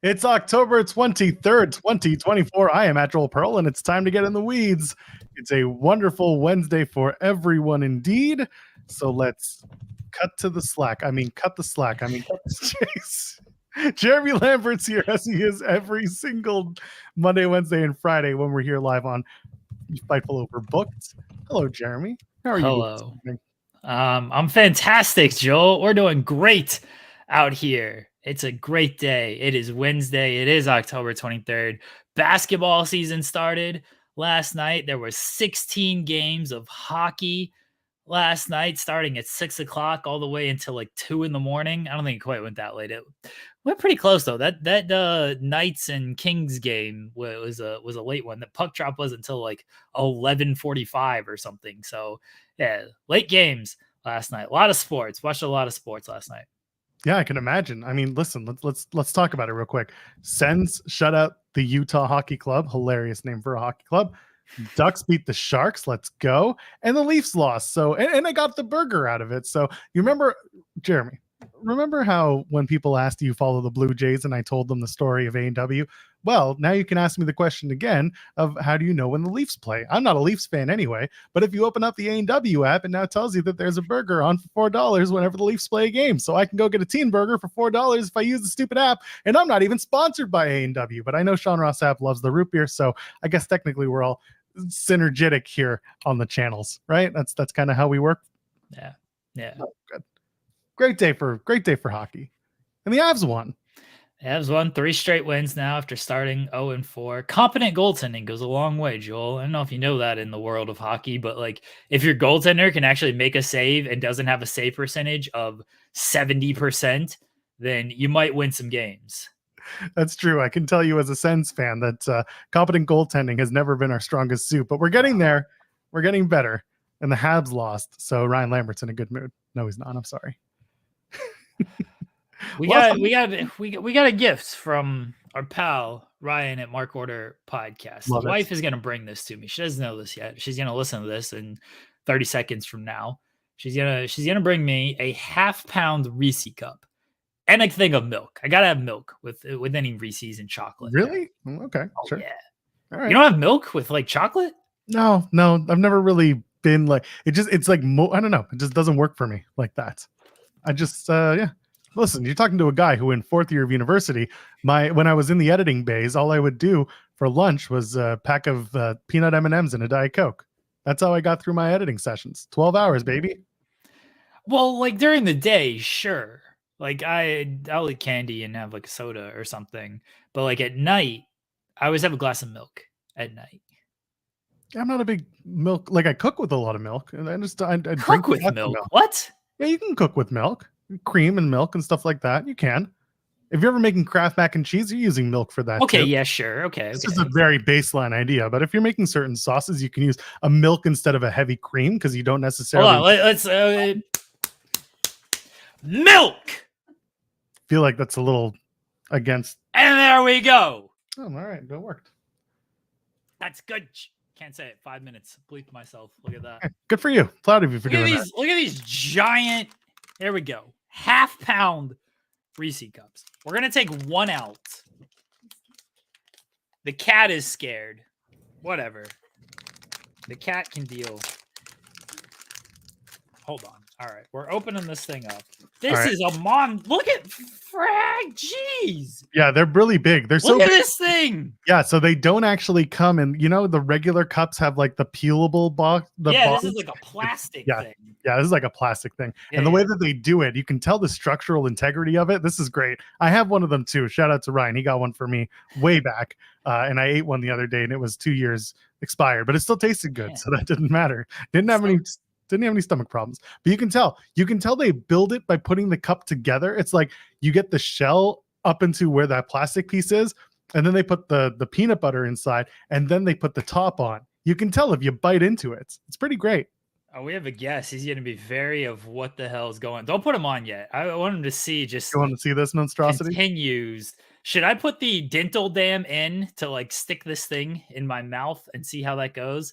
It's October 23rd, 2024. I am at Joel Pearl, and it's time to get in the weeds. It's a wonderful Wednesday for everyone indeed. So let's cut the slack. Cut the chase. Jeremy Lambert's here, as he is every single Monday, Wednesday, and Friday when we're here live on Fightful Overbooked. Hello, Jeremy. How are you doing? I'm fantastic, Joel. We're doing great out here. It's a great day. It is Wednesday. It is October 23rd. Basketball season started last night. There were 16 games of hockey last night, starting at 6 o'clock all the way until like 2 in the morning. I don't think it quite went that late. It went pretty close though. That Knights and Kings game was a late one. The puck drop was until like 11:45 or something. So yeah, late games last night. A lot of sports. Watched a lot of sports last night. Yeah, I can imagine. I mean, listen, let's talk about it real quick. Sens shut out the Utah Hockey Club. Hilarious name for a hockey club. Ducks beat the Sharks. Let's go. And the Leafs lost. So, and I got the burger out of it. So you remember, Jeremy, remember how when people asked, do you follow the Blue Jays? And I told them the story of AEW. Well, now you can ask me the question again of how do you know when the Leafs play? I'm not a Leafs fan anyway, but if you open up the AEW app, it now tells you that there's a burger on for $4 whenever the Leafs play a game. So I can go get a teen burger for $4 if I use the stupid app. And I'm not even sponsored by AEW, but I know Sean Ross Sapp loves the root beer. So I guess technically we're all synergetic here on the channels, right? That's kind of how we work. Yeah. Oh, good. Great day for hockey. And the Avs won. The Avs won 3 straight wins now after starting 0-4. Competent goaltending goes a long way, Joel. I don't know if you know that in the world of hockey, but like if your goaltender can actually make a save and doesn't have a save percentage of 70%, then you might win some games. That's true. I can tell you as a Sens fan that competent goaltending has never been our strongest suit, but we're getting there. We're getting better. And the Habs lost, so Ryan Lambert's in a good mood. No, he's not. I'm sorry. We got a gift from our pal Ryan at Mark Order Podcast. His wife is gonna bring this to me. She doesn't know this yet. She's gonna listen to this in 30 seconds from now. She's gonna bring me a half-pound Reese cup and a thing of milk. I gotta have milk with any Reese's and chocolate. Really? Okay. Oh, sure. Yeah. All right. You don't have milk with like chocolate? No. I've never really been like it's like I don't know. It just doesn't work for me like that. I just yeah. Listen, you're talking to a guy who in 4th year of university, when I was in the editing bays, all I would do for lunch was a pack of peanut M&Ms and a Diet Coke. That's how I got through my editing sessions. 12 hours, baby. Well, like during the day, sure. Like I'll eat candy and have like a soda or something. But like at night, I always have a glass of milk at night. I'm not a big milk. Like I cook with a lot of milk. And I drink with milk. What? Yeah, you can cook with milk. Cream and milk and stuff like that. You can. If you're ever making Kraft mac and cheese, you're using milk for that. Okay, too. Yeah, sure. Okay. This is a very baseline idea, but if you're making certain sauces, you can use a milk instead of a heavy cream because you don't necessarily. Hold on, let's milk. Feel like that's a little against. And there we go. Oh, all right, that worked. That's good. Can't say it. 5 minutes. Bleep myself. Look at that. Good for you. Proud of you for doing that. Look at these giant. There we go. Half-pound Reese cups. We're going to take one out. The cat is scared. Whatever. The cat can deal. Hold on. All right. We're opening this thing up. This is a Look at frag. Jeez. Yeah, they're really big. They're Look at this thing. Yeah, so they don't actually come in. You know, the regular cups have like the peelable box. This is like a plastic thing. Yeah, this is like a plastic thing. And the way that they do it, you can tell the structural integrity of it. This is great. I have one of them too. Shout out to Ryan. He got one for me way back. And I ate one the other day and it was 2 years expired, but it still tasted good. So that didn't matter. Didn't have any stomach problems. But you can tell they build it by putting the cup together. It's like you get the shell up into where that plastic piece is, and then they put the peanut butter inside, and then they put the top on. You can tell if you bite into it. It's pretty great. Oh, we have a guest. He's going to be very of what the hell is going on. Don't put him on yet. I want him to see just. You want to see this monstrosity? Continues. Should I put the dental dam in to like stick this thing in my mouth and see how that goes?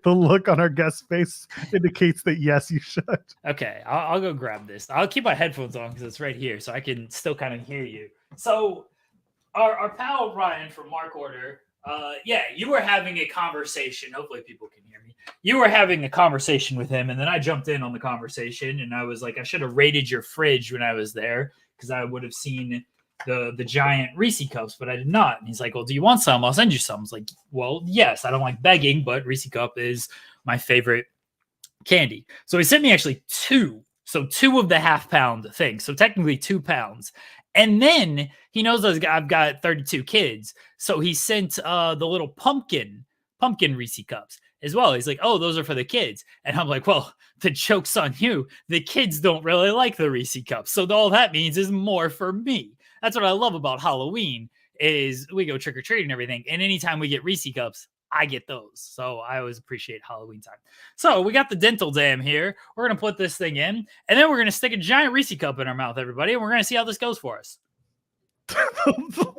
The look on our guest's face indicates that yes, you should. Okay, I'll go grab this. I'll keep my headphones on because it's right here, so I can still kind of hear you. So our pal Ryan from Mark Order. Yeah, you were having a conversation. Hopefully, people can hear me. You were having a conversation with him, and then I jumped in on the conversation, and I was like, I should have raided your fridge when I was there because I would have seen the giant Reese cups, but I did not. And he's like, well, do you want some? I'll send you some. I was like, well, yes. I don't like begging, but Reese cup is my favorite candy. So he sent me actually 2. So 2 of the half-pound things. So technically 2 pounds. And then he knows I've got 32 kids. So he sent the little pumpkin Reese cups as well. He's like, oh, those are for the kids. And I'm like, well, the joke's on you. The kids don't really like the Reese cups. So all that means is more for me. That's what I love about Halloween is we go trick-or-treating and everything. And anytime we get Reese cups, I get those. So I always appreciate Halloween time. So we got the dental dam here. We're going to put this thing in, and then we're going to stick a giant Reese cup in our mouth, everybody, and we're going to see how this goes for us.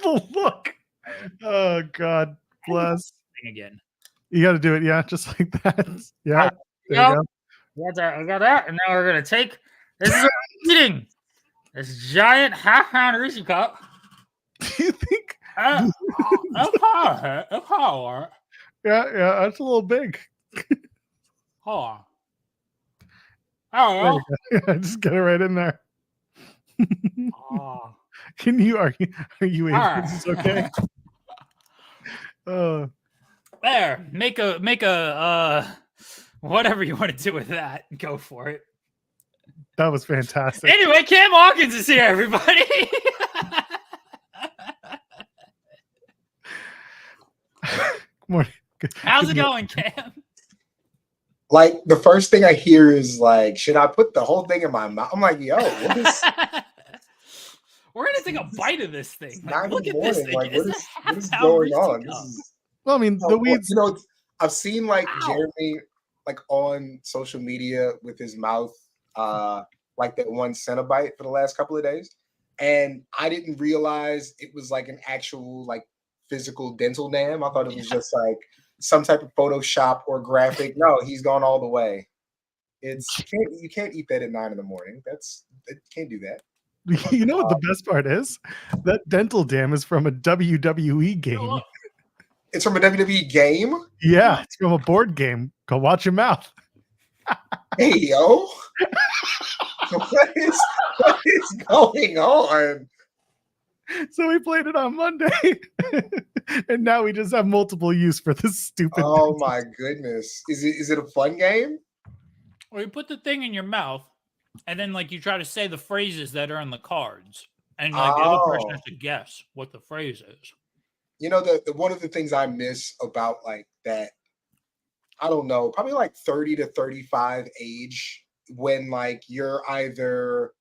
Look. Oh, God bless. Again. You got to do it. Yeah, just like that. Yeah. There you go. I got that. And now we're going to take this is eating this giant half-pound Reese cup. Do you think? It's hard. Yeah, that's a little big. Hold on. Yeah, just get it right in there. Can you are you able? Is this okay? There, make a whatever you want to do with that. Go for it. That was fantastic. Anyway, Cam Hawkins is here, everybody. Good morning. How's it going, Cam? Like, the first thing I hear is like, should I put the whole thing in my mouth? I'm like, yo, what is... We're gonna take a bite of this thing. Like, look at this thing. Like, what is going on? This is... Well, I mean, the weeds. You know, I've seen like Jeremy like on social media with his mouth, like that one Cenobite for the last couple of days, and I didn't realize it was like an actual like physical dental dam. I thought it was just like some type of Photoshop or graphic. No, he's gone all the way. It's you can't eat that at 9 a.m. Can't do that. You know what the best part is? That dental dam is from a WWE game. It's from a WWE game? Yeah, it's from a board game. Go watch your mouth. Hey, yo. What is going on? So we played it on Monday. And now we just have multiple use for this stupid. Oh my goodness. Is it a fun game? Well, you put the thing in your mouth, and then like you try to say the phrases that are in the cards. And like the other person has to guess what the phrase is. You know, the one of the things I miss about like that, I don't know, probably like 30 to 35 age, when like you're either,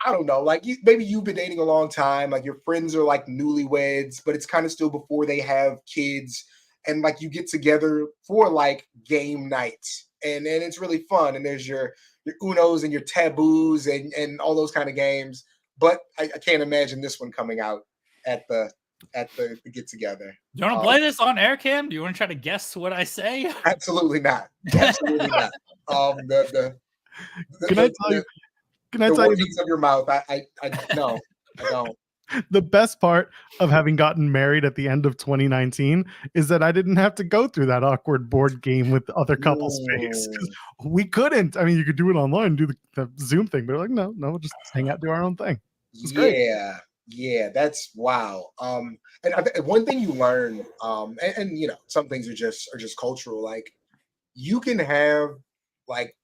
I don't know, like maybe you've been dating a long time, like your friends are like newlyweds, but it's kind of still before they have kids, and like you get together for like game nights, and it's really fun, and there's your Unos and your taboos and all those kind of games. But I can't imagine this one coming out at the get together. Do you want to play this on air, Cam? Do you want to try to guess what I say? Absolutely not. Absolutely not. Can I tell you workings of your mouth? I no, I don't. The best part of having gotten married at the end of 2019 is that I didn't have to go through that awkward board game with other couples' face. We couldn't. I mean, you could do it online, do the Zoom thing, but like, no, we'll just hang out, do our own thing. Yeah, that's wow. And one thing you learn, and you know, some things are just cultural. Like, you can have like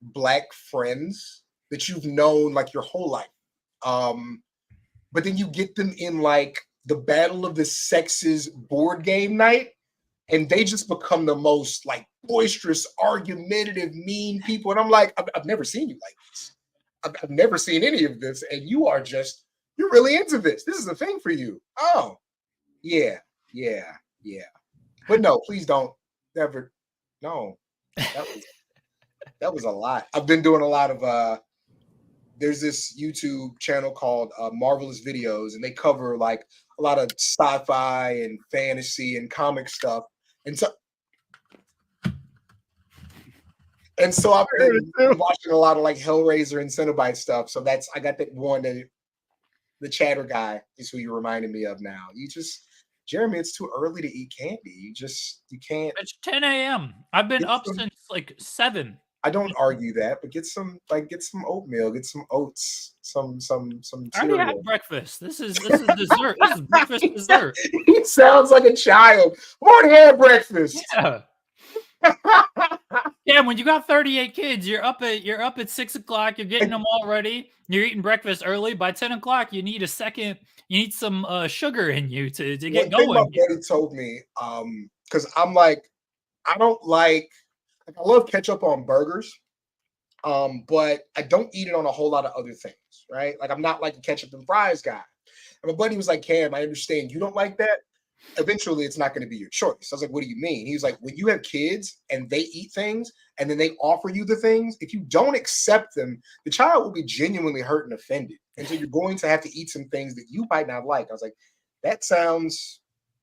Black friends that you've known like your whole life, but then you get them in like the battle of the sexes board game night, and they just become the most like boisterous, argumentative, mean people. And I'm like, I've never seen you like this. I've never seen any of this, and you're really into this. This is a thing for you. Oh, yeah. But no, please don't ever. No, that was a lot. I've been doing a lot of. There's this YouTube channel called Marvelous Videos, and they cover like a lot of sci-fi and fantasy and comic stuff. And so I've been watching a lot of like Hellraiser and Cenobite stuff. So I got that one that the chatter guy is who you reminded me of now. Jeremy, it's too early to eat candy. You can't. It's 10 a.m. I've been up since like 7. I don't argue that, but get some oatmeal, get some oats, some I already cereal. had breakfast. This is dessert. This is breakfast dessert. He sounds like a child. I've already had breakfast. Yeah. Yeah, when you got 38 kids, you're up at 6 o'clock. You're getting them all ready. You're eating breakfast early. By 10 o'clock, you need some sugar in you to get going. One thing my buddy told me, because I'm like, I don't like I love ketchup on burgers, but I don't eat it on a whole lot of other things, right? Like I'm not like a ketchup and fries guy. And my buddy was like, Cam, I understand you don't like that. Eventually, it's not going to be your choice. I was like, what do you mean? He was like, when you have kids and they eat things and then they offer you the things, if you don't accept them, the child will be genuinely hurt and offended. And so you're going to have to eat some things that you might not like. I was like, that sounds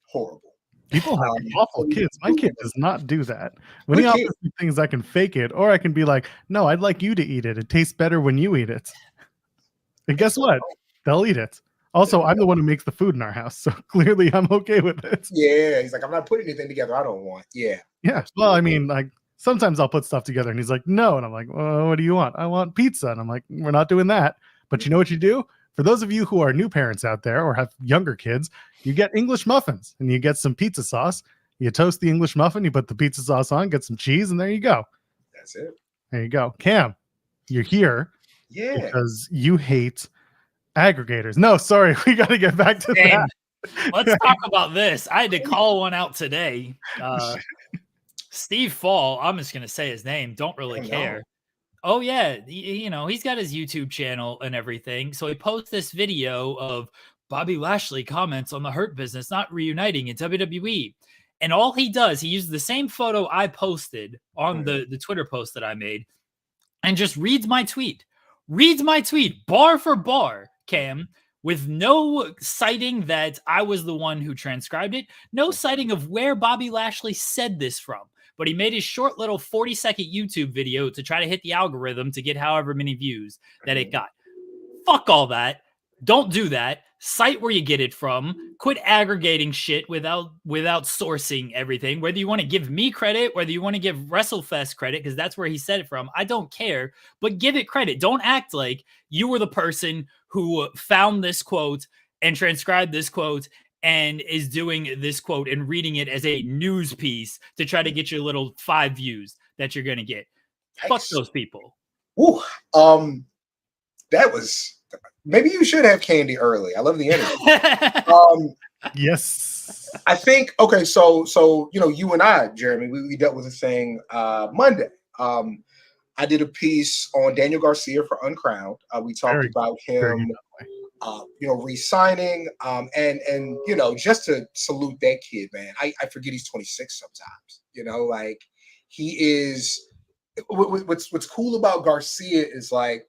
horrible. People have awful kids. My kid does not do that. When he offers me things, I can fake it, or I can be like, no, I'd like you to eat it. It tastes better when you eat it. And guess what? They'll eat it. Also, I'm the one who makes the food in our house, so clearly I'm okay with it. Yeah, he's like, I'm not putting anything together I don't want. Yeah. Yeah. Well, I mean, like sometimes I'll put stuff together and he's like, no. And I'm like, well, what do you want? I want pizza. And I'm like, we're not doing that. But you know what you do? For those of you who are new parents out there or have younger kids, you get English muffins and you get some pizza sauce. You toast the English muffin, you put the pizza sauce on, get some cheese, and there you go. That's it. There you go. Cam, you're here because you hate aggregators. No, sorry. We got to get back to that. Let's talk about this. I had to call one out today. Steve Fall, I'm just going to say his name. Don't really care. Oh, yeah. He's got his YouTube channel and everything. So he posts this video of Bobby Lashley comments on the Hurt Business not reuniting in WWE. And all he does, he uses the same photo I posted on the Twitter post that I made and just reads my tweet. Bar for bar, Cam, with no citing that I was the one who transcribed it. No citing of where Bobby Lashley said this from. But he made his short little 40-second YouTube video to try to hit the algorithm to get however many views that it got. Fuck all that. Don't do that. Cite where you get it from. Quit aggregating shit without sourcing everything. Whether you want to give me credit, whether you want to give WrestleFest credit, because that's where he said it from, I don't care. But give it credit. Don't act like you were the person who found this quote and transcribed this quote and is doing this quote and reading it as a news piece to try to get your little 5 views that you're going to get. Yikes. Fuck those people. Ooh, that was, maybe you should have candy early. I love the energy. Yes. I think, okay, so you and I, Jeremy, we dealt with a thing Monday. I did a piece on Daniel Garcia for Uncrowned. We talked about him re-signing, and just to salute that kid, man. I forget he's 26 sometimes. Like he is. What's cool about Garcia is like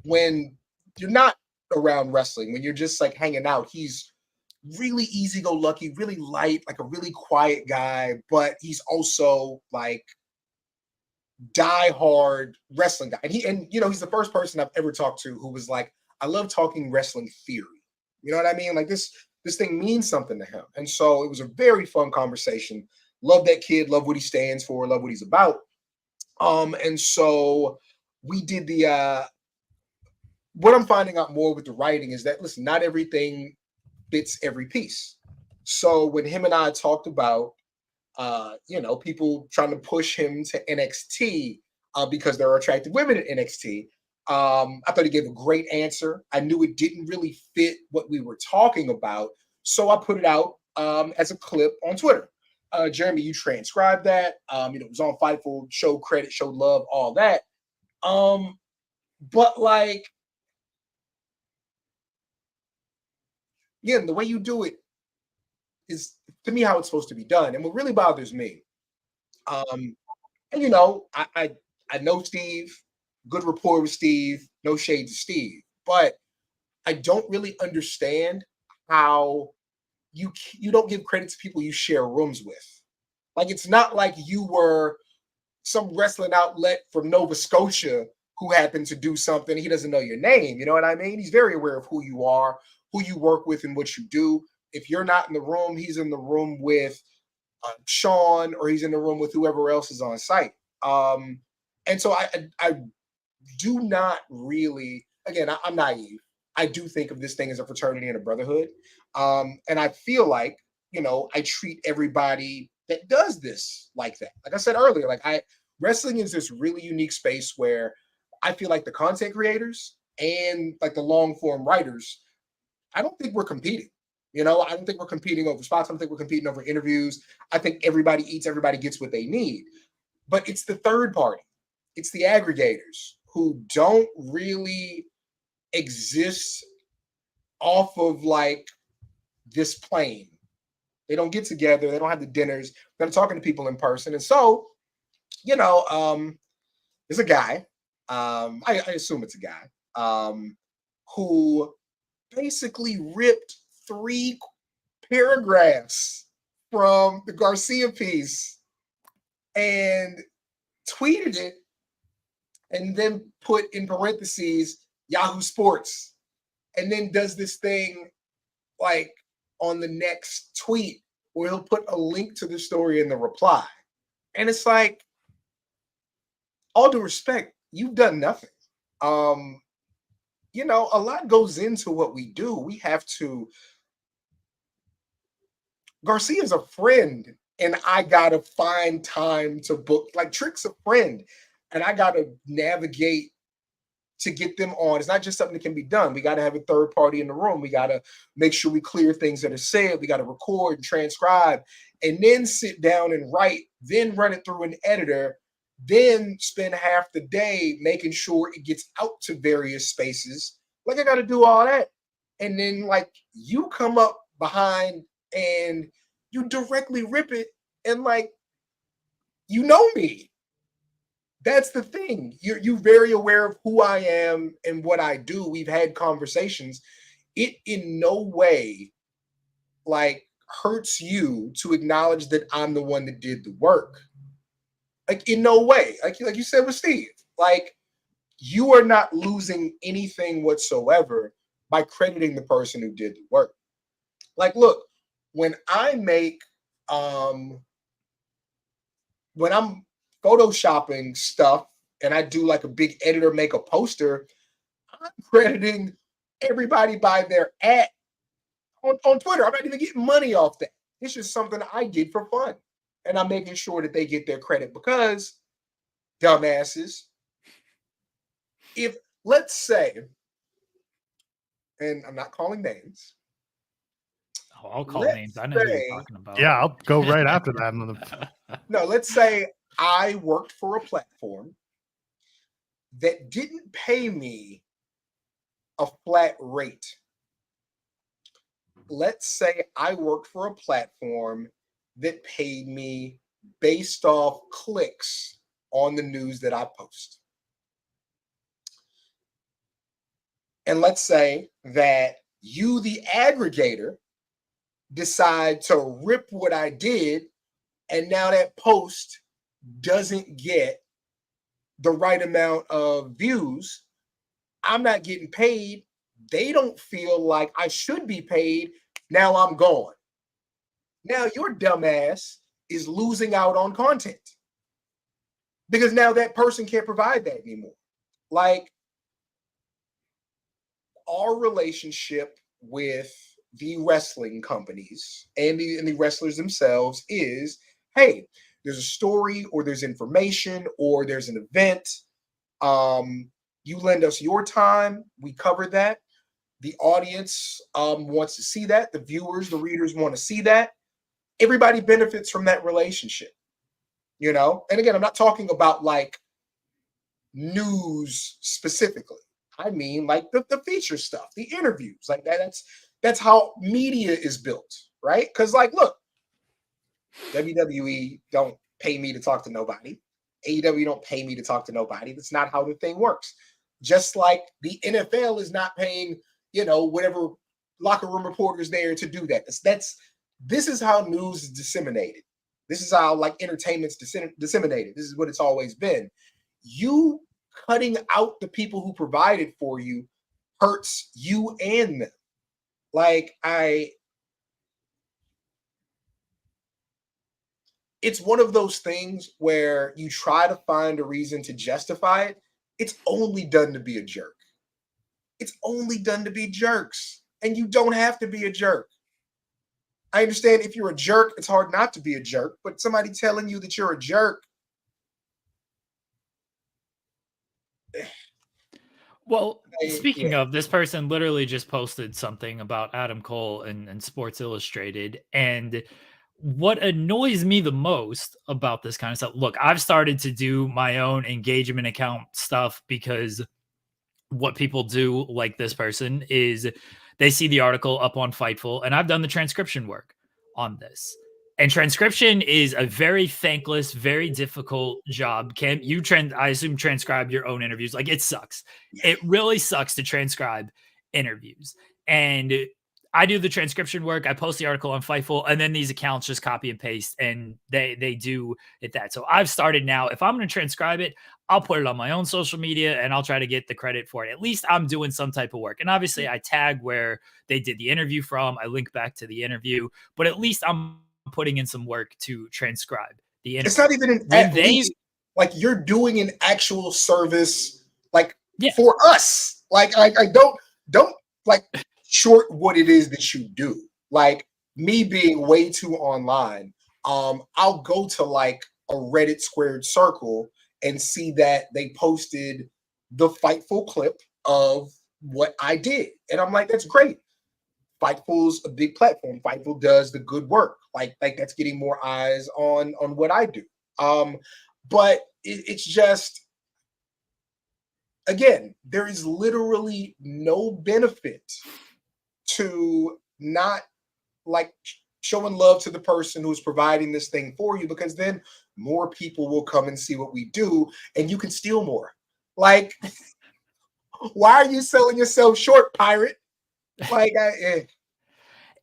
when you're not around wrestling, when you're just like hanging out, he's really easy-go-lucky, really light, like a really quiet guy, but he's also like die-hard wrestling guy. And he's the first person I've ever talked to who was like, I love talking wrestling theory. You know what I mean? Like this thing means something to him. And so it was a very fun conversation. Love that kid, love what he stands for, love what he's about. And so we did what I'm finding out more with the writing is that, listen, not everything fits every piece. So when him and I talked about, people trying to push him to NXT because there are attractive women at NXT, I thought he gave a great answer. I knew it didn't really fit what we were talking about, so I put it out as a clip on Twitter. Jeremy, you transcribed that. It was on Fightful, showed credit, showed love, all that. But like, again, the way you do it is, to me, how it's supposed to be done. And what really bothers me, I know Steve, good rapport with Steve, no shade to Steve, but I don't really understand how you don't give credit to people you share rooms with. Like, it's not like you were some wrestling outlet from Nova Scotia who happen to do something. He doesn't know your name. You know what I mean? He's very aware of who you are, who you work with, and what you do. If you're not in the room, he's in the room with Sean, or he's in the room with whoever else is on site. And so I do not really, again, I'm naive. I do think of this thing as a fraternity and a brotherhood. And I feel like, I treat everybody that does this like that. Like I said earlier, wrestling is this really unique space where I feel like the content creators and like the long form writers, I don't think we're competing. I don't think we're competing over spots. I don't think we're competing over interviews. I think everybody eats, everybody gets what they need. But it's the third party. It's the aggregators who don't really exist off of like this plane. They don't get together. They don't have the dinners. They're not talking to people in person. And so, there's a guy, I assume it's a guy, who basically ripped 3 paragraphs from the Garcia piece and tweeted it, and then put in parentheses Yahoo Sports, and then does this thing like on the next tweet where he'll put a link to the story in the reply. And it's like, all due respect, you've done nothing. A lot goes into what we do. We have to. Garcia's a friend, and I gotta find time to book. Like Trick's a friend, and I gotta navigate to get them on. It's not just something that can be done. We gotta have a third party in the room. We gotta make sure we clear things that are said. We gotta record and transcribe, and then sit down and write. Then run it through an editor. Then spend half the day making sure it gets out to various spaces. Like I gotta do all that, and then like you come up behind and you directly rip it, and like me. That's the thing. You're very aware of who I am and what I do. We've had conversations. It in no way like hurts you to acknowledge that I'm the one that did the work. Like in no way. Like you said with Steve. Like you are not losing anything whatsoever by crediting the person who did the work. Like, look, when I make when I'm photoshopping stuff and I do like a big editor make a poster, I'm crediting everybody by their @ on Twitter. I'm not even getting money off that. It's just something I did for fun. And I'm making sure that they get their credit because, dumbasses, if let's say, and I'm not calling names. Oh, I'll call names. I know who you're talking about. Yeah, I'll go right after that. No, let's say I worked for a platform that didn't pay me a flat rate. Let's say I worked for a platform that paid me based off clicks on the news that I post. And let's say that you, the aggregator, decide to rip what I did, and now that post doesn't get the right amount of views. I'm not getting paid. They don't feel like I should be paid. Now I'm gone. Now your dumbass is losing out on content because now that person can't provide that anymore. Like our relationship with the wrestling companies and the wrestlers themselves is, hey, there's a story or there's information or there's an event. You lend us your time. We cover that. The audience wants to see that. The viewers, the readers want to see that. Everybody benefits from that relationship, And again, I'm not talking about like news specifically. I mean like the feature stuff, the interviews, like that. That's how media is built, right? Because like, look, WWE don't pay me to talk to nobody. AEW don't pay me to talk to nobody. That's not how the thing works. Just like the NFL is not paying, whatever locker room reporters there to do that. This is how news is disseminated. This is how like entertainment's disseminated. This is what it's always been. You cutting out the people who provided for you hurts you and them. Like, it's one of those things where you try to find a reason to justify it. It's only done to be a jerk. It's only done to be jerks. And you don't have to be a jerk. I understand if you're a jerk, it's hard not to be a jerk, but somebody telling you that you're a jerk. Well, speaking of, this person literally just posted something about Adam Cole and Sports Illustrated. And what annoys me the most about this kind of stuff, look, I've started to do my own engagement account stuff because what people do, like this person, is they see the article up on Fightful, and I've done the transcription work on this. And transcription is a very thankless, very difficult job. Cam, I assume transcribe your own interviews. Like, it sucks. It really sucks to transcribe interviews. And I do the transcription work. I post the article on Fightful, and then these accounts just copy and paste, and they do it that. So I've started now. If I'm going to transcribe it, I'll put it on my own social media, and I'll try to get the credit for it. At least I'm doing some type of work. And obviously, I tag where they did the interview from. I link back to the interview, but at least I'm putting in some work to transcribe the interview. It's not even like you're doing an actual service, like for us. Like I don't like short what it is that you do. Like, me being way too online, I'll go to like a Reddit squared circle and see that they posted the Fightful clip of what I did. And I'm like, that's great. Fightful's a big platform. Fightful does the good work. Like that's getting more eyes on what I do. But it's just, again, there is literally no benefit to not like showing love to the person who's providing this thing for you, because then more people will come and see what we do and you can steal more. Like, why are you selling yourself short, pirate? Like,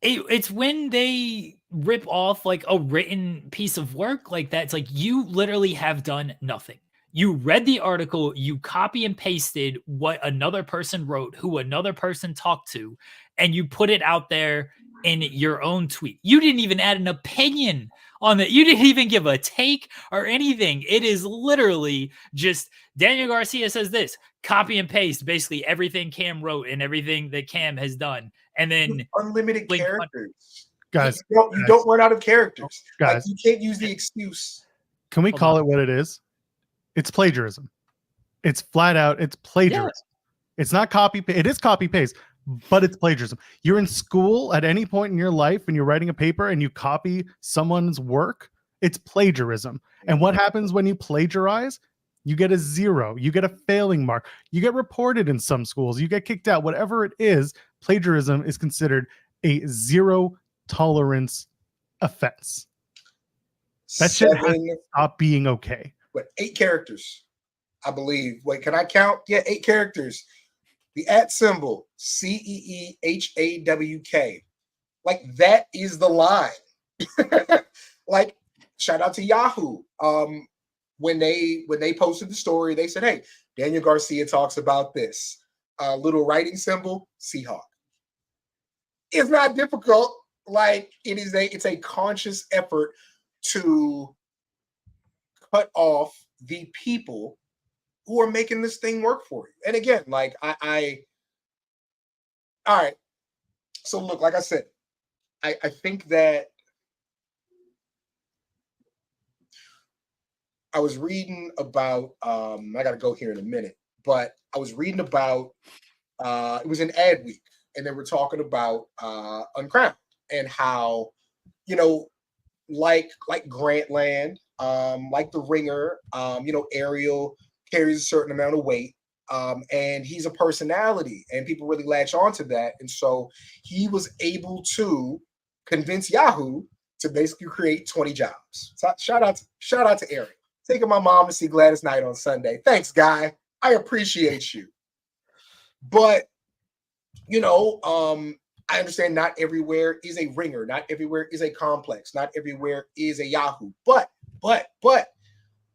it's when they rip off like a written piece of work like that. It's like, you literally have done nothing. You read the article, you copy and pasted what another person wrote, who another person talked to, and you put it out there in your own tweet. You didn't even add an opinion on that. You didn't even give a take or anything. It is literally just Daniel Garcia says this, copy and paste basically everything Cam wrote and everything that Cam has done. And then unlimited characters. Guys, you don't run out of characters. Guys, like, you can't use the excuse. Can we call it what it is? It's plagiarism. It's flat out, it's plagiarism. Yeah. It's not copy. It is copy paste, but it's plagiarism. You're in school at any point in your life and you're writing a paper and you copy someone's work. It's plagiarism. And what happens when you plagiarize? You get a 0. You get a failing mark. You get reported in some schools. You get kicked out. Whatever it is, plagiarism is considered a 0 tolerance offense. That shit has to stop being okay. But 8 characters, I believe. Wait, can I count? Yeah, 8 characters. The @ symbol, CEEHAWK. Like, that is the line. Like, shout out to Yahoo. When they posted the story, they said, hey, Daniel Garcia talks about this. Little writing symbol, Seahawk. It's not difficult. Like, it's a conscious effort to cut off the people who are making this thing work for you. And again, like all right. So look, like I said, I think that I was reading about, I got to go here in a minute, but I was reading about, it was an ad week, and they were talking about Uncrowned and how, like Grantland, like the Ringer, Ariel carries a certain amount of weight, and he's a personality, and people really latch onto that. And so he was able to convince Yahoo to basically create 20 jobs. So shout out to Ariel. Taking my mom to see Gladys Knight on Sunday. Thanks, guy. I appreciate you. But, I understand not everywhere is a Ringer. Not everywhere is a Complex. Not everywhere is a Yahoo. But,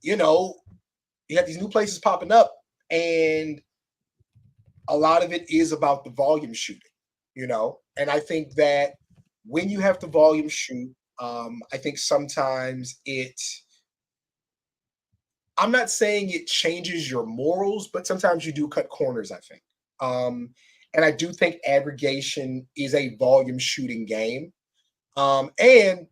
you have these new places popping up, And a lot of it is about the volume shooting, you know? And I think that when you have to volume shoot, I think sometimes I'm not saying it changes your morals, but sometimes you do cut corners, I think. And I do think aggregation is a volume shooting game. And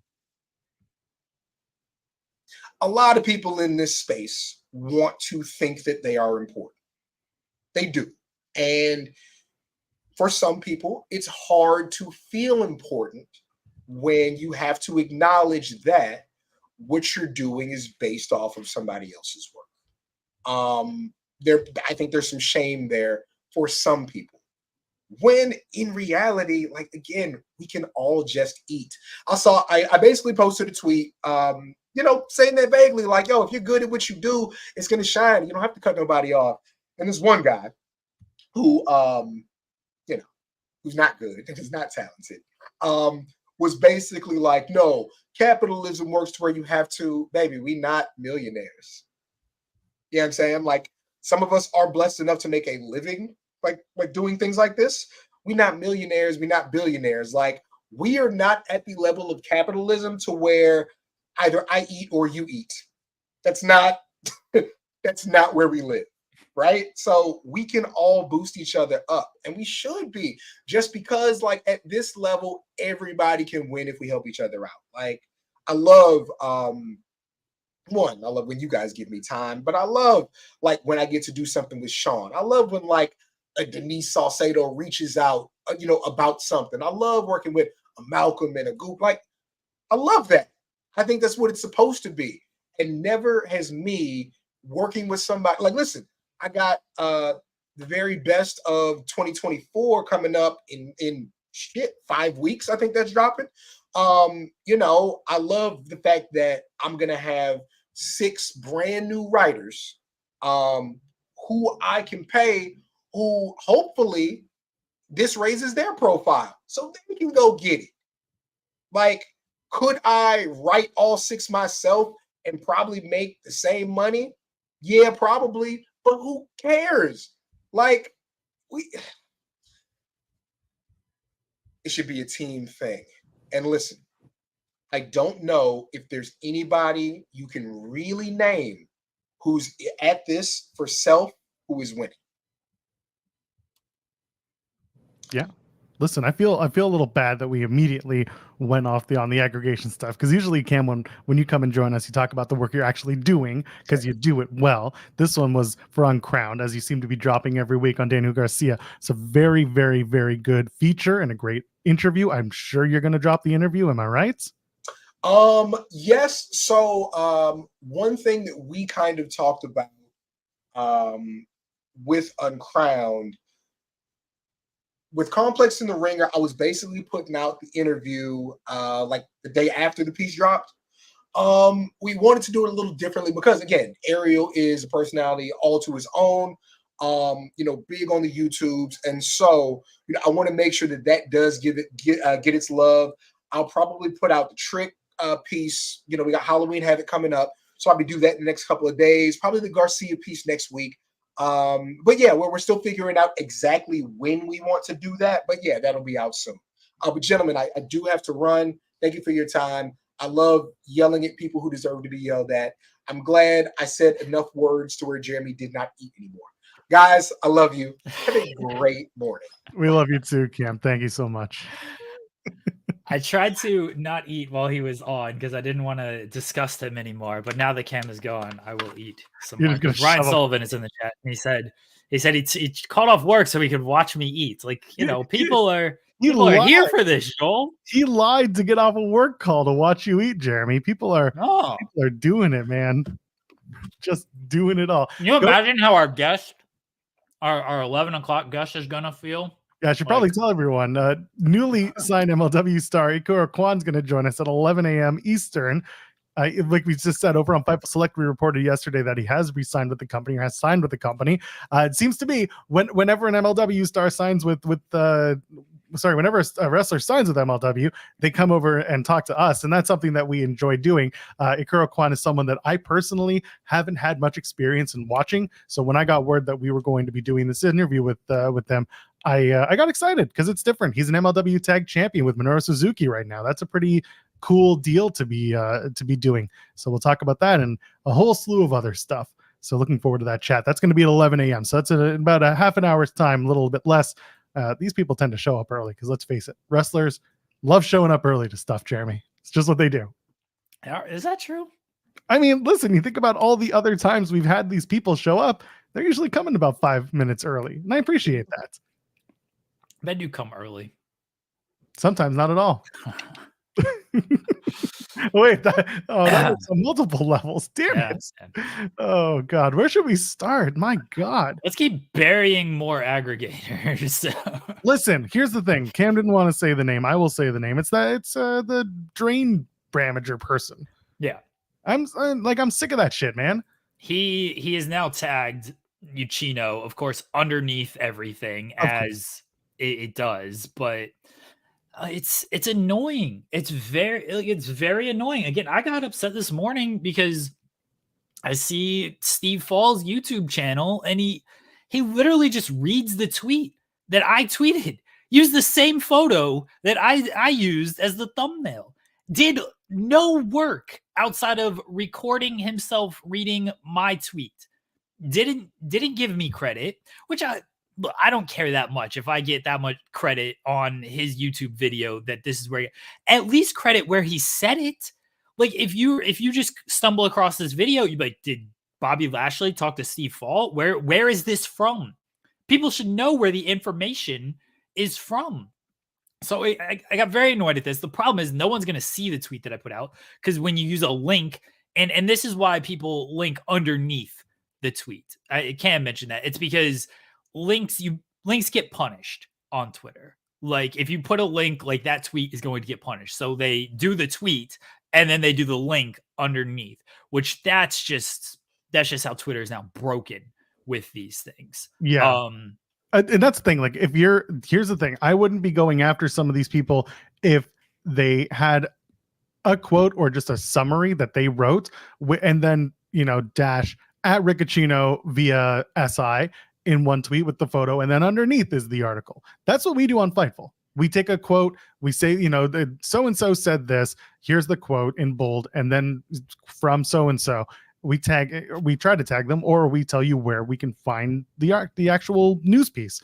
a lot of people in this space want to think that they are important. They do. And for some people, it's hard to feel important when you have to acknowledge that what you're doing is based off of somebody else's work. I think there's some shame there for some people. When in reality, like, again, we can all just eat. I basically posted a tweet, saying that vaguely, like, yo, if you're good at what you do, it's going to shine. You don't have to cut nobody off. And there's one guy who, who's not good and is not talented, was basically like, no, capitalism works to where you have to, baby, we not millionaires. You know what I'm saying? Like, some of us are blessed enough to make a living like doing things like this. We not millionaires, we not billionaires. Like, we are not at the level of capitalism to where either I eat or you eat. That's not where we live, right? So we can all boost each other up, and we should be, just because, like, at this level, everybody can win if we help each other out. Like, I love I love when you guys give me time, but I love, like, when I get to do something with Sean. I love when, like, a Denise Salcedo reaches out, about something. I love working with a Malcolm and a Goop. Like, I love that. I think that's what it's supposed to be. And never has me working with somebody. Like, listen, I got the very best of 2024 coming up in 5 weeks. I think that's dropping. I love the fact that I'm gonna have 6 brand new writers who I can pay, who hopefully this raises their profile so they can go get it. Like, could I write all 6 myself and probably make the same money? Yeah, probably, but who cares? Like, it should be a team thing. And listen, I don't know if there's anybody you can really name who's at this for self who is winning. Yeah. Listen, I feel a little bad that we immediately went off on the aggregation stuff, because usually, Cam, when you come and join us, you talk about the work you're actually doing because you do it well. This one was for Uncrowned, as you seem to be dropping every week on Daniel Garcia. It's a very, very, very good feature and a great interview. I'm sure you're going to drop the interview. Am I right? Yes. So one thing that we kind of talked about with Uncrowned, with Complex in the Ringer, I was basically putting out the interview like the day after the piece dropped. We wanted to do it a little differently because, again, Ariel is a personality all to his own, big on the YouTubes. And so, I want to make sure that does get its love. I'll probably put out the Trick piece. We got Halloween Havoc coming up, so I'll be do that in the next couple of days, probably the Garcia piece next week. But yeah, we're still figuring out exactly when we want to do that. But yeah, that'll be out soon. But gentlemen, I do have to run. Thank you for your time. I love yelling at people who deserve to be yelled at. I'm glad I said enough words to where Jeremy did not eat anymore. Guys, I love you. Have a great morning. We love you too, Cam. Thank you so much. I tried to not eat while he was on because I didn't want to disgust him anymore. But now the Cam is gone, I will eat some more. Ryan Sullivan is in the chat. And he said he called off work so he could watch me eat. Like, people are here for this, Joel. He lied to get off a work call to watch you eat, Jeremy. People are doing it, man. Just doing it all. Can you imagine how our guest, our 11 o'clock guest, is gonna feel? Yeah, I should probably tell everyone. Newly signed MLW star Ikuro Kwon's going to join us at 11 a.m. Eastern. Like we just said, over on Fightful Select, we reported yesterday that he has re-signed with the company, or has signed with the company. It seems to be whenever an MLW star signs with whenever a wrestler signs with MLW, they come over and talk to us, and that's something that we enjoy doing. Ikuro Kwon is someone that I personally haven't had much experience in watching, so when I got word that we were going to be doing this interview with them, I got excited because it's different. He's an MLW tag champion with Minoru Suzuki right now. That's a pretty cool deal to be doing. So we'll talk about that and a whole slew of other stuff. So looking forward to that chat. That's going to be at 11 a.m. So that's about a half an hour's time, a little bit less. These people tend to show up early because let's face it, wrestlers love showing up early to stuff, Jeremy. It's just what they do. Is that true? I mean, listen, you think about all the other times we've had these people show up, they're usually coming about 5 minutes early. And I appreciate that. They do come early. Sometimes not at all. Wait, that was on multiple levels. Damn it. Oh God, where should we start? My God. Let's keep burying more aggregators. Listen, here's the thing. Cam didn't want to say the name. I will say the name. It's the drain bramager person. Yeah. I'm sick of that shit, man. He is now tagged Uchino, of course, underneath everything as it does, but it's annoying. It's very annoying. Again, I got upset this morning because I see Steve Fall's YouTube channel and he literally just reads the tweet that I tweeted. Used the same photo that I used as the thumbnail. Did no work outside of recording himself reading my tweet. Didn't give me credit, which I don't care that much if I get that much credit on his YouTube video that this is where at least credit where he said it. Like if you just stumble across this video, you'd be like, did Bobby Lashley talk to Steve Fall? Where is this from? People should know where the information is from. So I got very annoyed at this. The problem is no one's going to see the tweet that I put out because when you use a link, and this is why people link underneath the tweet. I can't mention that. It's because links get punished on Twitter. Like if you put a link, like that tweet is going to get punished. So they do the tweet and then they do the link underneath, which that's just how Twitter is now broken with these things. Yeah. And that's the thing. Like here's the thing. I wouldn't be going after some of these people if they had a quote or just a summary that they wrote and then, dash at Riccacino via SI in one tweet with the photo, and then underneath is the article. That's what we do on Fightful. We take a quote, we say, so-and-so said this, here's the quote in bold, and then from so-and-so, we try to tag them, or we tell you where we can find the actual news piece.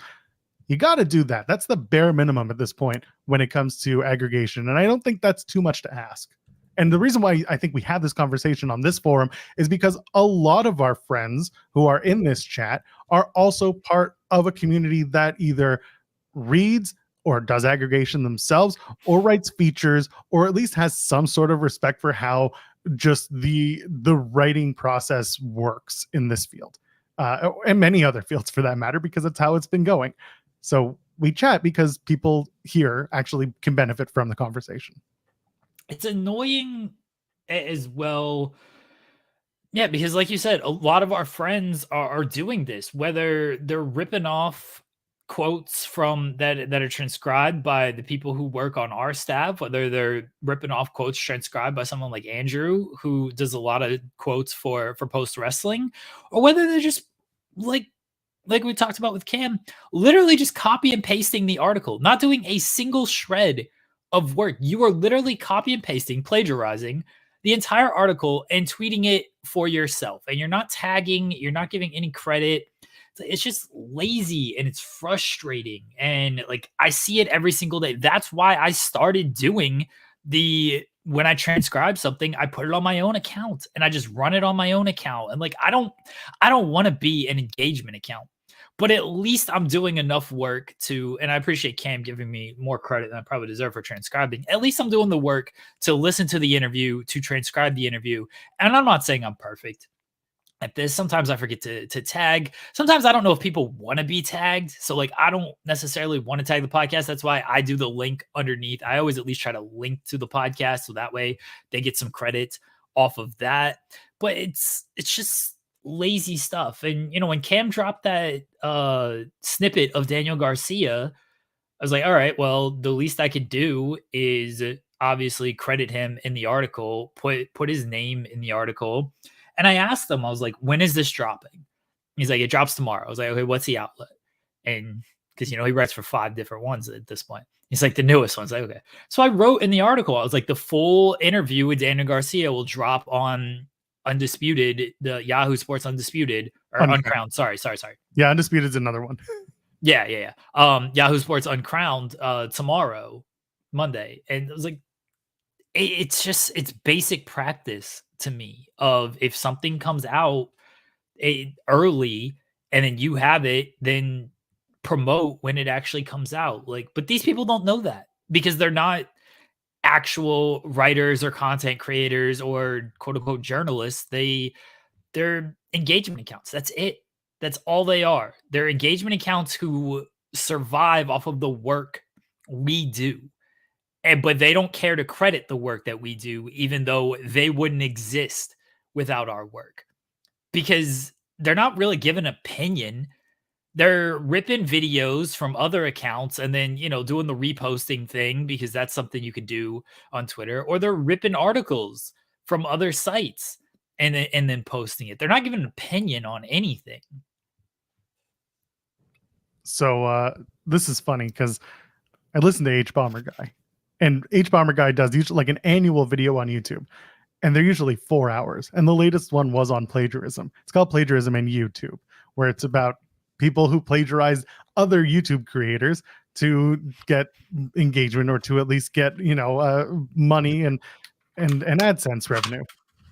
You got to do that. That's the bare minimum at this point when it comes to aggregation, and I don't think that's too much to ask. And the reason why I think we had this conversation on this forum is because a lot of our friends who are in this chat are also part of a community that either reads or does aggregation themselves or writes features or at least has some sort of respect for how just the writing process works in this field and many other fields for that matter, because that's how it's been going. So we chat because people here actually can benefit from the conversation. It's annoying as well. Yeah, because like you said, a lot of our friends are doing this, whether they're ripping off quotes from that are transcribed by the people who work on our staff, whether they're ripping off quotes transcribed by someone like Andrew, who does a lot of quotes for post wrestling, or whether they're just like we talked about with Cam, literally just copy and pasting the article, not doing a single shred of work. You are literally copy and pasting, plagiarizing the entire article and tweeting it for yourself. And you're not tagging, you're not giving any credit. It's just lazy and it's frustrating. And like, I see it every single day. That's why I started doing when I transcribe something, I put it on my own account and I just run it on my own account. And like, I don't want to be an engagement account. But at least I'm doing enough work and I appreciate Cam giving me more credit than I probably deserve for transcribing. At least I'm doing the work to listen to the interview, to transcribe the interview. And I'm not saying I'm perfect at this. Sometimes I forget to tag. Sometimes I don't know if people want to be tagged. So like, I don't necessarily want to tag the podcast. That's why I do the link underneath. I always at least try to link to the podcast. So that way they get some credit off of that. But it's just lazy stuff. And when Cam dropped that snippet of Daniel Garcia, I was like, all right, well, the least I could do is obviously credit him in the article, put his name in the article. And I asked him, I was like, when is this dropping? He's like, it drops tomorrow. I was like, okay, what's the outlet? And because, he writes for 5 different ones at this point. He's like, the newest ones. Like, okay. So I wrote in the article, I was like, the full interview with Lilian Garcia will drop on Undisputed, the Yahoo Sports Undisputed, or Uncrowned. Sorry. Yeah, Undisputed is another one. Yeah. Yahoo Sports Uncrowned tomorrow, Monday. And I was like, it's basic practice to me of if something comes out early and then you have it, then promote when it actually comes out. Like, but these people don't know that because they're not actual writers or content creators or quote unquote journalists. They're engagement accounts. That's it. That's all they are. They're engagement accounts who survive off of the work we do. But they don't care to credit the work that we do, even though they wouldn't exist without our work. Because they're not really giving opinion. They're ripping videos from other accounts and then, doing the reposting thing because that's something you can do on Twitter, or they're ripping articles from other sites and then posting it. They're not giving an opinion on anything. So this is funny because I listened to H Bomber Guy, and H Bomber Guy does usually like an annual video on YouTube, and they're usually 4 hours. And the latest one was on plagiarism. It's called Plagiarism in YouTube, where it's about people who plagiarize other YouTube creators to get engagement or to at least get money and AdSense revenue.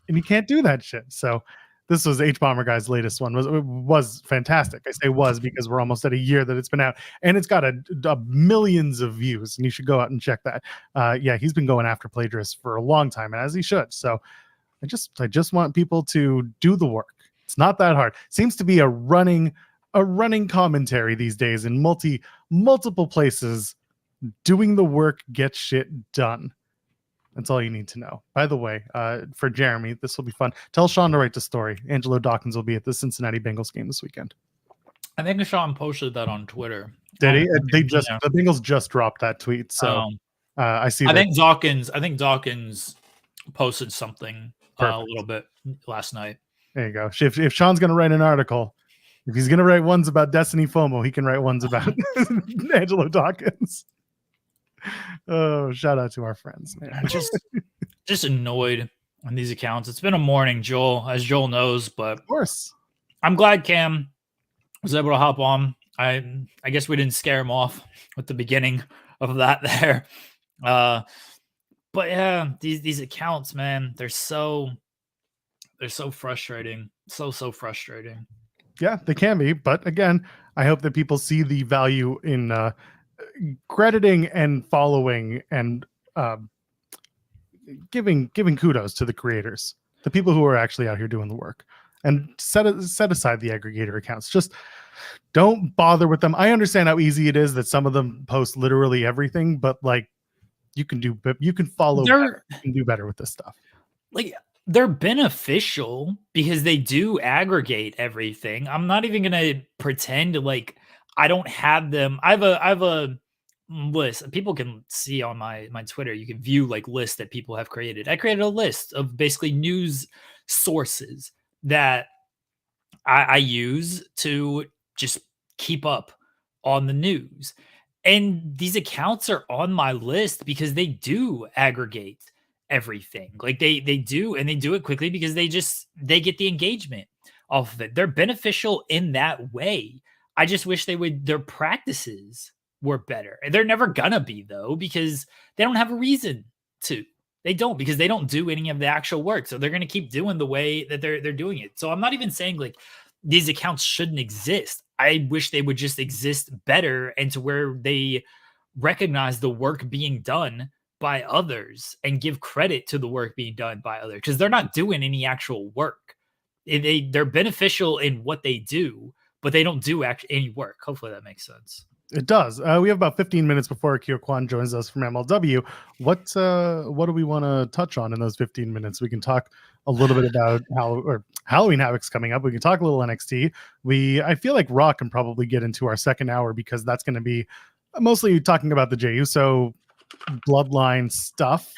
And you can't do that shit. So this was H Bomber Guy's latest one. Was fantastic. I say was because we're almost at a year that it's been out, and it's got a millions of views. And you should go out and check that. Yeah, he's been going after plagiarists for a long time, and as he should. So I just want people to do the work. It's not that hard. Seems to be a running commentary these days in multiple places. Doing the work gets shit done. That's all you need to know. By the way, for Jeremy, this will be fun. Tell Sean to write the story. Angelo Dawkins will be at the Cincinnati Bengals game this weekend. I think Sean posted that on Twitter. Did he? The Bengals just dropped that tweet. So I see. I think Dawkins posted something a little bit last night. There you go. If Sean's going to write an article, if he's going to write ones about Destiny FOMO, he can write ones about Angelo Dawkins. Oh, shout out to our friends, man. I'm just annoyed on these accounts. It's been a morning, Joel, as Joel knows, but of course, I'm glad Cam was able to hop on. I guess we didn't scare him off with the beginning of that there. But yeah, these accounts, man, they're so frustrating. So frustrating. Yeah, they can be. But again, I hope that people see the value in crediting and following and giving kudos to the creators, the people who are actually out here doing the work, and set aside the aggregator accounts. Just don't bother with them. I understand how easy it is that some of them post literally everything, but like you can follow better. You can do better with this stuff. Like, they're beneficial because they do aggregate everything. I'm not even gonna pretend like I don't have them. I have a list. People can see on my Twitter. You can view like lists that people have created. I created a list of basically news sources that I use to just keep up on the news. And these accounts are on my list because they do aggregate everything. Like they do, and they do it quickly because they get the engagement off of it. They're beneficial in that way. I just wish their practices were better. And they're never gonna be, though, because they don't have a reason to. They don't, because they don't do any of the actual work. So they're gonna keep doing the way that they're doing it. So I'm not even saying like these accounts shouldn't exist. I wish they would just exist better, and to where they recognize the work being done by others and give credit to the work being done by others, because they're not doing any actual work. They're beneficial in what they do, but they don't do any work. Hopefully that makes sense. It does. We have about 15 minutes before Ikuro Kwon joins us from MLW. What do we want to touch on in those 15 minutes? We can talk a little bit about Halloween Havoc's coming up. We can talk a little NXT. I feel like Raw can probably get into our second hour, because that's going to be Mostly talking about the Jey Uso Bloodline stuff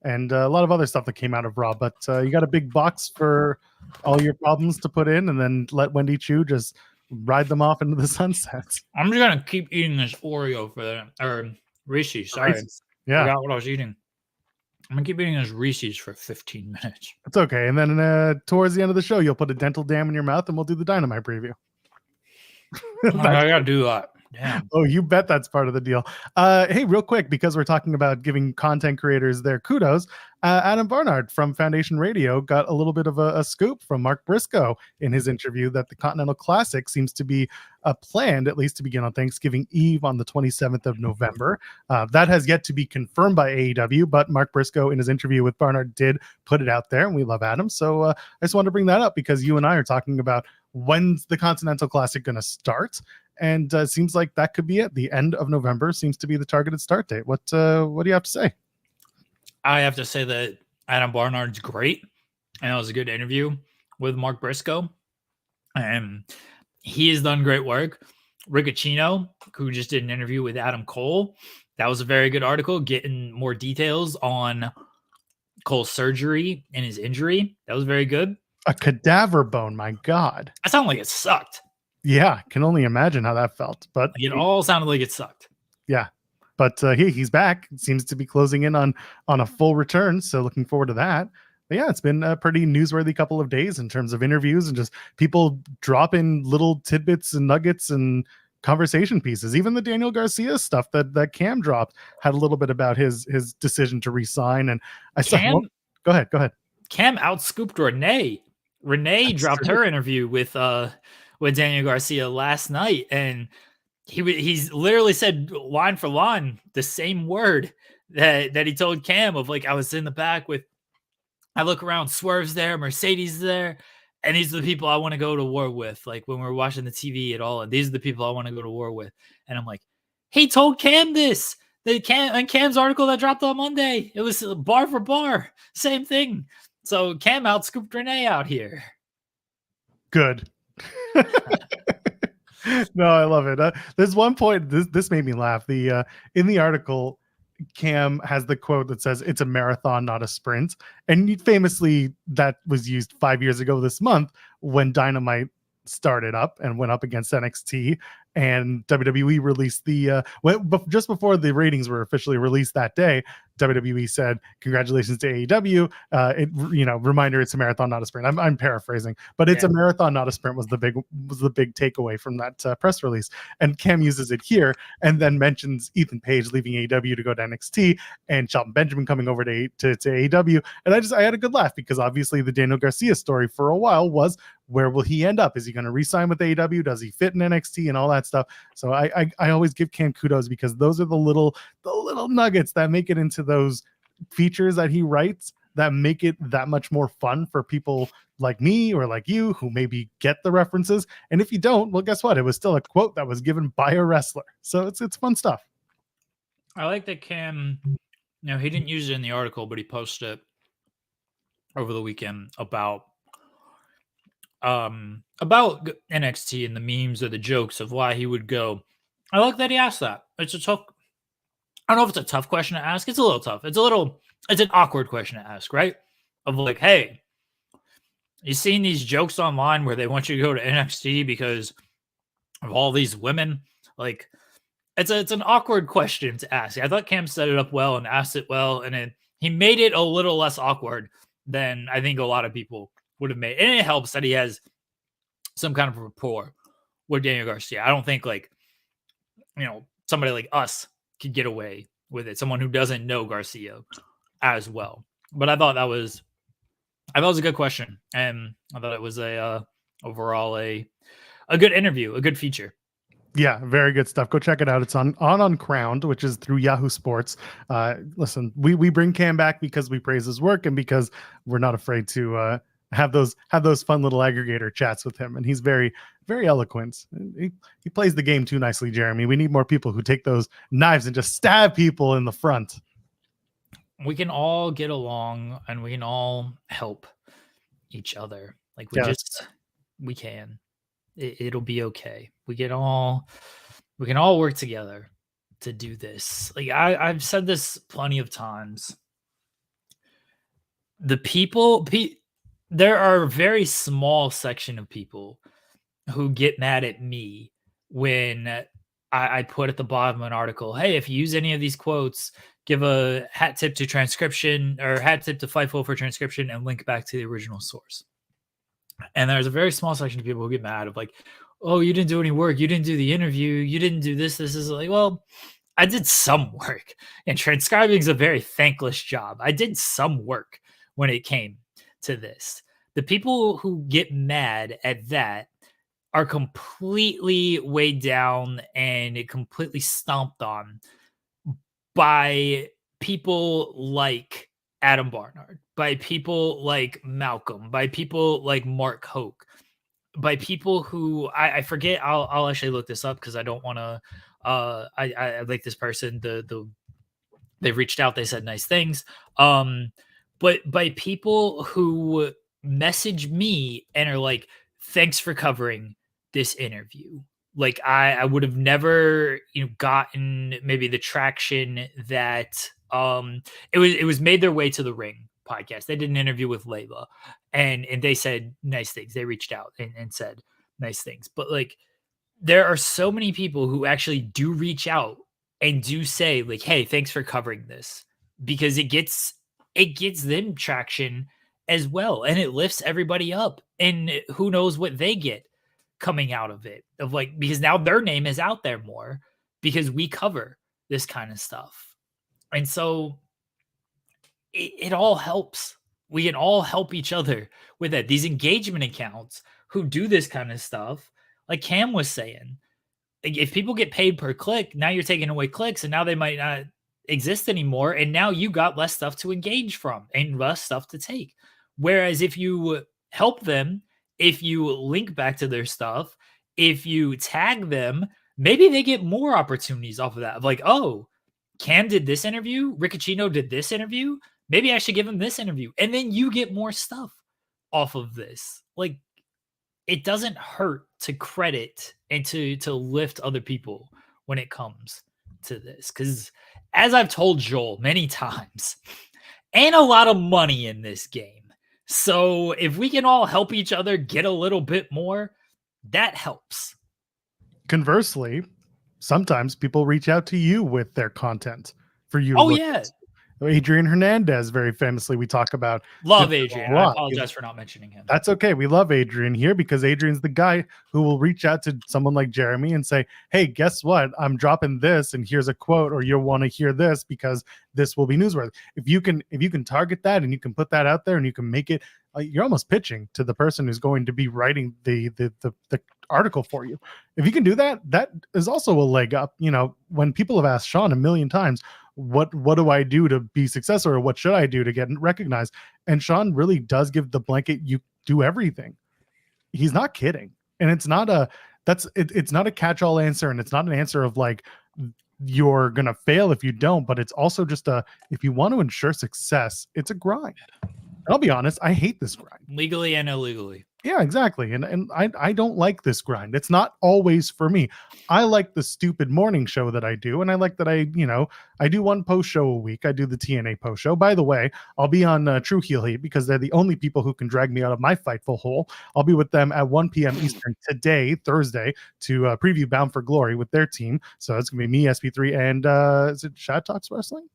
and a lot of other stuff that came out of Raw. But you got a big box for all your problems to put in, and then let Wendy Chu just ride them off into the sunset. I'm just gonna keep eating this Oreo for the or Reese's. Sorry, Reese's. Yeah, forgot what I was eating. I'm gonna keep eating this Reese's for 15 minutes. it's okay. And then towards the end of the show, you'll put a dental dam in your mouth, and we'll do the Dynamite preview. I gotta do that. Damn. Oh, you bet that's part of the deal. Hey, real quick, because we're talking about giving content creators their kudos, Adam Barnard from Foundation Radio got a little bit of a scoop from Mark Briscoe in his interview that the Continental Classic seems to be planned, at least to begin on Thanksgiving Eve on the 27th of November. That has yet to be confirmed by AEW, but Mark Briscoe in his interview with Barnard did put it out there, and we love Adam. So I just wanted to bring that up because you and I are talking about when's the Continental Classic going to start. And seems like that could be it. The end of November seems to be the targeted start date. What do you have to say? I have to say that Adam Barnard's great, and it was a good interview with Mark Briscoe, and he has done great work. Riccacino, who just did an interview with Adam Cole, that was a very good article, getting more details on Cole's surgery and his injury. That was very good. A cadaver bone, my God. That sounded like it sucked. Yeah, can only imagine how that felt. But it all sounded like it sucked. Yeah, but he's back. It seems to be closing in on a full return. So looking forward to that. But yeah, it's been a pretty newsworthy couple of days in terms of interviews and just people dropping little tidbits and nuggets and conversation pieces. Even the Daniel Garcia stuff that Cam dropped had a little bit about his decision to resign. And I saw. Go ahead. Cam outscooped Renee. Renee dropped her interview with Daniel Garcia last night, and he's literally said line for line the same word that he told Cam of like, I was in the back with, I look around, Swerve's there, Mercedes is there, and these are the people I want to go to war with. Like when we're watching the TV at all, and these are the people I want to go to war with. And I'm like, he told Cam this. Cam's article that dropped on Monday, it was bar for bar, same thing. So Cam outscooped Renee out here. Good. No, I love it. There's one point this made me laugh. In the article, Cam has the quote that says it's a marathon, not a sprint. And famously, that was used 5 years ago this month when Dynamite started up and went up against NXT, and WWE released just before the ratings were officially released that day. WWE said, "Congratulations to AEW." Reminder, it's a marathon, not a sprint. I'm paraphrasing, but it's a marathon, not a sprint was the big takeaway from that press release. And Cam uses it here, and then mentions Ethan Page leaving AEW to go to NXT, and Shelton Benjamin coming over to AEW. And I had a good laugh because obviously the Daniel Garcia story for a while was, where will he end up? Is he going to re-sign with AEW? Does he fit in NXT and all that stuff? So I always give Cam kudos because those are the little nuggets that make it into those features that he writes that make it that much more fun for people like me or like you who maybe get the references. And if you don't, well, guess what? It was still a quote that was given by a wrestler. So it's fun stuff. I like that Cam, he didn't use it in the article, but he posted it over the weekend about NXT and the memes or the jokes of why he would go. I like that he asked that. I don't know if it's a tough question to ask. It's a little tough. It's an awkward question to ask, right? Of like, hey, you seen these jokes online where they want you to go to NXT because of all these women? Like, it's an awkward question to ask. I thought Cam set it up well and asked it well, and he made it a little less awkward than I think a lot of people would have made. And it helps that he has some kind of rapport with Daniel Garcia. I don't think somebody like us could get away with it. Someone who doesn't know Garcia as well. But I thought that was a good question. And I thought it was overall a good interview, a good feature. Yeah, very good stuff. Go check it out. It's on Uncrowned, which is through Yahoo Sports. Listen, we bring Cam back because we praise his work and because we're not afraid to have those fun little aggregator chats with him. And he's very, very eloquent. He plays the game too nicely, Jeremy. We need more people who take those knives and just stab people in the front. We can all get along and we can all help each other. Like we can. It'll be okay. We can all work together to do this. Like I've said this plenty of times. The people, there are a very small section of people who get mad at me when I put at the bottom of an article, hey, if you use any of these quotes, give a hat tip to transcription or hat tip to Fightful for transcription and link back to the original source. And there's a very small section of people who get mad of like, oh, you didn't do any work. You didn't do the interview. You didn't do this. This is like, well, I did some work, and transcribing is a very thankless job. I did some work when it came to this. The people who get mad at that are completely weighed down and completely stomped on by people like Adam Barnard, by people like Malcolm, by people like Mark Hoke, by people who I forget. I'll actually look this up because I don't want to. I like this person. They reached out. They said nice things. But by people who message me and are like, "Thanks for covering this interview." Like I would have never, gotten maybe the traction that it was Made Their Way to the Ring podcast. They did an interview with Layla, and they said nice things. They reached out and said nice things. But like there are so many people who actually do reach out and do say like, hey, thanks for covering this, because it gets them traction as well, and it lifts everybody up, and who knows what they get coming out of it, of like, because now their name is out there more because we cover this kind of stuff. And so it all helps. We can all help each other with that. These engagement accounts who do this kind of stuff, like Cam was saying, like if people get paid per click, now you're taking away clicks and now they might not exist anymore. And now you got less stuff to engage from and less stuff to take. Whereas if you help them, if you link back to their stuff, if you tag them, maybe they get more opportunities off of that. Of like, oh, Cam did this interview, Riccicino did this interview, maybe I should give him this interview. And then you get more stuff off of this. Like, it doesn't hurt to credit and to lift other people when it comes to this. Because as I've told Joel many times, ain't a lot of money in this game. So if we can all help each other get a little bit more, that helps. Conversely, sometimes people reach out to you with their content for you. Oh, yeah. Adrian Hernandez, very famously, we talk about. Love Adrian. I apologize for not mentioning him. That's okay. We love Adrian here because Adrian's the guy who will reach out to someone like Jeremy and say, hey, guess what? I'm dropping this and here's a quote, or you'll want to hear this because this will be newsworthy. If you can target that and you can put that out there and you can make it, you're almost pitching to the person who's going to be writing the article for you. If you can do that, that is also a leg up. When people have asked Sean a million times, what do I do to be successful, or what should I do to get recognized? And Sean really does give the blanket, you do everything. He's not kidding. And it's not it's not a catch-all answer, and it's not an answer of like you're gonna fail if you don't, but it's also just if you want to ensure success, it's a grind. I'll be honest, I hate this grind. Legally and illegally. Yeah, exactly. And I don't like this grind. It's not always for me. I like the stupid morning show that I do. And I like that I do one post show a week. I do the TNA post show. By the way, I'll be on True Heel Heat because they're the only people who can drag me out of my Fightful hole. I'll be with them at 1 p.m. Eastern today, Thursday, to preview Bound for Glory with their team. So it's going to be me, SP3, and is it Shad Talks Wrestling?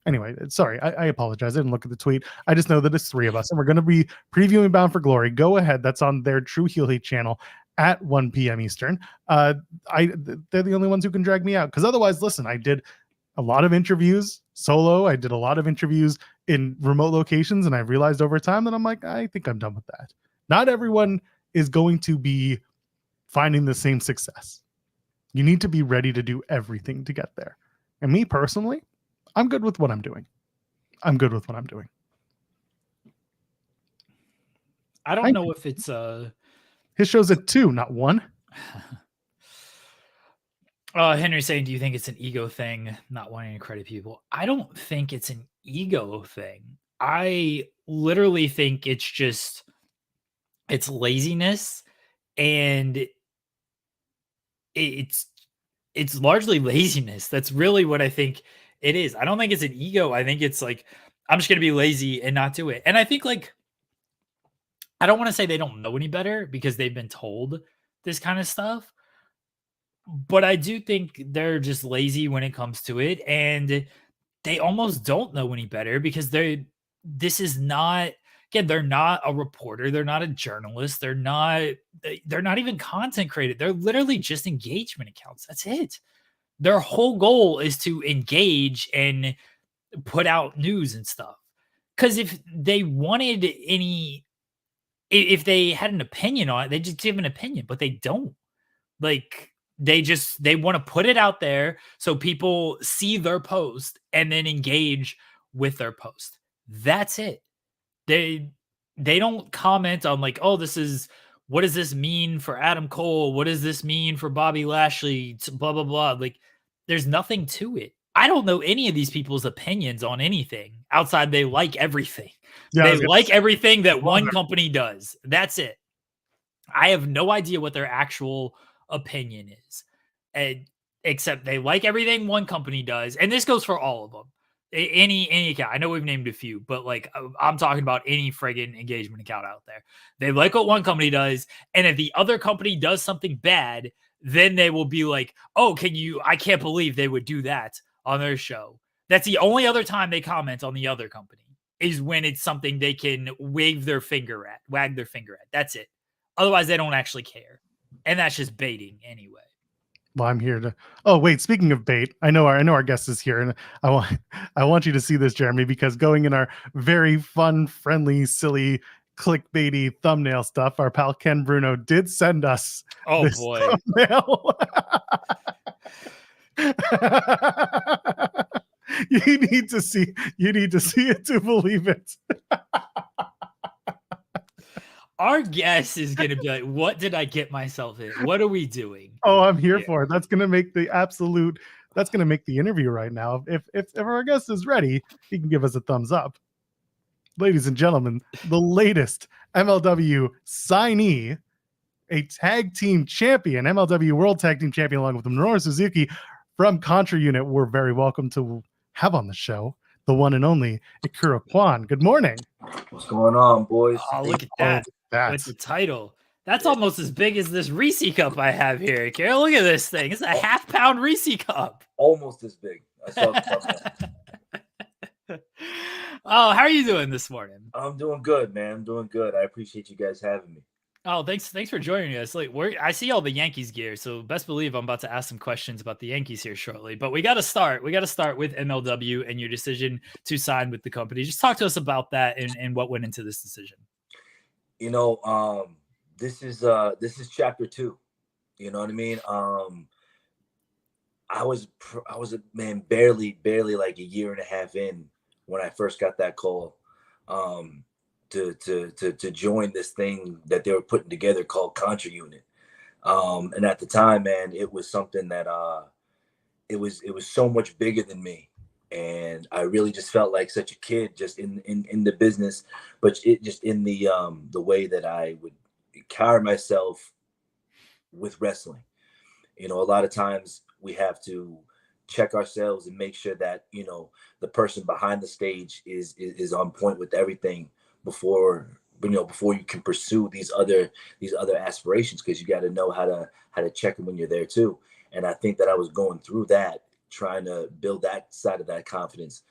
Anyway, sorry, I apologize. I didn't look at the tweet. I just know that it's three of us, and we're going to be previewing Bound for Glory. Go ahead. That's on their True Heel Heat channel at 1 p.m. Eastern. They're the only ones who can drag me out. Because otherwise, listen, I did a lot of interviews solo. I did a lot of interviews in remote locations, and I realized over time that I'm like, I think I'm done with that. Not everyone is going to be finding the same success. You need to be ready to do everything to get there. And me personally, I'm good with what I'm doing. I don't know if it's his show's at 2, not 1. Henry saying, do you think it's an ego thing, not wanting to credit people? I don't think it's an ego thing. I literally think it's laziness, and it's it's largely laziness. That's really what I think it is. I don't think it's an ego. I think it's like, I'm just going to be lazy and not do it. And I think like, I don't want to say they don't know any better because they've been told this kind of stuff, but I do think they're just lazy when it comes to it. And they almost don't know any better because this is not, again, they're not a reporter. They're not a journalist. They're not even content created. They're literally just engagement accounts. That's it. Their whole goal is to engage and put out news and stuff. Because if they wanted if they had an opinion on it, they just give an opinion, but they don't. Like they want to put it out there so people see their post and then engage with their post. That's it. They don't comment on like, oh, what does this mean for Adam Cole? What does this mean for Bobby Lashley? Blah, blah, blah. Like there's nothing to it. I don't know any of these people's opinions on anything outside they like everything. Yeah, they like everything that one company does. That's it. I have no idea what their actual opinion is. Except they like everything one company does. And this goes for all of them. Any account. I know we've named a few, but like I'm talking about any friggin' engagement account out there. They like what one company does. And if the other company does something bad, then they will be like, oh, I can't believe they would do that on their show. That's the only other time they comment on the other company is when it's something they can wag their finger at. That's it. Otherwise, they don't actually care. And that's just baiting anyway. Well, I'm here to. Oh, wait. Speaking of bait, I know our guest is here, and I want you to see this, Jeremy, because going in our very fun, friendly, silly, clickbaity thumbnail stuff, our pal Ken Bruno did send us. Oh this boy! Thumbnail. You need to see it to believe it. Our guest is going to be like, what did I get myself in? What are we doing? Oh, I'm here for it. That's going to make the interview right now. If our guest is ready, he can give us a thumbs up. Ladies and gentlemen, the latest MLW signee, a tag team champion, MLW World Tag Team Champion, along with Minoru Suzuki from Contra Unit. We're very welcome to have on the show the one and only Ikuro Kwon. Good morning. What's going on, boys? Oh, look at that. With the title. That's almost as big as this Reese cup I have here. Carol, look at this thing. It's a half-pound Reese cup. Almost as big. I saw the Oh, how are you doing this morning? I'm doing good, man. I'm doing good. I appreciate you guys having me. Oh, thanks for joining us. Like, I see all the Yankees gear, so best believe I'm about to ask some questions about the Yankees here shortly. But we got to start. We got to start with MLW and your decision to sign with the company. Just talk to us about that and what went into this decision. You know, this is chapter 2. You know what I mean? I was barely like a year and a half in when I first got that call. To join this thing that they were putting together called Contra Unit. And at the time, man, it was something that it was so much bigger than me. And I really just felt like such a kid just in the business, but it just in the way that I would carry myself with wrestling. You know, a lot of times we have to check ourselves and make sure that, you know, the person behind the stage is on point with everything before you can pursue these other aspirations, because you got to know how to check them when you're there too. And I think that I was going through that, trying to build that side of that confidence.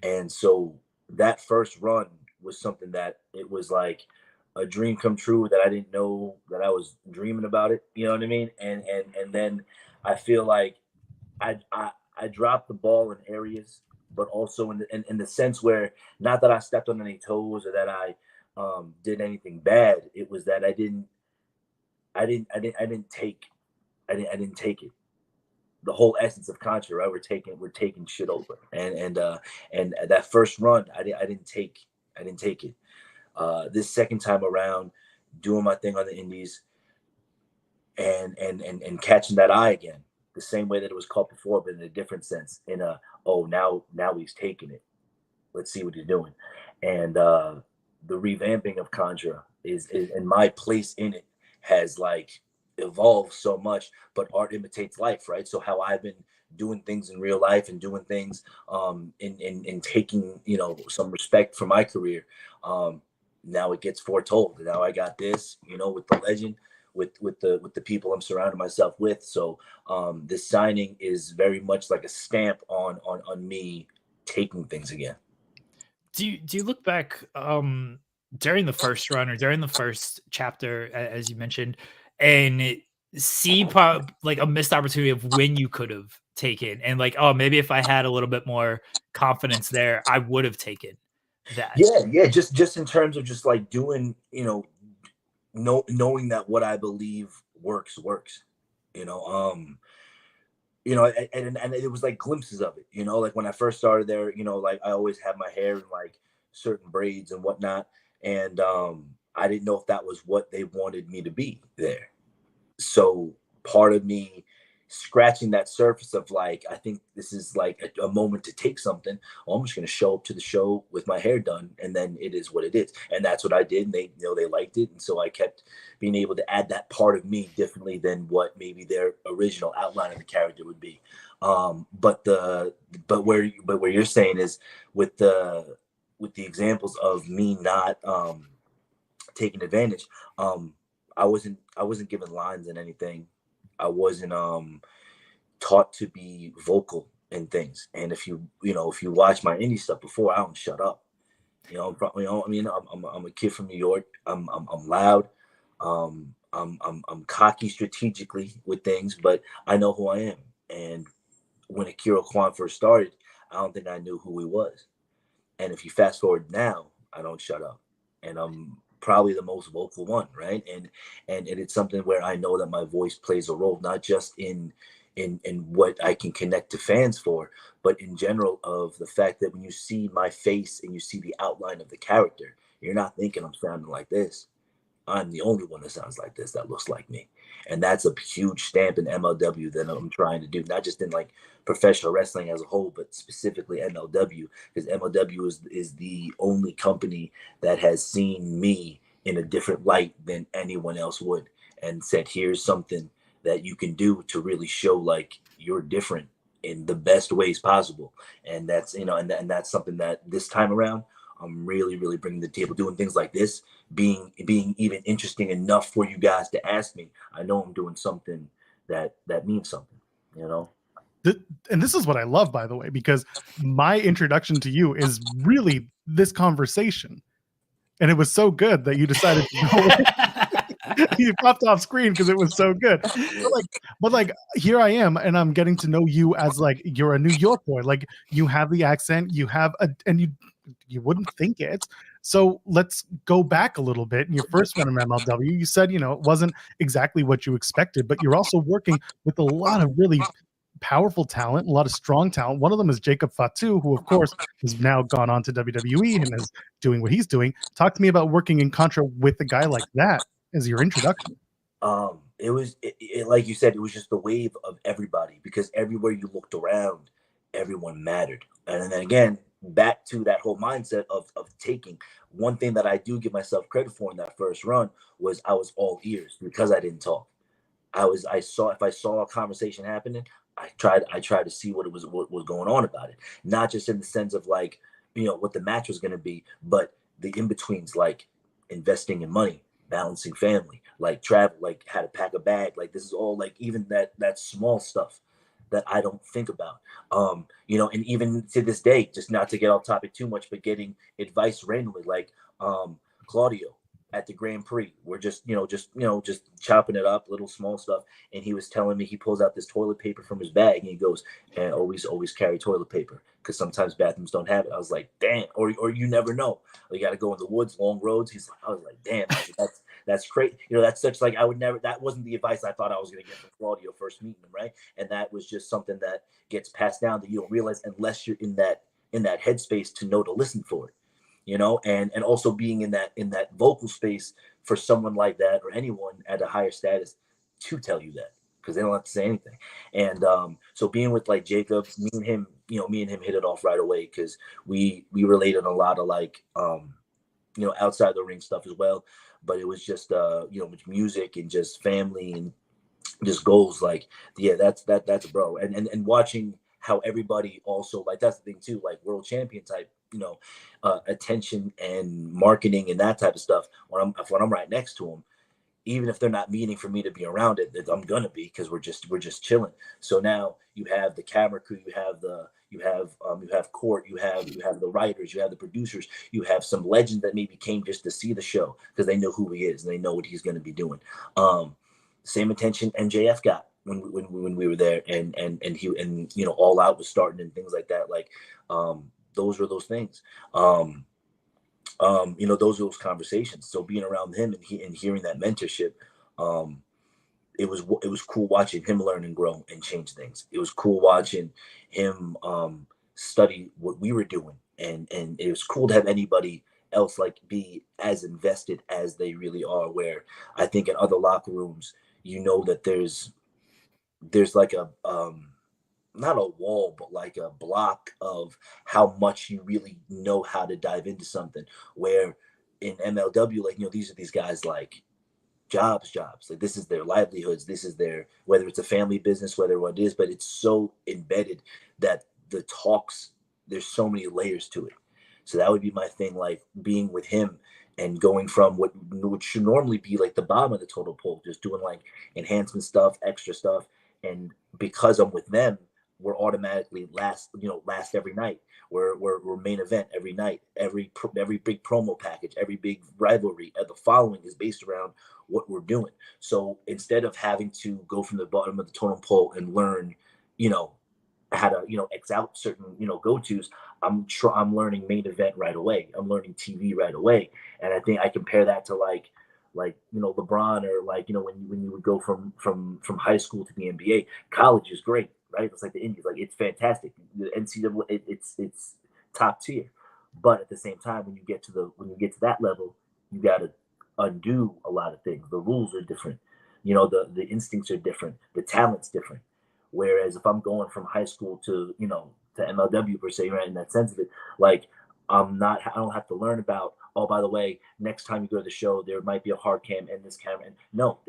And so that first run was something that it was like a dream come true, that I didn't know that I was dreaming about it. You know what I mean? And then I feel like I dropped the ball in areas, but also in the sense where, not that I stepped on any toes or that I did anything bad. It was that I didn't take it. The whole essence of Contra, right? We're taking shit over, and that first run, I didn't take it. This second time around, doing my thing on the indies, and catching that eye again, the same way that it was caught before, but in a different sense. Now he's taking it. Let's see what he's doing. And the revamping of Contra is and my place in it has like evolve so much, but art imitates life, right? So how I've been doing things in real life and doing things in taking, you know, some respect for my career, now it gets foretold. Now I got this, you know, with the legend, with the people I'm surrounding myself with. So this signing is very much like a stamp on me taking things again. Do you look back during the first run or during the first chapter, as you mentioned, and see like a missed opportunity of when you could have taken, and like, oh, maybe if I had a little bit more confidence there, I would have taken that. Yeah, just in terms of just like doing, you know, knowing that what I believe works, you know. You know, and it was like glimpses of it, you know, like when I first started there, you know, like I always had my hair in like certain braids and whatnot. And I didn't know if that was what they wanted me to be there. So part of me scratching that surface of like, I think this is like a moment to take something. Well, I'm just going to show up to the show with my hair done, and then it is what it is. And that's what I did. And they, you know, they liked it. And so I kept being able to add that part of me differently than what maybe their original outline of the character would be. But where you're saying is with the examples of me not taking advantage, I wasn't given lines in anything. I wasn't taught to be vocal in things. And if you watch my indie stuff before, I don't shut up. You know, I mean, I'm a kid from New York. I'm loud. I'm cocky strategically with things, but I know who I am. And when Ikuro Kwon first started, I don't think I knew who he was. And if you fast forward now, I don't shut up. And I'm probably the most vocal one, right? And it's something where I know that my voice plays a role, not just in what I can connect to fans for, but in general of the fact that when you see my face and you see the outline of the character, you're not thinking I'm sounding like this. I'm the only one that sounds like this, that looks like me. And that's a huge stamp in MLW that I'm trying to do, not just in like professional wrestling as a whole, but specifically MLW, because MLW is the only company that has seen me in a different light than anyone else would, and said, here's something that you can do to really show like you're different in the best ways possible. And that's, you know, and that's something that this time around, I'm really, really bringing to the table, doing things like this, being even interesting enough for you guys to ask me. I know I'm doing something that means something, you know. And this is what I love, by the way, because my introduction to you is really this conversation, and it was so good that you decided to go. You popped off screen because it was so good. But like here I am, and I'm getting to know you as like you're a New York boy. Like you have the accent, you have and you wouldn't think it. So let's go back a little bit. In your first run of MLW, you said, you know, it wasn't exactly what you expected, but you're also working with a lot of really powerful talent, a lot of strong talent. One of them is Jacob Fatu, who of course has now gone on to WWE and is doing what he's doing. Talk to me about working in Contra with a guy like that as your introduction. It was like you said, it was just the wave of everybody, because everywhere you looked around, everyone mattered. And then again, back to that whole mindset of taking. One thing that I do give myself credit for in that first run was I was all ears because I didn't talk. If I saw a conversation happening, I tried to see what was going on about it. Not just in the sense of like, you know, what the match was going to be, but the in-betweens, like investing in money, balancing family, like travel, like how to pack a bag. Like this is all like even that small stuff that I don't think about. You know, and even to this day, just not to get off topic too much, but getting advice randomly, like Claudio at the Grand Prix, we're just chopping it up, little small stuff. And he was telling me, he pulls out this toilet paper from his bag and he goes, and always carry toilet paper because sometimes bathrooms don't have it. I was like, damn, or you never know. You got to go in the woods, long roads. I was like, damn, that's crazy. You know, that's such like, that wasn't the advice I thought I was going to get from Claudio first meeting him, right? And that was just something that gets passed down that you don't realize unless you're in that headspace to know to listen for it. You know, and also being in that vocal space for someone like that or anyone at a higher status to tell you that, because they don't have to say anything. And so being with like Jacob, me and him hit it off right away because we related a lot of like outside the ring stuff as well. But it was just with music and just family and just goals. Like, yeah, that's a bro. And watching how everybody also, like, that's the thing too, like world champion type, attention and marketing and that type of stuff. When I'm right next to them, even if they're not meaning for me to be around it, I'm gonna be, because we're just chilling. So now you have the camera crew, you have Court, you have the writers, you have the producers, you have some legends that maybe came just to see the show because they know who he is and they know what he's gonna be doing. Same attention MJF got when we were there, and he, and All Out was starting and things like that. Like, those were those things. Those are those conversations. So being around him and hearing that mentorship, it was cool watching him learn and grow and change things. It was cool watching him study what we were doing, and it was cool to have anybody else like be as invested as they really are. Where I think in other locker rooms, that there's like a not a wall, but like a block of how much you really know how to dive into something. Where in MLW, like, these are these guys like jobs. Like, this is their livelihoods. This is their, whether it's a family business, whether what it is, but it's so embedded that the talks, there's so many layers to it. So that would be my thing, like being with him and going from what should normally be like the bottom of the total pole, just doing like enhancement stuff, extra stuff. And because I'm with them, we're automatically last every night. We're main event every night. Every big promo package, every big rivalry, the following is based around what we're doing. So instead of having to go from the bottom of the totem pole and learn, how to X out certain go-tos, I'm learning main event right away. I'm learning TV right away. And I think I compare that to like LeBron, or like when you would go from high school to the NBA. College is great, right? It's like the Indies, like it's fantastic. The NCAA, it's top tier. But at the same time, when you get to that level, you got to undo a lot of things. The rules are different. The instincts are different. The talent's different. Whereas if I'm going from high school to MLW per se, right, in that sense of it, like I don't have to learn about, oh, by the way, next time you go to the show, there might be a hard cam and this camera. And no,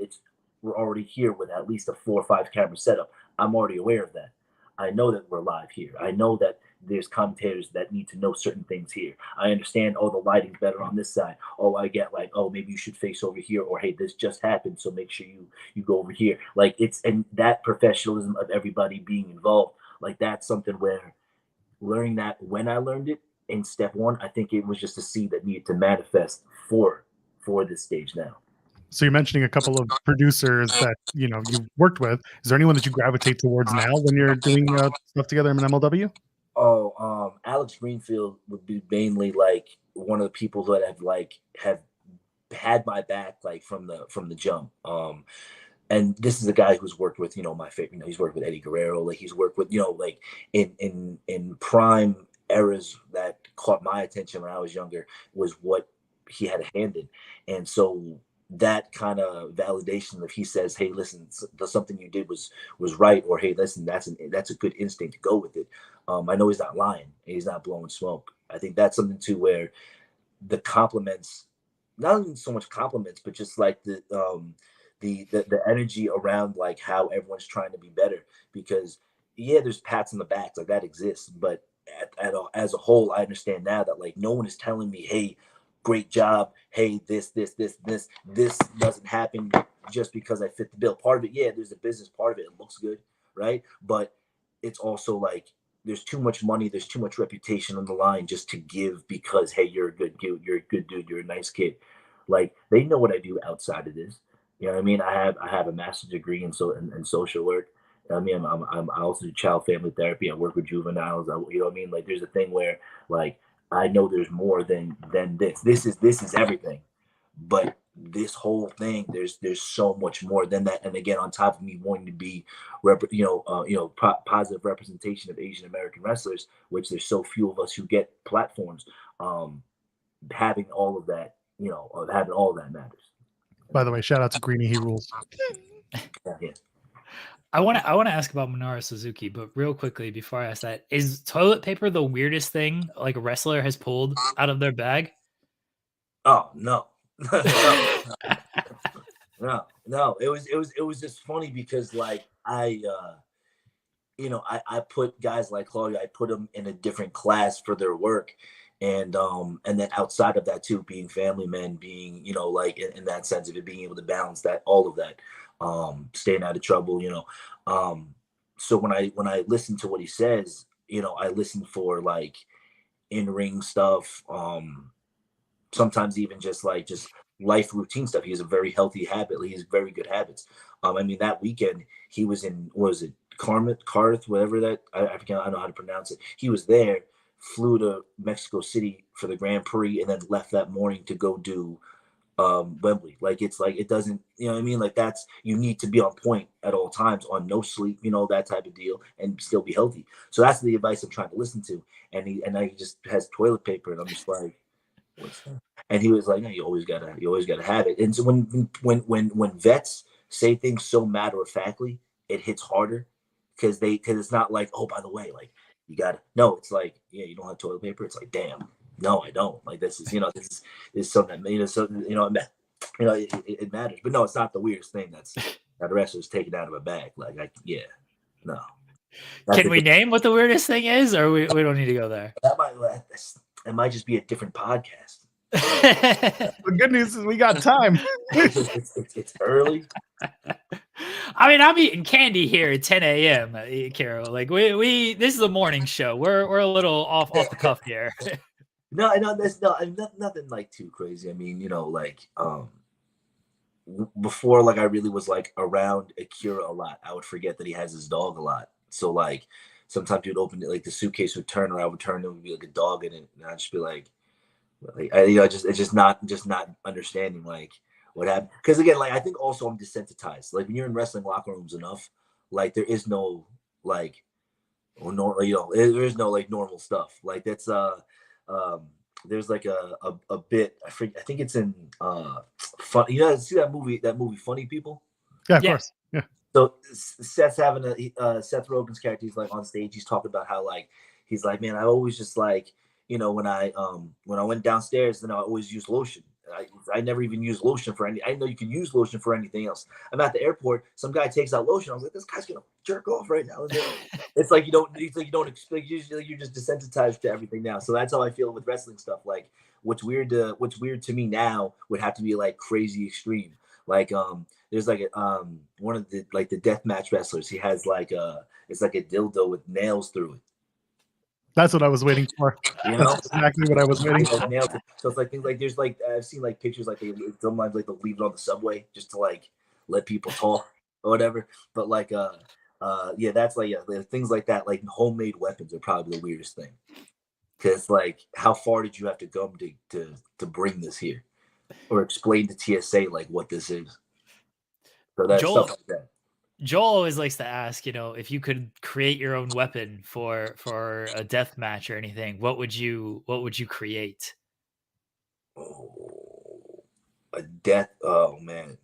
we're already here with at least a 4 or 5 camera setup. I'm already aware of that. I know that we're live here. I know that there's commentators that need to know certain things here. I understand, oh, the lighting's better on this side. Oh, I get like, oh, maybe you should face over here, or hey, this just happened, so make sure you go over here. Like, and that professionalism of everybody being involved, like that's something where learning that, when I learned it in step one, I think it was just a seed that needed to manifest for this stage now. So you're mentioning a couple of producers that you've worked with. Is there anyone that you gravitate towards now when you're doing stuff together in MLW? Oh, Alex Greenfield would be mainly like one of the people that have had my back like from the jump. And this is a guy who's worked with my favorite. He's worked with Eddie Guerrero. Like he's worked with like in prime eras that caught my attention when I was younger was what he had a hand in, and so that kind of validation, if he says, hey, listen, something you did was right, or hey, listen, that's a good instinct to go with it. I know he's not lying, he's not blowing smoke. I think that's something too, where the compliments, not even so much compliments, but just like the energy around like how everyone's trying to be better. Because yeah, there's pats on the back, like that exists, but as a whole, I understand now that like no one is telling me, hey, great job, hey, this doesn't happen just because I fit the bill. Part of it, yeah, there's a business part of it. It looks good, right? But it's also like there's too much money, there's too much reputation on the line just to give because, hey, you're a good dude, you're a nice kid. Like they know what I do outside of this. You know what I mean? I have a master's degree in social work. I mean, I also do child family therapy. I work with juveniles. You know what I mean? Like there's a thing where like I know there's more than this. This is everything. But this whole thing, there's so much more than that. And again, on top of me wanting to be, positive representation of Asian American wrestlers, which there's so few of us who get platforms. Having all of that, having all of that matters. By the way, shout out to Greeny, he rules. Yeah. I want to ask about Minoru Suzuki, but real quickly before I ask that, is toilet paper the weirdest thing like a wrestler has pulled out of their bag? Oh no. No. It was just funny because like I put guys like Claudio, I put them in a different class for their work. And then outside of that too, being family men, being, like in that sense of it, being able to balance that, all of that, staying out of trouble, so when I listen to what he says, I listen for like in-ring stuff, sometimes even just life routine stuff. He has a very healthy habit. He has very good habits. I mean, that weekend he was in, what was it, Carth, whatever that, I forget, I don't know how to pronounce it. He was there, flew to Mexico City for the Grand Prix, and then left that morning to go do Wembley. Like, it's like, it doesn't, you know what I mean? Like, that's, you need to be on point at all times, on no sleep, that type of deal, and still be healthy. So that's the advice I'm trying to listen to. And now he just has toilet paper, and I'm just like, what's that? And he was like, no, you always gotta have it. And so when vets say things so matter of factly, it hits harder because it's not like, oh, by the way, like, you gotta, no, it's like, yeah, you don't have toilet paper. It's like, damn, no, I don't. Like, this is, this is something that, so, it matters. But no, it's not the weirdest thing that the wrestler's taken out of a bag. Like, no. Can we name what the weirdest thing is, or we don't need to go there? That might just be a different podcast. The good news is we got time. It's early. I mean, I'm eating candy here at 10 a.m. Carol. Like, we this is a morning show. We're a little off the cuff here. No, that's nothing like too crazy. I mean, before, like, I really was like around Akira a lot. I would forget that he has his dog a lot. So like sometimes you'd open it, like the suitcase would turn, or I would turn, there would be like a dog in it, and I'd just be like it's just not understanding like what happened. Because again, like, I think also I'm desensitized. Like, when you're in wrestling locker rooms enough, like, there is no like, or no, there is no like normal stuff. Like, that's there's like a bit, I think it's in fun. See that movie Funny People? Yeah, of course. Yeah. So Seth's having Seth Rogen's character. He's like on stage. He's talking about how, like, he's like, man, I always just like, when I went downstairs, then I always use lotion. I never even use lotion for any. I didn't know you could use lotion for anything else. I'm at the airport. Some guy takes out lotion. I was like, this guy's gonna jerk off right now. It's like you don't expect. Usually, you're just desensitized to everything now. So that's how I feel with wrestling stuff. Like, what's weird to me now would have to be like crazy extreme. Like, there's like one of the like the deathmatch wrestlers. He has like it's like a dildo with nails through it. That's what I was waiting for. That's exactly what I was waiting for. So it's like things like, there's like, I've seen like pictures, like sometimes like they'll leave it on the subway just to like let people talk or whatever. But like that's like things like that. Like, homemade weapons are probably the weirdest thing, because like, how far did you have to go to bring this here, or explain to TSA like what this is? So that's stuff like that. Joel always likes to ask, if you could create your own weapon for a death match or anything, what would you create? Oh, a death. Oh man.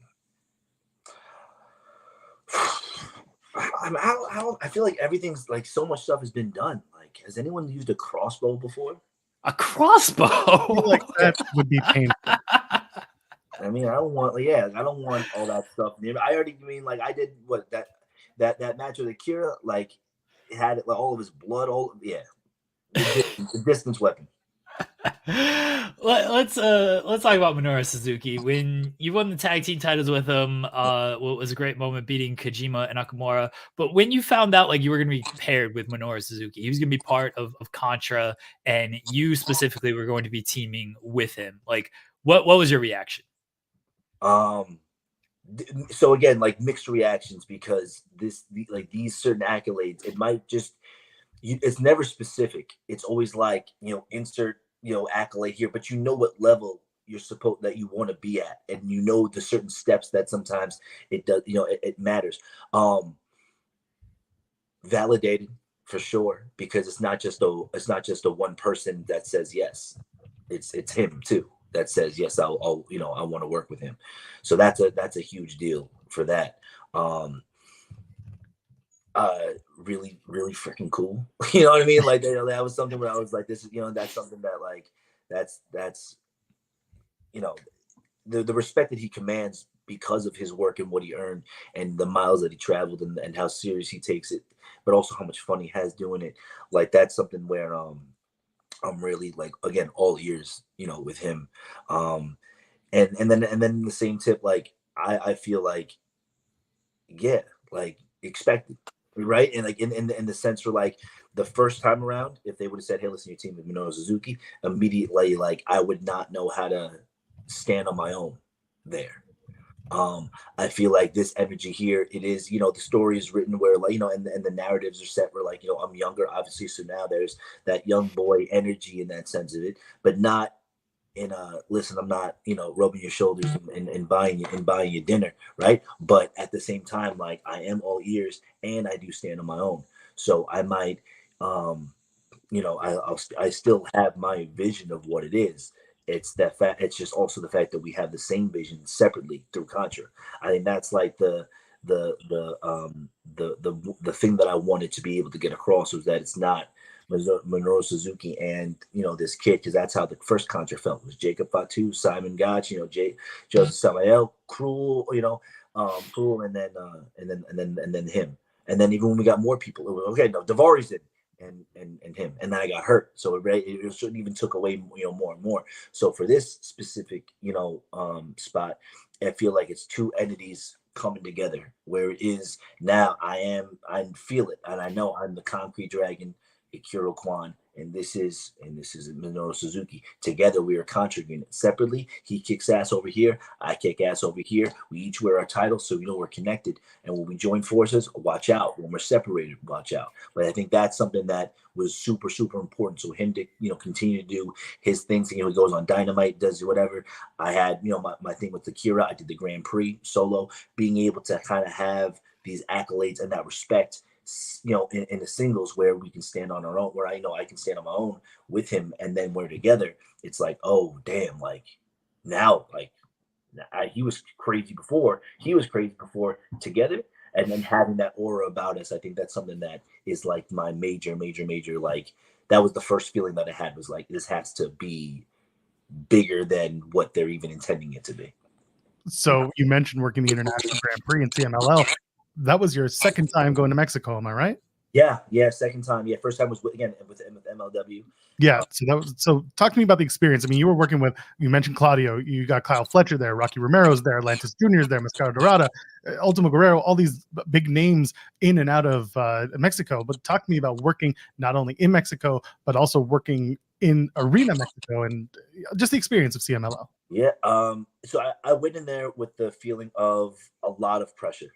I feel like everything's like, so much stuff has been done. Like, has anyone used a crossbow before? A crossbow? I feel like that would be painful. I mean, I don't want all that stuff. I already, like, I did what that match with Akira, like, it had like all of his blood, the distance weapon. Let's talk about Minoru Suzuki. When you won the tag team titles with him, what was a great moment, beating Kojima and Nakamura. But when you found out like you were going to be paired with Minoru Suzuki, he was going to be part of Contra, and you specifically were going to be teaming with him, like, what was your reaction? So again, like, mixed reactions, because these certain accolades, it might just, it's never specific. It's always like, insert, accolade here, but what level that you want to be at, and the certain steps that sometimes it does, it matters. Validated for sure, because it's not just a one person that says yes. It's him too that says yes, I want to work with him. So that's a huge deal for that. Really, really freaking cool. You know what I mean? Like, that was something where I was like, this is, that's something that, like, that's the respect that he commands because of his work and what he earned and the miles that he traveled and how serious he takes it, but also how much fun he has doing it. Like that's something where I'm really like, again, all ears, with him. And then the same tip, like I feel like, yeah, like expected, right? And like in the sense where like the first time around, if they would have said, "Hey, listen, your team is Minoru Suzuki," immediately, like I would not know how to stand on my own there. I feel like this energy here, it is, the story is written where like, and the narratives are set where like, I'm younger, obviously. So now there's that young boy energy in that sense of it, but not in listen, I'm not, rubbing your shoulders and buying you dinner, right? But at the same time, like I am all ears and I do stand on my own. So I might, I still have my vision of what it is. It's that fact. It's just also the fact that we have the same vision separately through Contra. I think that's like the thing that I wanted to be able to get across was that it's not Minoru Suzuki and this kid, because that's how the first Contra felt. It was Jacob Fatu, Simon Gotch, Joseph Samael, Cruel, Cruel, and then him. And then even when we got more people, it was okay. No, Davari's in. And him, and then I got hurt, so it even took away more and more. So for this specific spot, I feel like it's two entities coming together where it is now I feel it, and I know I'm the Concrete Dragon, Ikuro Kwon, and this is Minoru Suzuki. Together we are Contra unit. Separately, he kicks ass over here, I kick ass over here. We each wear our titles, so we're connected. And when we join forces, watch out. When we're separated, watch out. But I think that's something that was super, super important. So him to continue to do his things. He goes on Dynamite, does whatever. I had my thing with Akira. I did the Grand Prix solo. Being able to kind of have these accolades and that respect, in the singles where we can stand on our own, where I know I can stand on my own with him, and then we're together. It's like, oh damn, like now, like he was crazy before. He was crazy before together, and then having that aura about us. I think that's something that is like my major, like that was the first feeling that I had, was like this has to be bigger than what they're even intending it to be. So you mentioned working the International Grand Prix and CMLL. That was your second time going to Mexico, am I right? Yeah, second time. Yeah, first time was with MLW. Yeah, so talk to me about the experience. I mean, you mentioned Claudio, you got Kyle Fletcher there, Rocky Romero's there, Atlantis Jr.'s there, Mascara Dorada, Ultimo Guerrero, all these big names in and out of Mexico. But talk to me about working not only in Mexico, but also working in Arena Mexico and just the experience of CMLL. Yeah, so I went in there with the feeling of a lot of pressure.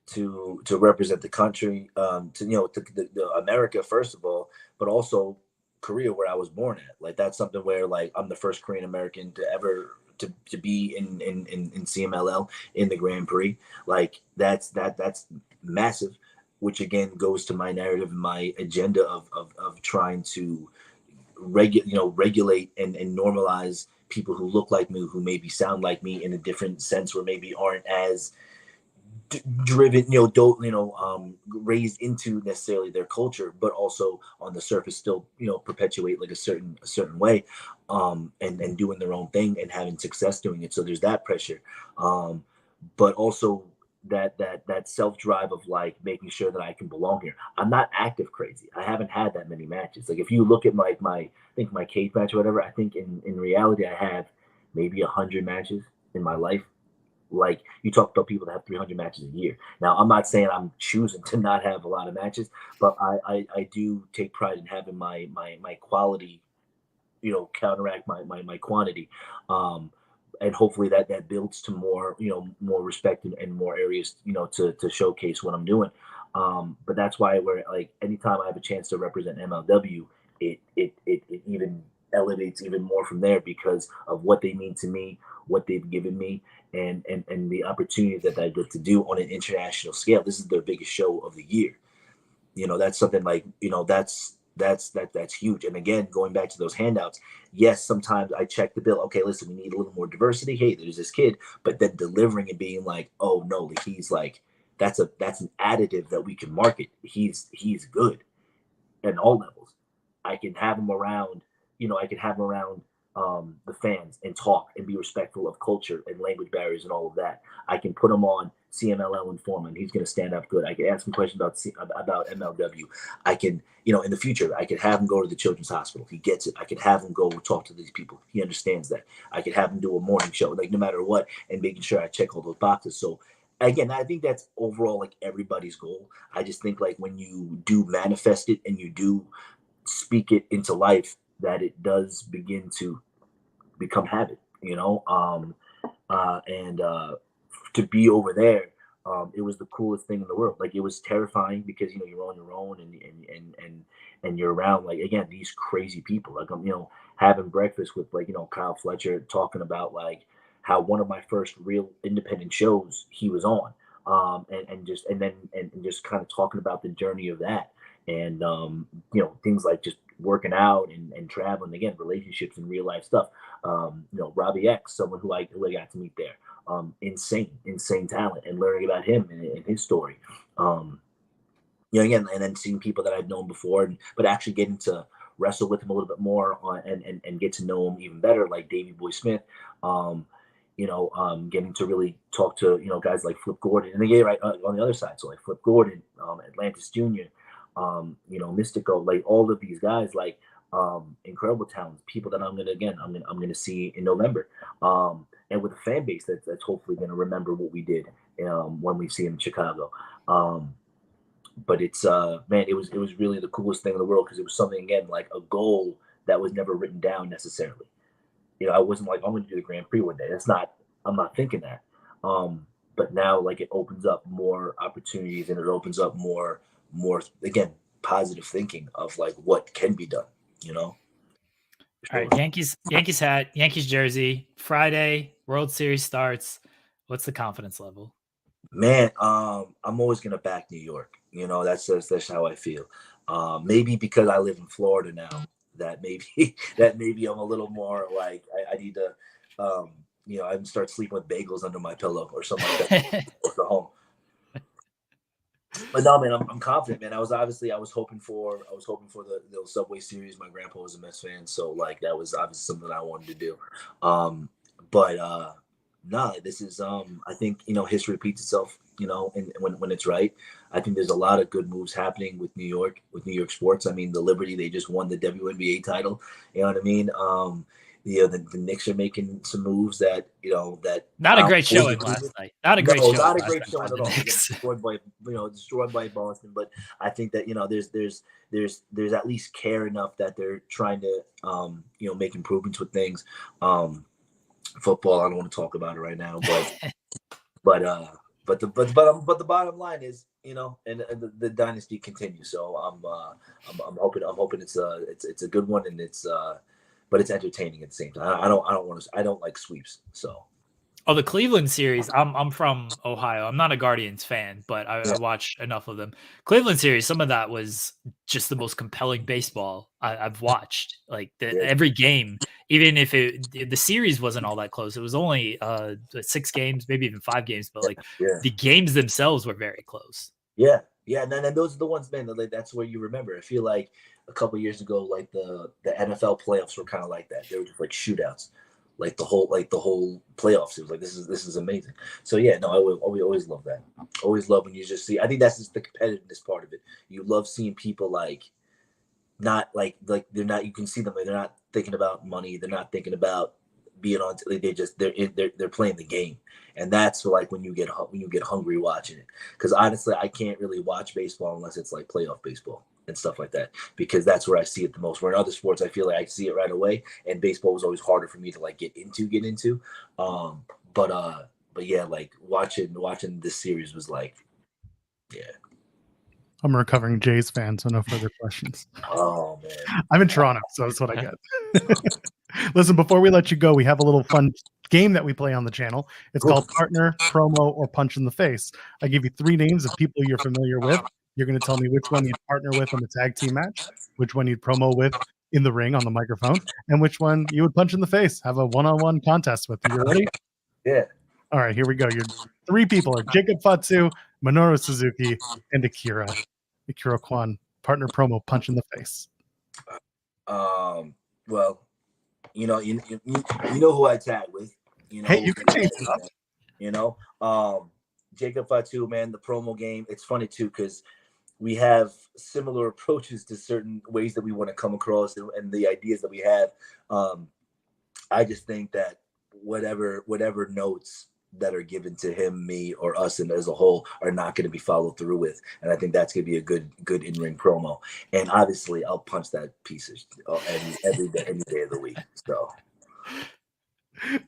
To represent the country, to the America first of all, but also Korea, where I was born at. Like that's something where like I'm the first Korean American to ever to be in CMLL in the Grand Prix. Like that's massive, which again goes to my narrative and my agenda of trying to regulate and normalize people who look like me, who maybe sound like me in a different sense, where maybe aren't as driven, raised into necessarily their culture, but also on the surface still, perpetuate like a certain way, and doing their own thing and having success doing it. So there's that pressure, but also that self-drive of like making sure that I can belong here. I'm not active crazy. I haven't had that many matches. Like if you look at my cage match or whatever, I think in reality I have maybe 100 matches in my life. Like you talk about people that have 300 matches a year. Now, I'm not saying I'm choosing to not have a lot of matches, but I do take pride in having my quality, counteract my quantity, and hopefully that builds to more respect and more areas to showcase what I'm doing. But that's why we're like anytime I have a chance to represent MLW, it even elevates even more from there because of what they mean to me, what they've given me, and the opportunity that I get to do on an international scale. This is their biggest show of the year. That's something like, that's huge. And again, going back to those handouts, yes, sometimes I check the bill. Okay, listen, we need a little more diversity. Hey, there's this kid, but then delivering and being like, oh no, he's like, that's an additive that we can market. He's good at all levels. I can have him around, the fans and talk and be respectful of culture and language barriers and all of that. I can put him on CMLL Informer and he's going to stand up good. I can ask him questions about MLW. I can, in the future, I could have him go to the Children's Hospital. He gets it. I could have him go talk to these people. He understands that. I could have him do a morning show, like no matter what, and making sure I check all those boxes. So again, I think that's overall like everybody's goal. I just think like when you do manifest it and you do speak it into life, that it does begin to become habit, and to be over there, it was the coolest thing in the world. Like it was terrifying because you're on your own and you're around like again these crazy people. Like I'm having breakfast with like Kyle Fletcher talking about like how one of my first real independent shows he was on, and just kind of talking about the journey of that. And things like just working out and traveling, again, relationships and real life stuff. Robbie X, someone who I got to meet there, insane talent, and learning about him and his story. Again, and then seeing people that I've known before, but actually getting to wrestle with him a little bit more and get to know him even better, like Davey Boy Smith. Getting to really talk to guys like Flip Gordon, and again, right on the other side, so like Flip Gordon, Atlantis Jr., Mystico, like all of these guys, like incredible talents, people that I'm gonna see in November, and with a fan base that's hopefully gonna remember what we did when we see him in Chicago. But it's man, it was really the coolest thing in the world because it was something, again, like a goal that was never written down necessarily. I wasn't like, I'm going to do the Grand Prix one day. I'm not thinking that. But now, like, it opens up more opportunities and it opens up more, again, positive thinking of like what can be done, All right, Yankees hat, Yankees jersey, Friday, World Series starts. What's the confidence level? Man, I'm always going to back New York. That's how I feel. Maybe because I live in Florida now, that maybe I'm a little more like I need to I can start sleeping with bagels under my pillow or something like that. Go home. But no, man, I'm confident, man. I was hoping for the Subway Series. My grandpa was a Mets fan, so like that was obviously something I wanted to do. No, this is I think history repeats itself, and when it's right. I think there's a lot of good moves happening with New York sports. I mean, the Liberty, they just won the WNBA title. You know what I mean? The Knicks are making some moves that not a great showing last night. Not a great showing. Not a great showing at all. Destroyed by Boston. But I think that there's at least care enough that they're trying to make improvements with things. Football, I don't want to talk about it right now, but the bottom line is, and the dynasty continues. So I'm hoping it's a good one, and but it's entertaining at the same time. I don't like sweeps. So. Oh, the Cleveland series. I'm from Ohio. I'm not a Guardians fan, but I watched enough of them. Cleveland series, some of that was just the most compelling baseball I've watched. Like every game, even if the series wasn't all that close, it was only 6 games, maybe even 5 games, but the games themselves were very close. Yeah, and then those are the ones, man. That's where you remember. I feel like a couple years ago, like the NFL playoffs were kind of like that. They were just like shootouts. Like the whole playoffs, it was like this is amazing. So yeah, no, we always love that. Always love when you just see. I think that's just the competitiveness part of it. You love seeing people like not like they're not. You can see them like they're not thinking about money. They're not thinking about being on. They're playing the game, and that's like when you get hungry watching it. Because honestly, I can't really watch baseball unless it's like playoff baseball and stuff like that, because that's where I see it the most. Where in other sports, I feel like I see it right away, and baseball was always harder for me to like get into. But yeah, like watching this series was like, yeah. I'm a recovering Jays fan, so no further questions. Oh man, I'm in Toronto, so that's what I get. Listen, before we let you go, we have a little fun game that we play on the channel. It's called Partner, Promo, or Punch in the Face. I give you 3 names of people you're familiar with. You're going to tell me which one you'd partner with in the tag team match, which one you'd promo with in the ring on the microphone, and which one you would punch in the face, have a one-on-one contest with. You ready? Yeah. All right, here we go. Your 3 people are Jacob Fatu, Minoru Suzuki, and Ikuro Kwon. Partner, promo, punch in the face. Well, You know, you know who I tag with. You know, Hey, you can change it up. You know, Jacob Fatu, man, the promo game. It's funny too because we have similar approaches to certain ways that we want to come across and the ideas that we have. I just think that whatever notes that are given to him, me, or us, and as a whole, are not going to be followed through with, and I think that's going to be a good in-ring promo. And obviously, I'll punch that piece every day of the week. So.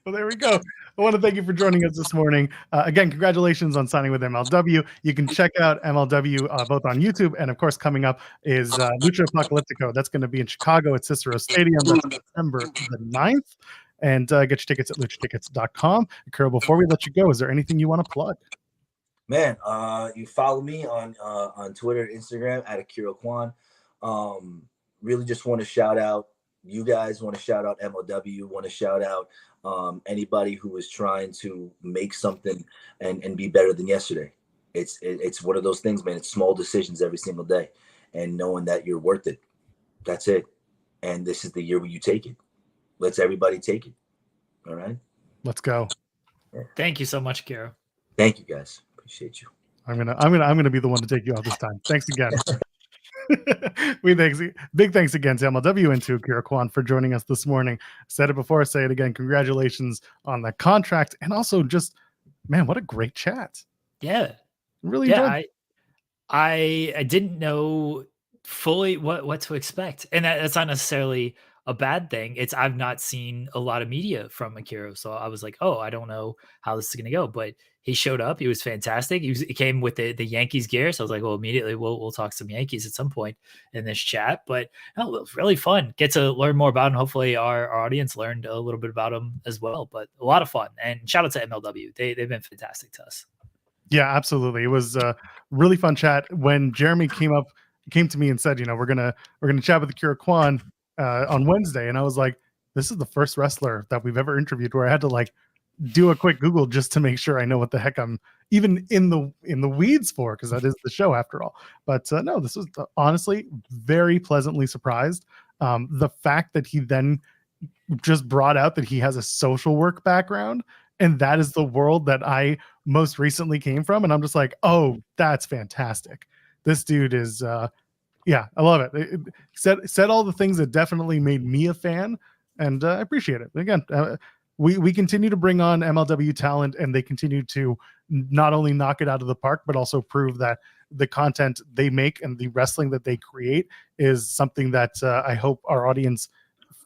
Well, there we go. I want to thank you for joining us this morning. Again, congratulations on signing with MLW. You can check out MLW both on YouTube and, of course, coming up is Lucha Apocalyptico. That's going to be in Chicago at Cicero Stadium. That's September the 9th. And get your tickets at luchatickets.com. Akira, before we let you go, is there anything you want to plug? Man, you follow me on Twitter, Instagram at Ikuro Kwon. Really just want to shout out you guys, want to shout out MLW, want to shout out anybody who is trying to make something and be better than yesterday. It's one of those things, man. It's small decisions every single day and knowing that you're worth it. That's it. And this is the year where you take it. Let's everybody take it. All right. Let's go. Thank you so much, Akira. Thank you, guys. Appreciate you. I'm gonna be the one to take you out this time. Thanks again. Big thanks again to MLW and to Ikuro Kwon for joining us this morning. Said it before, say it again. Congratulations on the contract, and also just, man, what a great chat. Yeah, really. Yeah, I didn't know fully what to expect, and that's not necessarily a bad thing. I've not seen a lot of media from Akira, so I was like, oh, I don't know how this is gonna go, but he showed up. He was fantastic. He came with the Yankees gear, so I was like, well, immediately we'll talk some Yankees at some point in this chat. But no, it was really fun. Get to learn more about him. Hopefully, our audience learned a little bit about him as well. But a lot of fun. And shout out to MLW. They've been fantastic to us. Yeah, absolutely. It was a really fun chat. When Jeremy came to me and said, we're gonna chat with Ikuro Kwon on Wednesday, and I was like, this is the first wrestler that we've ever interviewed where I had to do a quick Google just to make sure I know what the heck I'm even in the weeds for, because that is the show after all. But no, this was honestly very pleasantly surprised. The fact that he then just brought out that he has a social work background, and that is the world that I most recently came from, and I'm just like, oh, that's fantastic. This dude is yeah, I love it. Said all the things that definitely made me a fan, and I appreciate it. Again, we continue to bring on MLW talent, and they continue to not only knock it out of the park, but also prove that the content they make and the wrestling that they create is something that I hope our audience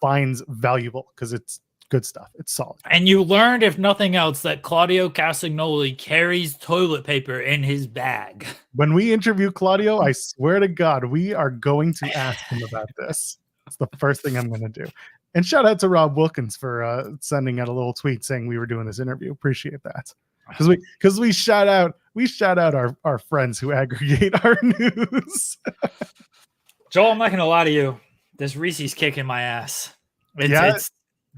finds valuable, because it's good stuff. It's solid. And you learned, if nothing else, that Claudio Castagnoli carries toilet paper in his bag. When we interview Claudio, I swear to God, we are going to ask him about this. It's the first thing I'm going to do. And shout out to Rob Wilkins for sending out a little tweet saying we were doing this interview. Appreciate that. Because we shout out our friends who aggregate our news. Joel, I'm not gonna lie to you. This Reese's kicking my ass.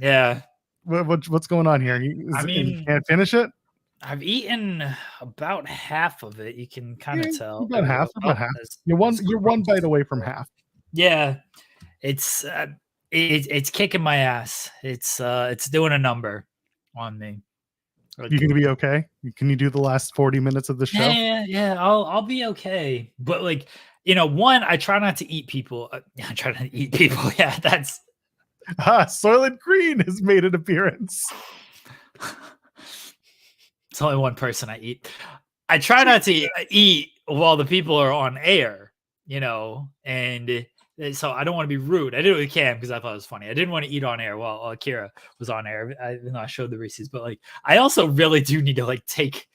Yeah. What's going on here? You can't finish it? I've eaten about half of it. You can kind of tell. About half. You're one bite away from half. Yeah. It's kicking my ass. It's doing a number on me. You gonna be okay? Can you do the last 40 minutes of the show? Yeah. I'll be okay. But one, I try not to eat people. I try not to eat people. Yeah, that's. Soylent Green has made an appearance. It's only one person I eat. I try not to eat while the people are on air, and so I don't want to be rude. I did it with Cam because I thought it was funny. I didn't want to eat on air while Akira was on air. I showed the Reese's, but I also really do need to take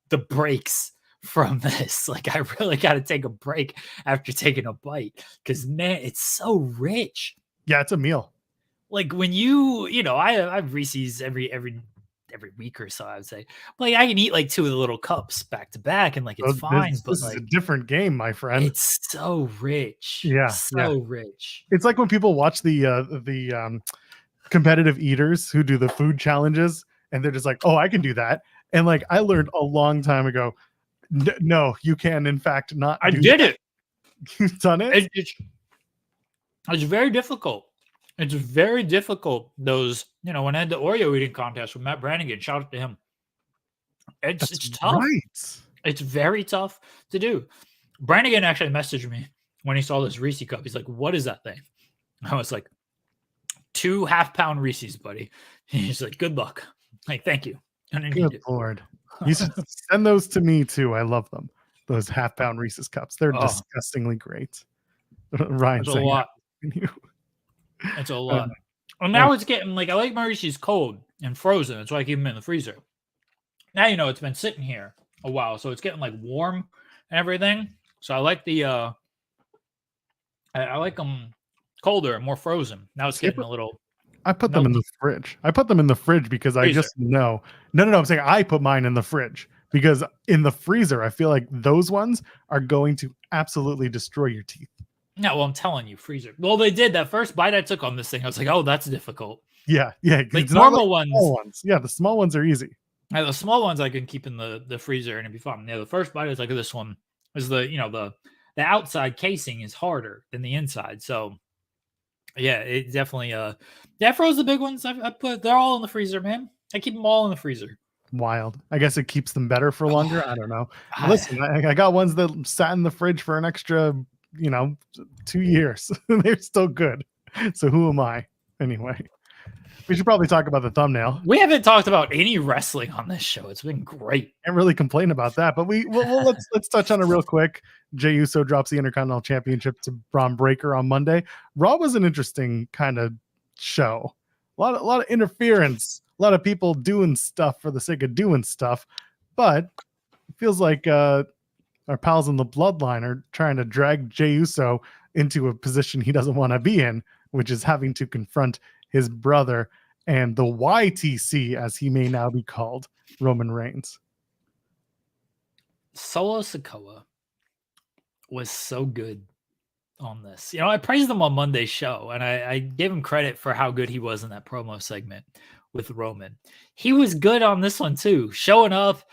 the breaks from this. I really got to take a break after taking a bite, because man, it's so rich. Yeah, it's a meal. When I have Reese's every week or so, I would say. I can eat 2 of the little cups back to back, and it's fine. This is a different game, my friend. It's so rich. Yeah, rich. It's like when people watch the competitive eaters who do the food challenges, and they're just like, "Oh, I can do that." And I learned a long time ago, no, you can in fact not. I did it. You've done it. It's very difficult. It's very difficult. Those, when I had the Oreo eating contest with Matt Brannigan, shout out to him. It's tough. Right. It's very tough to do. Brannigan actually messaged me when he saw this Reese cup. He's like, "What is that thing?" I was like, 2 half-pound Reese's, buddy. He's like, "Good luck." Like, thank you. Good Lord. You should send those to me too. I love them. Those half-pound Reese's cups. They're disgustingly great. Ryan, that's a lot. That's a lot. And now it's getting like, I like my Reese's cold and frozen. That's why I keep them in the freezer. Now it's been sitting here a while, so it's getting like warm and everything. So I like the I like them colder and more frozen. Now it's getting a little. I put them in the fridge. I put them in the fridge because I just know. No. I'm saying I put mine in the fridge because in the freezer, I feel like those ones are going to absolutely destroy your teeth. No, well, I'm telling you, freezer. Well, they did. That first bite I took on this thing, I was like, oh, that's difficult. Yeah. Like normal ones. Small ones. Yeah, the small ones are easy. Yeah, the small ones I can keep in the freezer and it'd be fun. Yeah, the first bite is like this one is the outside casing is harder than the inside. So yeah, it definitely that froze the big ones. They're all in the freezer, man. I keep them all in the freezer. Wild. I guess it keeps them better for longer. I don't know. Listen, I got ones that sat in the fridge for an extra 2 years. They're still good. So who am I anyway? We should probably talk about the thumbnail. We haven't talked about any wrestling on this show. It's been great. Can't really complain about that, but let's touch on it real quick. Jey Uso drops the Intercontinental Championship to Braun Breaker on Monday. Raw was an interesting kind of show. A lot of interference, a lot of people doing stuff for the sake of doing stuff, but it feels like our pals in the Bloodline are trying to drag Jey Uso into a position he doesn't want to be in, which is having to confront his brother and the YTC, as he may now be called, Roman Reigns. Solo Sikoa was so good on this. I praised him on Monday's show, and I gave him credit for how good he was in that promo segment with Roman. He was good on this one too, showing up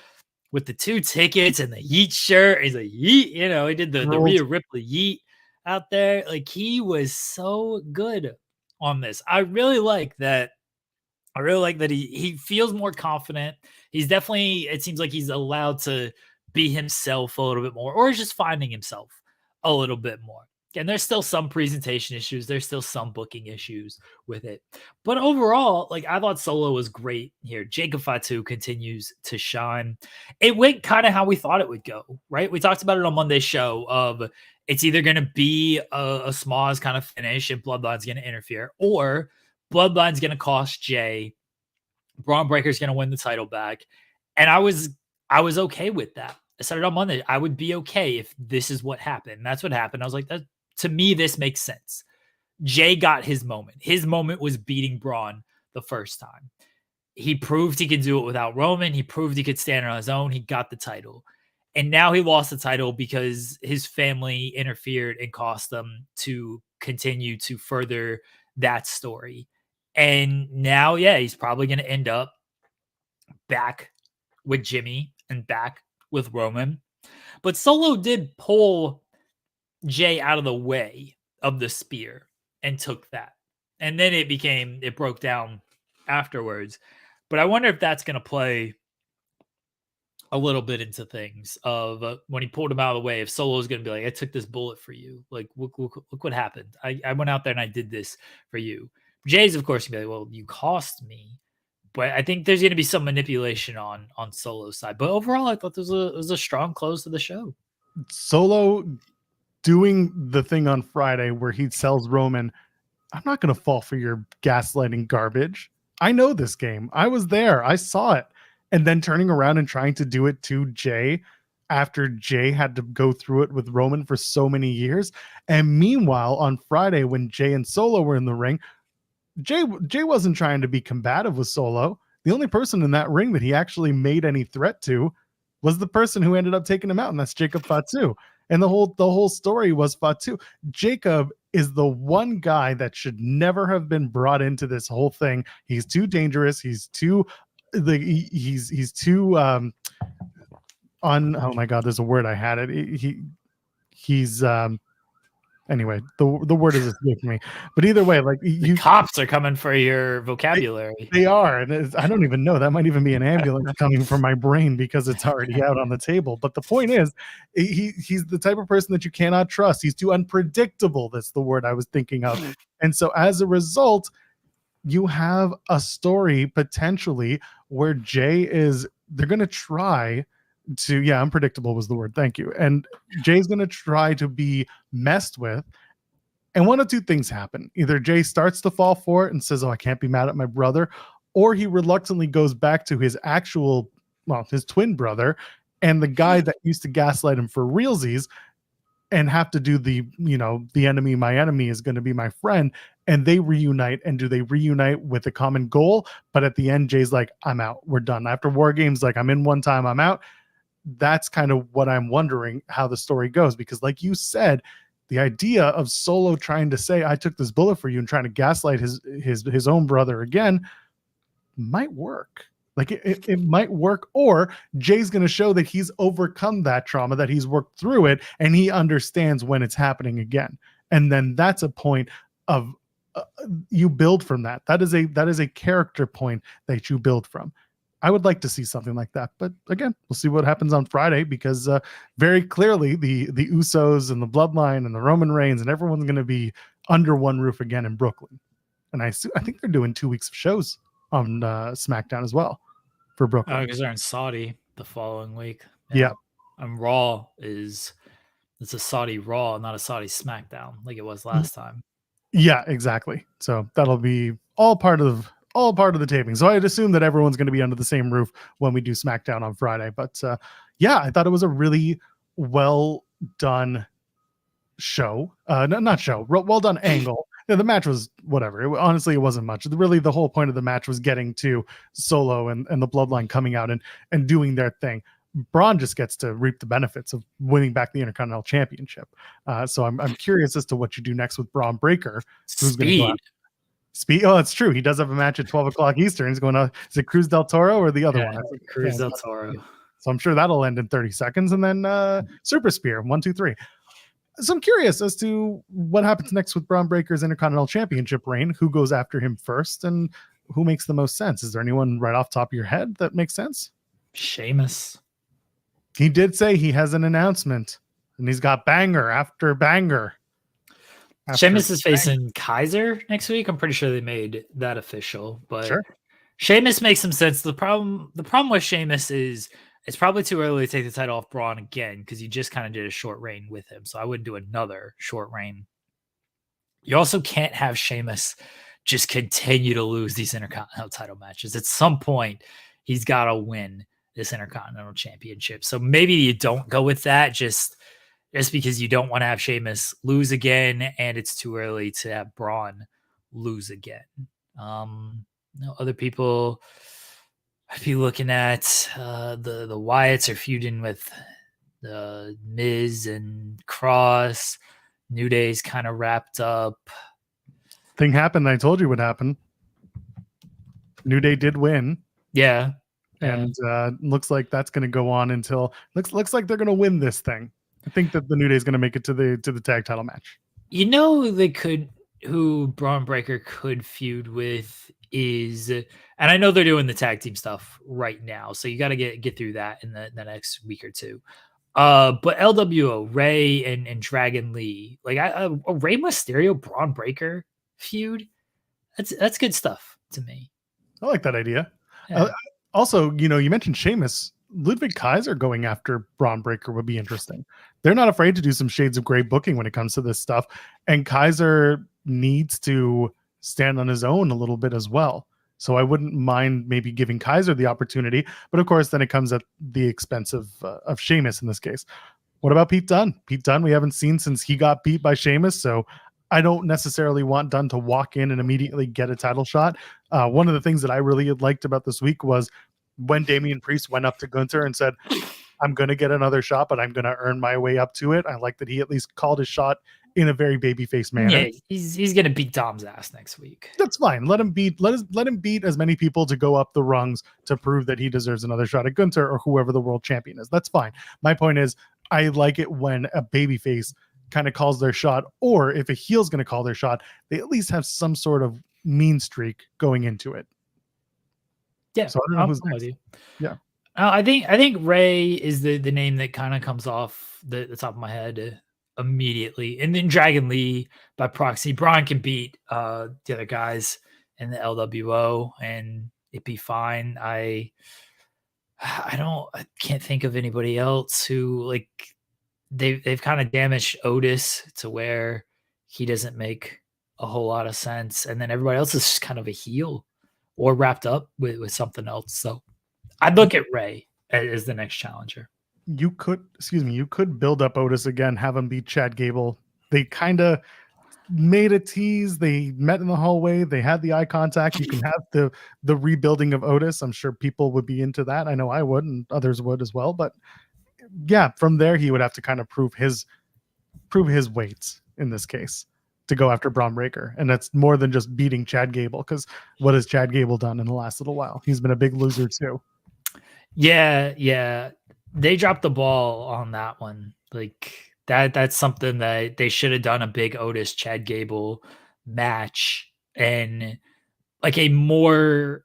with the 2 tickets and the Yeet shirt. He's like, Yeet, he did the Rhea Ripley Yeet out there. Like, he was so good on this. I really like that he feels more confident. He's definitely, it seems like he's allowed to be himself a little bit more, or he's just finding himself a little bit more. And there's still some presentation issues. There's still some booking issues with it. But overall, I thought Solo was great here. Jacob Fatu continues to shine. It went kind of how we thought it would go, right? We talked about it on Monday's show of it's either going to be a Smoz kind of finish and Bloodline's going to interfere, or Bloodline's going to cost Jey. Braun Breaker's going to win the title back. And I was okay with that. I said it on Monday. I would be okay if this is what happened. And that's what happened. I was like, to me, this makes sense. Jey got his moment. His moment was beating Braun the first time. He proved he could do it without Roman. He proved he could stand on his own. He got the title. And now he lost the title because his family interfered and cost them to continue to further that story. And now, he's probably going to end up back with Jimmy and back with Roman. But Solo did pull Jey out of the way of the spear and took that. And then it broke down afterwards. But I wonder if that's going to play a little bit into things of when he pulled him out of the way, if Solo's going to be like, I took this bullet for you. Like, look what happened. I went out there and I did this for you. Jay's, of course, going to be like, well, you cost me. But I think there's going to be some manipulation on Solo's side. But overall, I thought this was a strong close to the show. Solo doing the thing on Friday where he tells Roman, I'm not going to fall for your gaslighting garbage. I know this game. I was there. I saw it. And then turning around and trying to do it to Jey after Jey had to go through it with Roman for so many years. And meanwhile, on Friday, when Jey and Solo were in the ring, Jey wasn't trying to be combative with Solo. The only person in that ring that he actually made any threat to was the person who ended up taking him out, and that's Jacob Fatu. And the whole story was Fatu. Jacob is the one guy that should never have been brought into this whole thing. He's too dangerous. He's too he's too oh my god, there's a word I had it. He's Anyway, the word is escaping me. But either way, like The cops are coming for your vocabulary. They are, and I don't even know. That might even be an ambulance coming from my brain because it's already out on the table. But the point is, he's the type of person that you cannot trust. He's too unpredictable. That's the word I was thinking of. And so as a result, you have a story potentially where they're going to try to, unpredictable was the word. Thank you. And Jay's going to try to be messed with. And one of two things happen. Either Jay starts to fall for it and says, I can't be mad at my brother, or he reluctantly goes back to his his twin brother and the guy that used to gaslight him for realsies and have to do the enemy, my enemy is going to be my friend. And they reunite. And do they reunite with a common goal? But at the end, Jay's like, I'm out. We're done. After War Games, like, I'm in one time, I'm out. That's kind of what I'm wondering how the story goes. Because like you said, the idea of Solo trying to say, I took this bullet for you and trying to gaslight his own brother again might work. Like it might work, or Jay's going to show that he's overcome that trauma, that he's worked through it, and he understands when it's happening again. And then that's a point of you build from that. That is a character point that you build from. I would like to see something like that, but again, we'll see what happens on Friday because very clearly the Usos and the Bloodline and the Roman Reigns and everyone's going to be under one roof again in Brooklyn. And I think they're doing 2 weeks of shows on SmackDown as well for Brooklyn. Oh, because they're in Saudi the following week. Yeah. And Raw it's a Saudi Raw, not a Saudi SmackDown like it was last time. Yeah, exactly. So that'll be all part of the taping. So I'd assume that everyone's going to be under the same roof when we do SmackDown on Friday. But I thought it was a really well done show. Not show, well done angle. The match was whatever. Honestly, it wasn't much. Really, the whole point of the match was getting to Solo and the Bloodline coming out and doing their thing. Braun just gets to reap the benefits of winning back the Intercontinental Championship. So I'm curious as to what you do next with Braun Breaker. Who's going to go out? Speed. Oh, it's true. He does have a match at 12 o'clock Eastern. He's going to, is it Cruz del Toro or the other one? Cruz del Toro. So I'm sure that'll end in 30 seconds. And then Super Spear, 1, 2, 3. So I'm curious as to what happens next with Braun Breaker's Intercontinental Championship reign. Who goes after him first and who makes the most sense? Is there anyone right off the top of your head that makes sense? Sheamus. He did say he has an announcement and he's got banger after banger. Sheamus is facing Kaiser next week. I'm pretty sure they made that official, but sure. Sheamus makes some sense. The problem with Sheamus is it's probably too early to take the title off Braun again because you just kind of did a short reign with him. So I wouldn't do another short reign. You also can't have Sheamus just continue to lose these Intercontinental title matches. At some point, he's got to win this Intercontinental Championship. So maybe you don't go with that just because you don't want to have Sheamus lose again, and it's too early to have Braun lose again. Other people I'd be looking at the Wyatts are feuding with the Miz and Cross. New Day's kind of wrapped up. Thing happened. I told you what happened. New Day did win. Yeah. And looks like that's going to go on until looks like they're going to win this thing. I think that the New Day is going to make it to the tag title match. You know who Braun Breaker could feud with is, and I know they're doing the tag team stuff right now, so you got to get through that in the next week or two. But LWO, Ray and Dragon Lee, like a Rey Mysterio Braun Breaker feud, that's good stuff to me. I like that idea. Yeah. Also, you mentioned Sheamus. Ludwig Kaiser going after Braun Breaker would be interesting. They're not afraid to do some shades of gray booking when it comes to this stuff. And Kaiser needs to stand on his own a little bit as well. So I wouldn't mind maybe giving Kaiser the opportunity. But of course, then it comes at the expense of Sheamus in this case. What about Pete Dunne? Pete Dunne, we haven't seen since he got beat by Sheamus. So I don't necessarily want Dunne to walk in and immediately get a title shot. One of the things that I really liked about this week was when Damian Priest went up to Gunther and said, I'm going to get another shot, but I'm going to earn my way up to it. I like that he at least called his shot in a very babyface manner. Yeah, he's going to beat Dom's ass next week. That's fine. Let him beat as many people to go up the rungs to prove that he deserves another shot at Gunther or whoever the world champion is. That's fine. My point is, I like it when a babyface kind of calls their shot, or if a heel's going to call their shot, they at least have some sort of mean streak going into it. Yeah, so I don't know who's I'm next. with you. Yeah. I think Ray is the name that kind of comes off the top of my head immediately, and then Dragon Lee by proxy. Braun can beat the other guys in the LWO, and it'd be fine. I can't think of anybody else who, like, they've kind of damaged Otis to where he doesn't make a whole lot of sense, and then everybody else is just kind of a heel or wrapped up with something else. So I'd look at Ray as the next challenger. You could build up Otis again, have him beat Chad Gable. They kind of made a tease. They met in the hallway. They had the eye contact. You can have the rebuilding of Otis. I'm sure people would be into that. I know I would, and others would as well. But yeah, from there he would have to kind of prove his weight in this case to go after Braun Breaker, and that's more than just beating Chad Gable. Because what has Chad Gable done in the last little while? He's been a big loser too. Yeah. They dropped the ball on that one. Like that's something that they should have done, a big Otis Chad Gable match, and like a more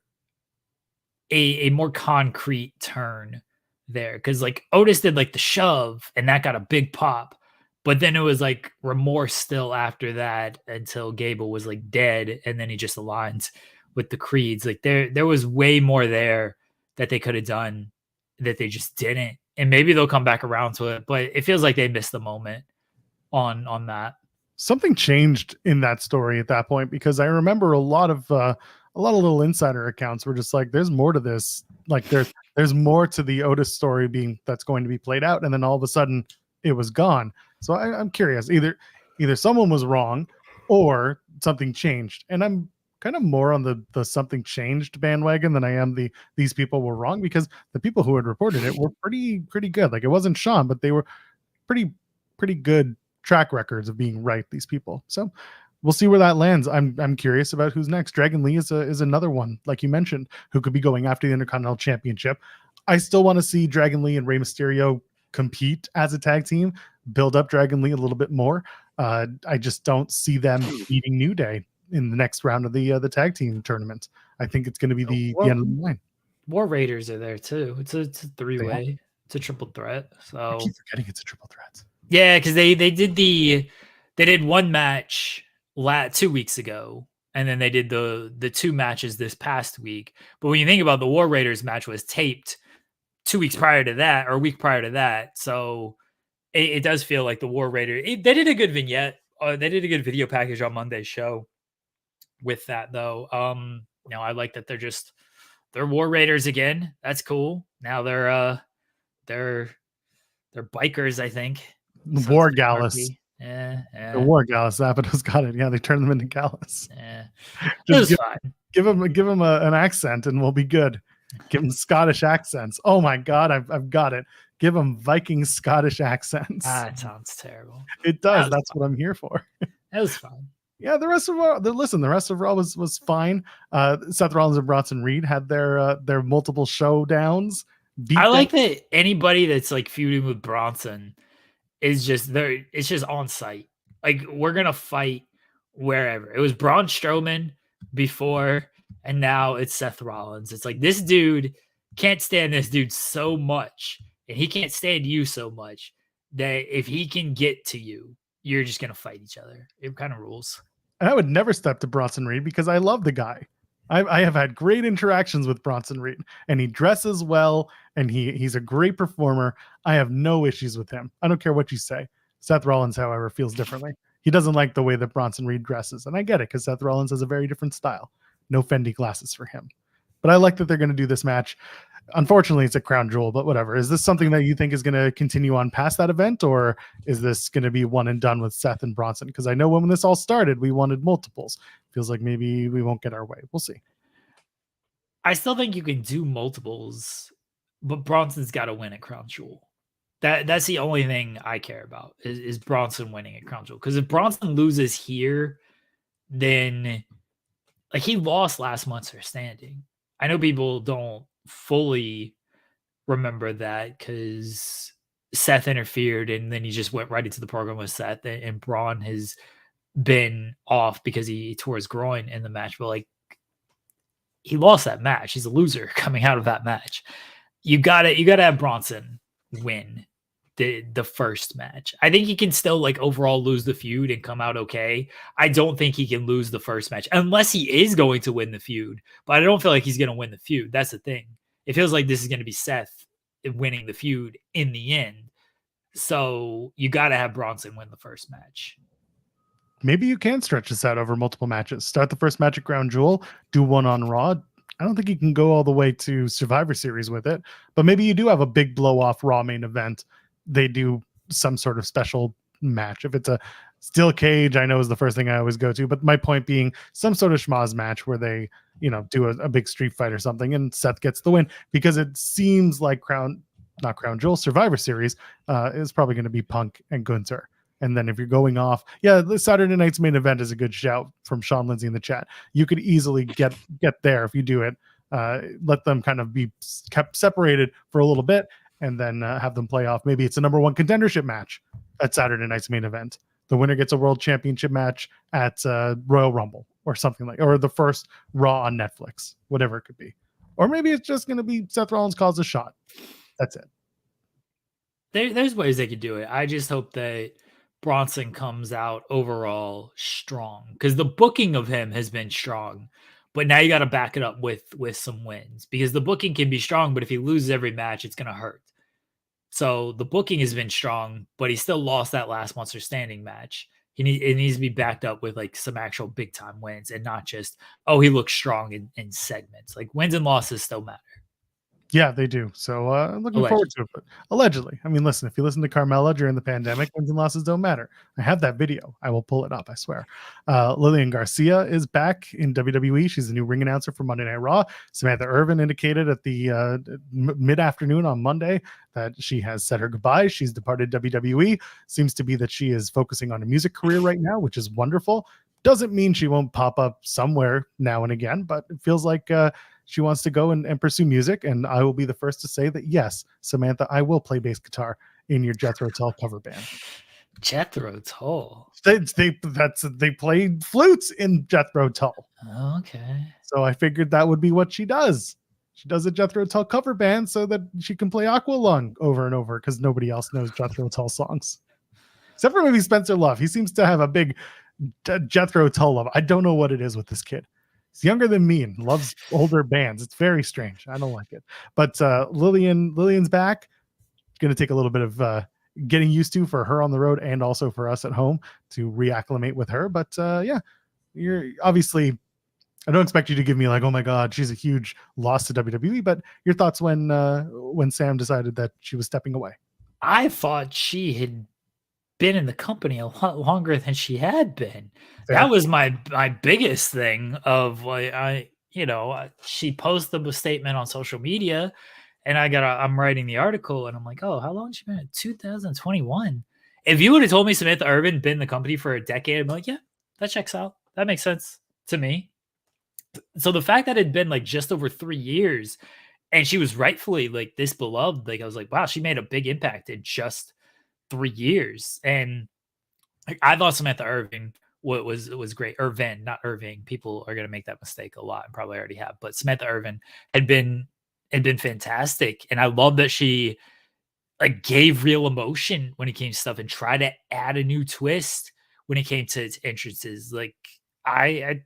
concrete turn there. Cause like Otis did like the shove and that got a big pop, but then it was like remorse still after that until Gable was like dead. And then he just aligned with the Creeds. Like there was way more there that they could have done that they just didn't. And maybe they'll come back around to it, but it feels like they missed the moment on that. Something changed in that story at that point, because I remember a lot of little insider accounts were just like, there's more to this. Like there's more to the Otis story that's going to be played out. And then all of a sudden it was gone. So I'm curious, either someone was wrong or something changed. And I'm kind of more on the something changed bandwagon than I am these people were wrong, because the people who had reported it were pretty good. Like, it wasn't Sean, but they were pretty good track records of being right, these people. So we'll see where that lands. I'm curious about who's next. Dragon Lee is another one, like you mentioned, who could be going after the Intercontinental Championship. I still want to see Dragon Lee and Rey Mysterio compete as a tag team, build up Dragon Lee a little bit more. I just don't see them beating New Day in the next round of the tag team tournament. I think it's going to be the end of the line. War Raiders are there too. It's a three-way. It's a triple threat. So I keep forgetting it's a triple threat. Yeah, because they did one match 2 weeks ago, and then they did the two matches this past week. But when you think about the War Raiders match was taped 2 weeks prior to that, or a week prior to that, so it does feel like the War Raider. They did a good vignette. They did a good video package on Monday's show with that, though. I like that they're War Raiders again. That's cool. Now they're bikers, I think. War Gallus. Yeah. The War Gallus. Zappado's got it. Yeah, they turned them into Gallus. Yeah. Just fine. Give them an accent and we'll be good. Give them Scottish accents. Oh my God, I've got it. Give them Viking Scottish accents. That sounds terrible. It does. That's fine. What I'm here for. That was fun. Yeah, the rest of Raw was fine. Seth Rollins and Bronson Reed had their multiple showdowns. I like that anybody that's like feuding with Bronson is just there. It's just on site. Like, we're gonna fight wherever. It was Braun Strowman before, and now it's Seth Rollins. It's like, this dude can't stand this dude so much, and he can't stand you so much that if he can get to you, you're just gonna fight each other. It kind of rules. And I would never step to Bronson Reed because I love the guy. I have had great interactions with Bronson Reed, and he dresses well, and he's a great performer. I have no issues with him. I don't care what you say. Seth Rollins, however, feels differently. He doesn't like the way that Bronson Reed dresses, and I get it because Seth Rollins has a very different style. No Fendi glasses for him. But I like that they're going to do this match. Unfortunately, it's a crown jewel, but whatever. Is this something that you think is going to continue on past that event, or is this going to be one and done with Seth and Bronson? Because I know when this all started, we wanted multiples. Feels like maybe we won't get our way. We'll see. I still think you can do multiples, but Bronson's got to win at Crown Jewel. That's the only thing I care about is Bronson winning at Crown Jewel. Because if Bronson loses here, then like, he lost last month's standing. I know people don't fully remember that because Seth interfered, and then he just went right into the program with Seth, and Braun has been off because he tore his groin in the match, but like he lost that match. He's a loser coming out of that match. You gotta have Bronson win the first match. I think he can still like overall lose the feud and come out okay. I don't think he can lose the first match unless he is going to win the feud, but I don't feel like he's going to win the feud. That's the thing. It feels like this is going to be Seth winning the feud in the end. So you got to have Bronson win the first match. Maybe you can stretch this out over multiple matches. Start the first match at Crown Jewel, do one on Raw. I don't think you can go all the way to Survivor Series with it, but maybe you do have a big blow off Raw main event. They do some sort of special match. If it's a steel cage, I know is the first thing I always go to, but my point being some sort of schmoz match where they, do a big street fight or something and Seth gets the win, because it seems like not Crown Jewel, Survivor Series is probably going to be Punk and Gunther. And then if you're going off, the Saturday night's main event is a good shout from Sean Lindsay in the chat. You could easily get there if you do it. Let them kind of be kept separated for a little bit, and then have them play off. Maybe it's a number one contendership match at Saturday night's main event. The winner gets a world championship match at Royal Rumble or something or the first Raw on Netflix, whatever it could be. Or maybe it's just going to be Seth Rollins calls a shot. That's it. There's ways they could do it. I just hope that Bronson comes out overall strong, because the booking of him has been strong, but now you got to back it up with some wins, because the booking can be strong, but if he loses every match, it's going to hurt. So the booking has been strong, but he still lost that last Monster Standing match. It needs to be backed up with like some actual big time wins, and not just, he looks strong in segments. Like wins and losses still matter. Yeah, they do. So looking forward to it. But allegedly. I mean, listen, if you listen to Carmella during the pandemic, wins and losses don't matter. I have that video. I will pull it up, I swear. Lillian Garcia is back in WWE. She's the new ring announcer for Monday Night Raw. Samantha Irvin indicated at the mid-afternoon on Monday that she has said her goodbye. She's departed WWE. Seems to be that she is focusing on a music career right now, which is wonderful. Doesn't mean she won't pop up somewhere now and again, but it feels like she wants to go and pursue music, and I will be the first to say that, yes, Samantha, I will play bass guitar in your Jethro Tull cover band. Jethro Tull? They played flutes in Jethro Tull. Okay. So I figured that would be what she does. She does a Jethro Tull cover band so that she can play Aqualung over and over, because nobody else knows Jethro Tull songs. Except for maybe Spencer Love. He seems to have a big Jethro Tull love. I don't know what it is with this kid. He's younger than me and loves older bands. It's very strange. I don't like it. But Lillian's back. It's going to take a little bit of getting used to for her on the road, and also for us at home to reacclimate with her. But you're obviously, I don't expect you to give me like, oh my God, she's a huge loss to WWE. But your thoughts when Sam decided that she was stepping away? I thought she had been in the company a lot longer than she had been. Fair. That was my biggest thing of like, she posted a statement on social media, and I'm writing the article, and I'm like, oh, how long has she been? 2021. If you would have told me Samantha Irvin been in the company for a decade, I'm like, yeah, that checks out. That makes sense to me. So the fact that it had been like just over 3 years, and she was rightfully like this beloved, like I was like, wow, she made a big impact in just 3 years. And I thought Samantha Irvin was great. Irvin, not Irving. People are going to make that mistake a lot, and probably already have. But Samantha Irvin had been fantastic, and I love that she like gave real emotion when it came to stuff, and tried to add a new twist when it came to entrances. Like I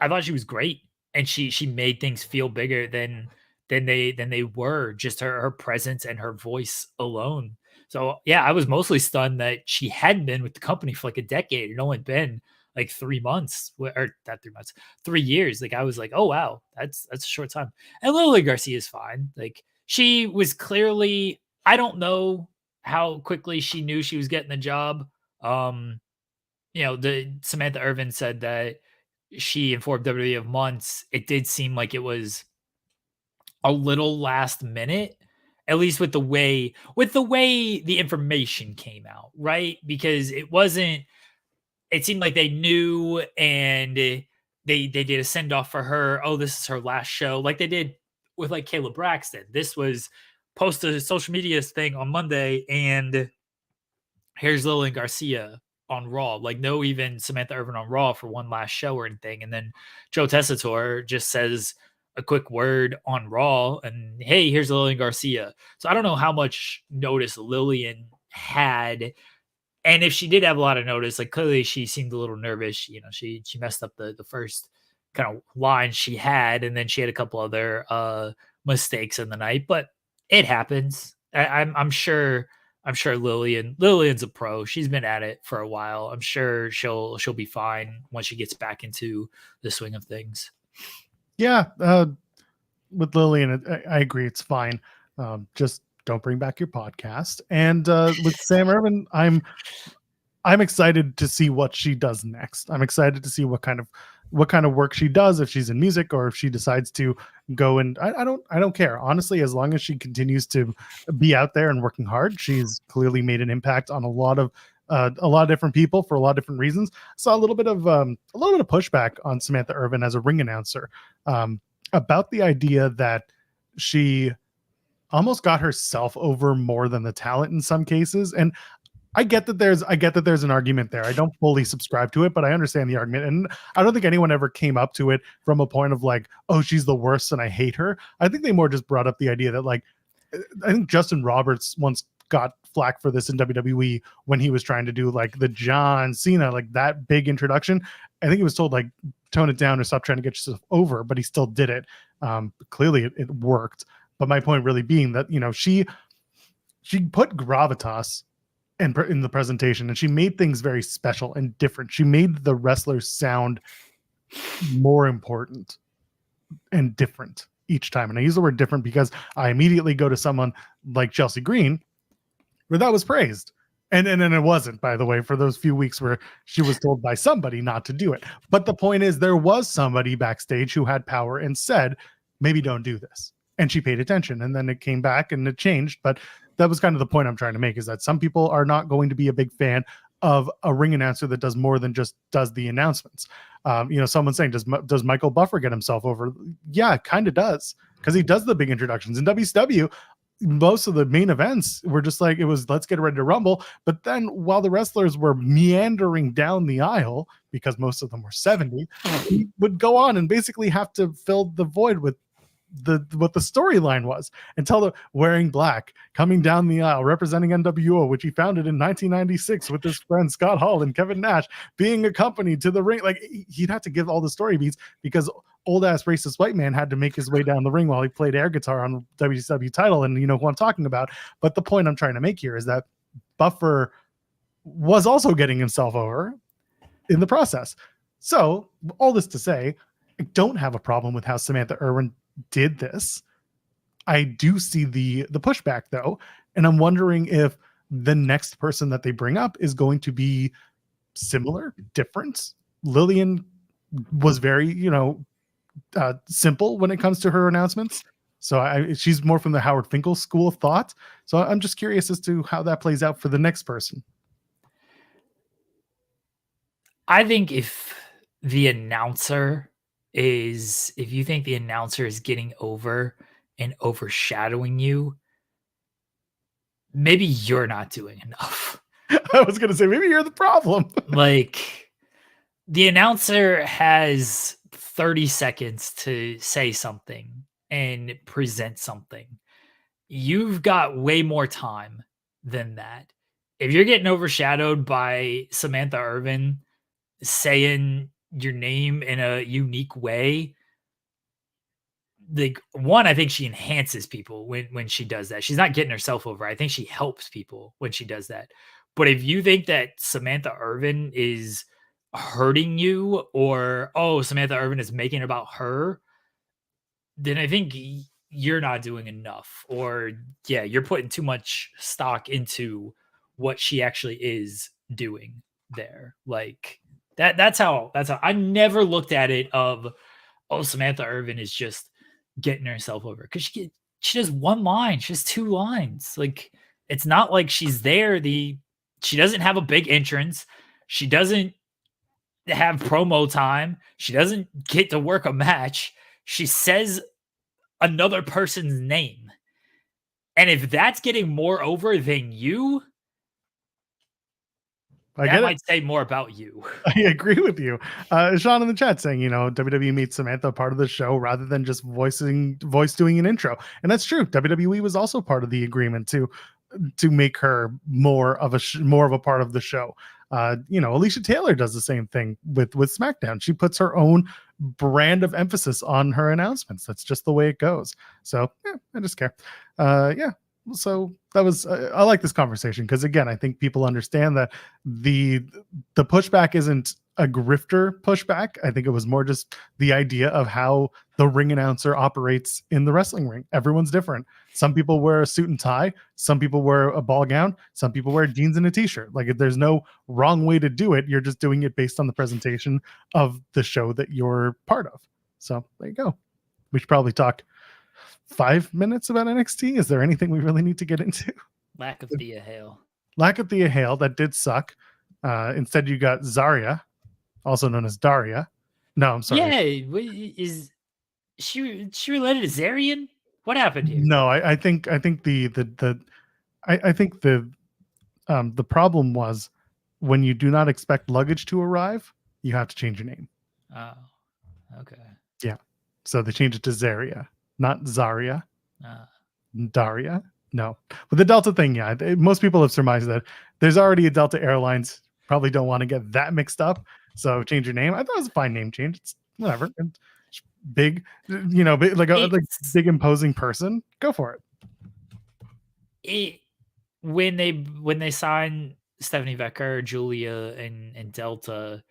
thought she was great, and she made things feel bigger than they were. Just her presence and her voice alone. So yeah, I was mostly stunned that she hadn't been with the company for like a decade. It only been like 3 months, or not 3 months, 3 years. Like I was like, oh wow, that's a short time. And Lillian Garcia is fine. Like she was clearly, I don't know how quickly she knew she was getting the job. The Samantha Irvin said that she informed WWE of months. It did seem like it was a little last minute, at least with the way the information came out, right? Because it seemed like they knew, and they did a send off for her. Oh, this is her last show, like they did with like Kayla Braxton. This was post a social media thing on Monday, and here's Lillian Garcia on Raw. Like, no even Samantha Irvin on Raw for one last show or anything. And then Joe Tessitore just says a quick word on Raw, and hey, here's Lillian Garcia. So I don't know how much notice Lillian had. And if she did have a lot of notice, like clearly she seemed a little nervous. You know, she messed up the first kind of line she had, and then she had a couple other mistakes in the night, but it happens. I'm sure Lillian's a pro. She's been at it for a while. I'm sure she'll be fine once she gets back into the swing of things. Yeah, with Lillian, I agree. It's fine. Just don't bring back your podcast. And with Sam Irvin, I'm excited to see what she does next. I'm excited to see what kind of work she does, if she's in music or if she decides to go. And I don't care, honestly, as long as she continues to be out there and working hard. She's clearly made an impact on a lot of different people for a lot of different reasons. Saw a little bit of pushback on Samantha Irvin as a ring announcer about the idea that she almost got herself over more than the talent in some cases. And I get that there's an argument there. I don't fully subscribe to it, but I understand the argument. And I don't think anyone ever came up to it from a point of like, oh, she's the worst and I hate her. I think they more just brought up the idea that, like, I think Justin Roberts once got flack for this in WWE when he was trying to do like the John Cena, like that big introduction. I think he was told like, tone it down or stop trying to get yourself over, but he still did it. Clearly it worked. But my point really being that, you know, she put gravitas in the presentation, and she made things very special and different. She made the wrestlers sound more important and different each time. And I use the word different because I immediately go to someone like Chelsea Green, where that was praised. And it wasn't, by the way, for those few weeks where she was told by somebody not to do it. But the point is, there was somebody backstage who had power and said, maybe don't do this. And she paid attention, and then it came back and it changed. But that was kind of the point I'm trying to make, is that some people are not going to be a big fan of a ring announcer that does more than just does the announcements. You know, someone's saying, does Michael Buffer get himself over? Yeah, kind of does, because he does the big introductions. In WCW, most of the main events were just like, it was, let's get ready to rumble. But then while the wrestlers were meandering down the aisle, because most of them were 70, he would go on and basically have to fill the void with what the storyline was, until the wearing black, coming down the aisle, representing NWO, which he founded in 1996 with his friend Scott Hall and Kevin Nash, being accompanied to the ring. Like, he'd have to give all the story beats because old ass racist white man had to make his way down the ring while he played air guitar on WCW title. And you know who I'm talking about. But the point I'm trying to make here is that Buffer was also getting himself over in the process. So all this to say, I don't have a problem with how Samantha Irvin did this. I do see the pushback though, and I'm wondering if the next person that they bring up is going to be similar, different. Lillian was very, simple when it comes to her announcements. So she's more from the Howard Finkel school of thought. So I'm just curious as to how that plays out for the next person. I think if you think the announcer is getting over and overshadowing you, maybe you're not doing enough. I was going to say, maybe you're the problem. Like, the announcer has 30 seconds to say something and present something. You've got way more time than that. If you're getting overshadowed by Samantha Irvin saying your name in a unique way, like, one, I think she enhances people when she does that. She's not getting herself over. I think she helps people when she does that. But if you think that Samantha Irvin is hurting you, or Samantha Irvin is making it about her, then I think you're not doing enough, or you're putting too much stock into what she actually is doing there. Like, that's how I never looked at it of, Samantha Irvin is just getting herself over, because she does one line, she has two lines. Like, it's not like she's there. She doesn't have a big entrance. She doesn't have promo time. She doesn't get to work a match. She says another person's name. And if that's getting more over than you, that might say more about you. I agree with you. Sean in the chat saying, WWE made Samantha part of the show rather than just voice doing an intro. And that's true. WWE was also part of the agreement to make her more of a part of the show. Alicia Taylor does the same thing with SmackDown. She puts her own brand of emphasis on her announcements. That's just the way it goes. So yeah, I just care. So that was I like this conversation because again, I think people understand that the pushback isn't a grifter pushback. I think it was more just the idea of how the ring announcer operates in the wrestling ring. Everyone's different. Some people wear a suit and tie, some people wear a ball gown, some people wear jeans and a t-shirt. Like there's no wrong way to do it. You're just doing it based on the presentation of the show that you're part of. So there you go. We should probably talk 5 minutes about NXT. Is there anything we really need to get into? Lack of Thea Hale. Lack of Thea Hale. That did suck. Instead, you got Zarya, also known as Daria. No, I'm sorry. Yeah, is she related to Zarian? What happened here? No, I think the problem was when you do not expect luggage to arrive, you have to change your name. Oh, okay. Yeah. So they changed it to Zarya. Not Zarya. Daria. No. But the Delta thing, yeah. Most people have surmised that there's already a Delta Airlines. Probably don't want to get that mixed up. So change your name. I thought it was a fine name change. It's whatever. And big, big, like big imposing person. Go for it. When they signed Stephanie Becker, Julia, and Delta,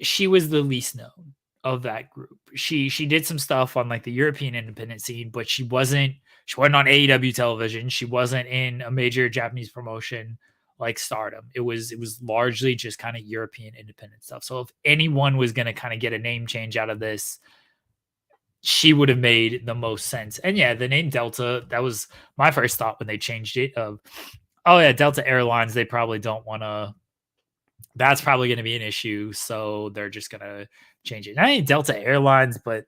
she was the least known of that group. She did some stuff on like the European independent scene, but she wasn't on AEW television. She wasn't in a major Japanese promotion like Stardom. It was largely just kind of European independent stuff. So if anyone was going to kind of get a name change out of this, she would have made the most sense. And yeah, the name Delta, that was my first thought when they changed it of, oh yeah, Delta Airlines, they probably don't want to, that's probably going to be an issue. So they're just going to change it. Not only Delta Airlines, but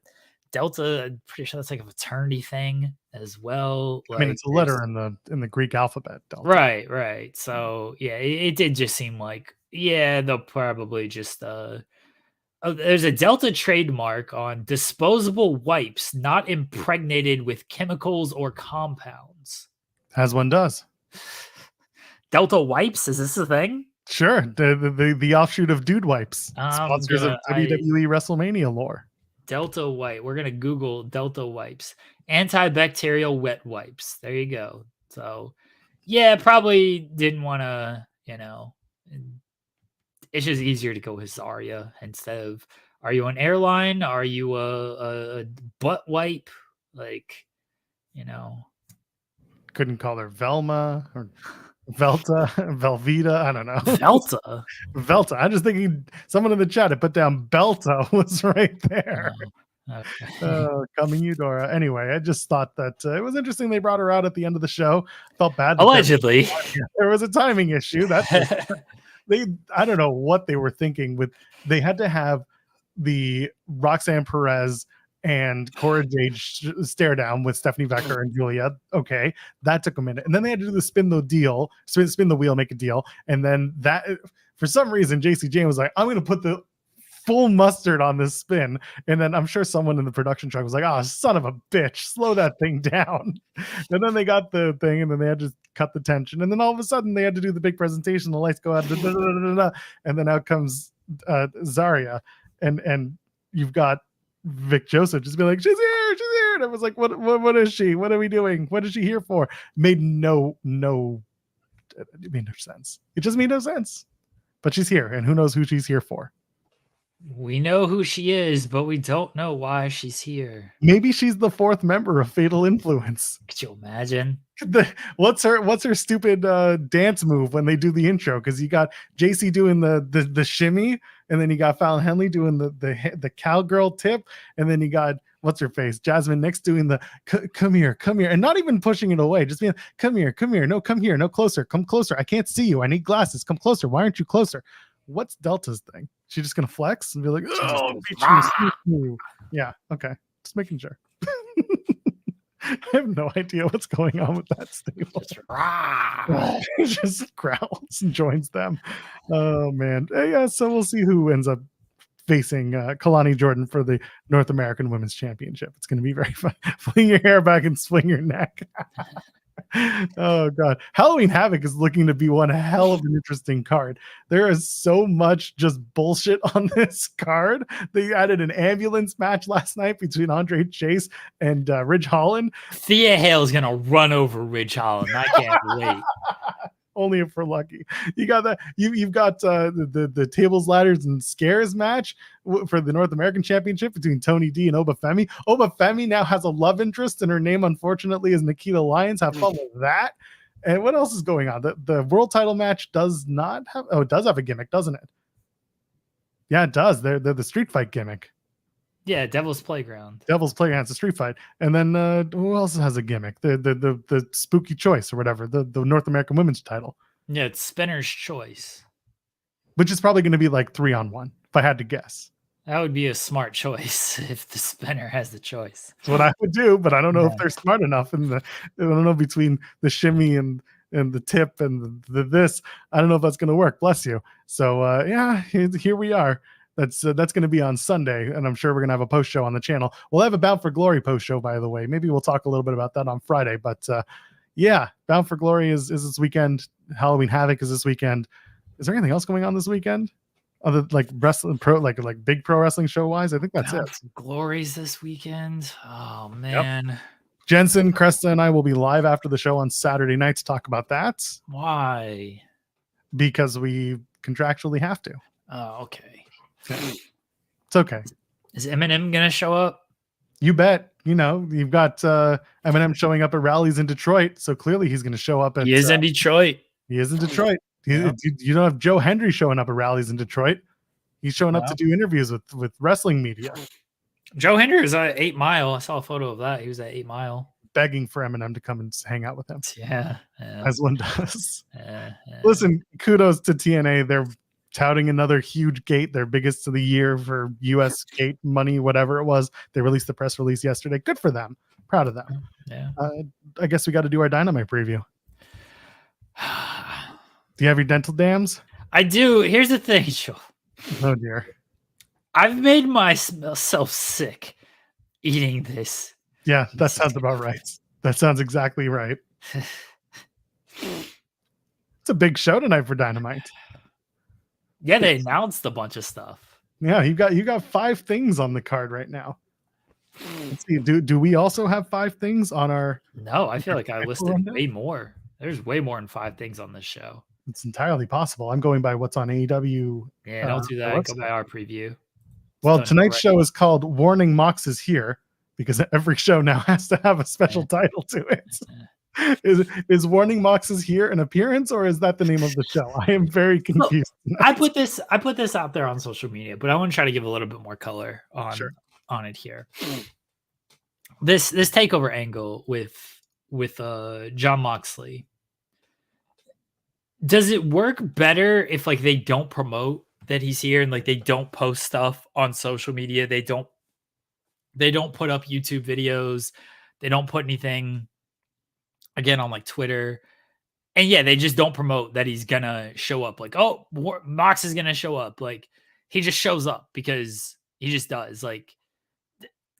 Delta, I'm pretty sure that's like a fraternity thing as well. I mean, it's a letter in the Greek alphabet. Delta. Right. So yeah, it did just seem like, yeah, they'll probably just, there's a Delta trademark on disposable wipes not impregnated with chemicals or compounds. As one does. Delta wipes, is this a thing? Sure, the offshoot of Dude Wipes, sponsors of WWE WrestleMania lore. Delta Wipe. We're gonna Google Delta Wipes, antibacterial wet wipes. There you go. So, yeah, probably didn't want to. It's just easier to go with Zarya instead of. Are you an airline? Are you a butt wipe? Like, couldn't call her Velma or Velta, Velveeta, I don't know. Velta. I'm just thinking someone in the chat had put down Belta was right there. Oh, okay. Coming Eudora. Anyway, I just thought that it was interesting they brought her out at the end of the show. Felt bad. Allegedly. There was a timing issue. I don't know what they were thinking with, they had to have the Roxanne Perez and Cora Jade stare down with Stephanie Becker and Julia. Okay, that took a minute. And then they had to do the spin the wheel, make a deal. And then that, for some reason, JC Jane was like, I'm going to put the full mustard on this spin. And then I'm sure someone in the production truck was like, oh, son of a bitch, slow that thing down. And then they got the thing and then they had to cut the tension. And then all of a sudden they had to do the big presentation. The lights go out. And then out comes Zarya. And you've got Vic Joseph just be like, she's here, and I was like, what is she, what are we doing, what is she here for? It made no sense. It just made no sense. But she's here, and who knows who she's here for. We know who she is, but we don't know why she's here. Maybe she's the fourth member of Fatal Influence. Could you imagine? What's her stupid dance move when they do the intro? Because you got JC doing the shimmy, and then you got Fallon Henley doing the cowgirl tip, and then you got what's her face, Jasmine Nix doing the come here, and not even pushing it away, just being come here, no, come here, no, closer, come closer. I can't see you. I need glasses. Come closer. Why aren't you closer? What's Delta's thing? She just gonna flex and be like, oh, yeah, okay, just making sure. I have no idea what's going on with that stable. Just rah. He just growls and joins them. Oh man. Yeah, so we'll see who ends up facing Kalani Jordan for the North American Women's Championship. It's going to be very fun. Fling your hair back and swing your neck. Oh god, Halloween Havoc is looking to be one hell of an interesting card. There is so much just bullshit on this card. They added an ambulance match last night between Andre Chase and Ridge Holland. Thea Hale's gonna run over Ridge Holland. I can't wait. Only if we're lucky. You got that. You've got the tables, ladders, and scares match for the North American Championship between Tony D and Obafemi. Obafemi now has a love interest, and her name, unfortunately, is Nikita Lyons. Have fun with that. And what else is going on? The world title match does not have. Oh, it does have a gimmick, doesn't it? Yeah, it does. They're the street fight gimmick. Yeah, Devil's Playground. Devil's Playground. It's a street fight. And then who else has a gimmick? The spooky choice or whatever. The North American Women's title. Yeah, it's Spinner's Choice. Which is probably going to be like 3-on-1, if I had to guess. That would be a smart choice if the Spinner has the choice. That's what I would do, but I don't know if they're smart enough. I don't know between the shimmy and the tip and this. I don't know if that's going to work. Bless you. So yeah, here we are. That's going to be on Sunday, and I'm sure we're going to have a post show on the channel. We'll have a Bound for Glory post show, by the way. Maybe we'll talk a little bit about that on Friday. But yeah, Bound for Glory is this weekend. Halloween Havoc is this weekend. Is there anything else going on this weekend? Other like wrestling pro, like big pro wrestling show wise? I think that's Bound it. for Glory's this weekend. Oh man. Yep. Jensen, Cresta, and I will be live after the show on Saturday night to talk about that. Why? Because we contractually have to. Oh, okay. It's okay. Is Eminem gonna show up? You bet. You know, you've got Eminem showing up at rallies in Detroit, so clearly he's going to show up. He is in Detroit. He is in Detroit. Yeah. You don't have Joe Hendry showing up at rallies in Detroit. He's showing up to do interviews with wrestling media. Joe Hendry was at 8 Mile. I saw a photo of that. He was at 8 Mile. Begging for Eminem to come and hang out with him. Yeah. As one does. Yeah. Listen, kudos to TNA. They're touting another huge gate, their biggest of the year for US gate money, whatever it was. They released the press release yesterday. Good for them. Proud of them. Yeah. I guess we got to do our Dynamite preview. Do you have your dental dams? I do. Here's the thing, Joe. Oh dear. I've made myself sick eating this. Yeah, that sounds about right. That sounds exactly right. It's a big show tonight for Dynamite. Yeah, they announced a bunch of stuff. Yeah, you got 5 things on the card right now. Let's see. Do we also have 5 things on our? No, I feel like I listed way more. There's way more than 5 things on this show. It's entirely possible. I'm going by what's on AEW. Yeah, don't do that. Go by our preview. Well, tonight's show is called Warning Mox is Here because every show now has to have a special title to it. Is Warning Mox is Here an appearance, or is that the name of the show? I am very confused. I put this out there on social media, but I want to try to give a little bit more color on it here. This takeover angle with Jon Moxley. Does it work better if like they don't promote that he's here and like they don't post stuff on social media? They don't put up YouTube videos. They don't put anything again on like Twitter. And yeah, they just don't promote that he's gonna show up. Like, oh, Mox is gonna show up. Like, he just shows up because he just does. Like,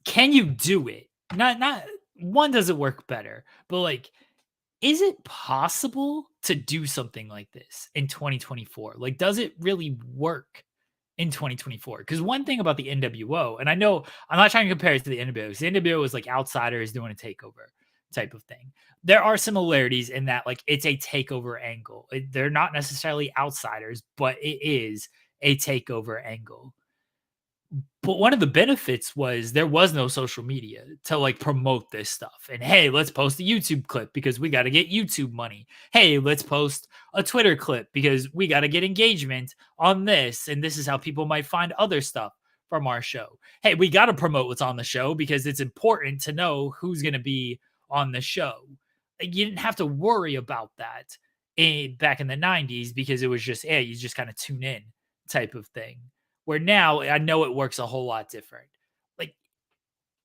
can you do it? Not one, does it work better? But like, is it possible to do something like this in 2024? Like, does it really work in 2024? Because one thing about the NWO, and I know I'm not trying to compare it to the NWO, because the NWO is like outsiders doing a takeover type of thing. There are similarities in that, like, it's a takeover angle. They're not necessarily outsiders, but it is a takeover angle. But one of the benefits was there was no social media to like promote this stuff. And hey, let's post a YouTube clip because we got to get YouTube money. Hey, let's post a Twitter clip because we got to get engagement on this. And this is how people might find other stuff from our show. Hey, we got to promote what's on the show because it's important to know who's going to be on the show. You didn't have to worry about that back in the 90s because it was just, hey, you just kind of tune in type of thing. Where now I know it works a whole lot different. Like,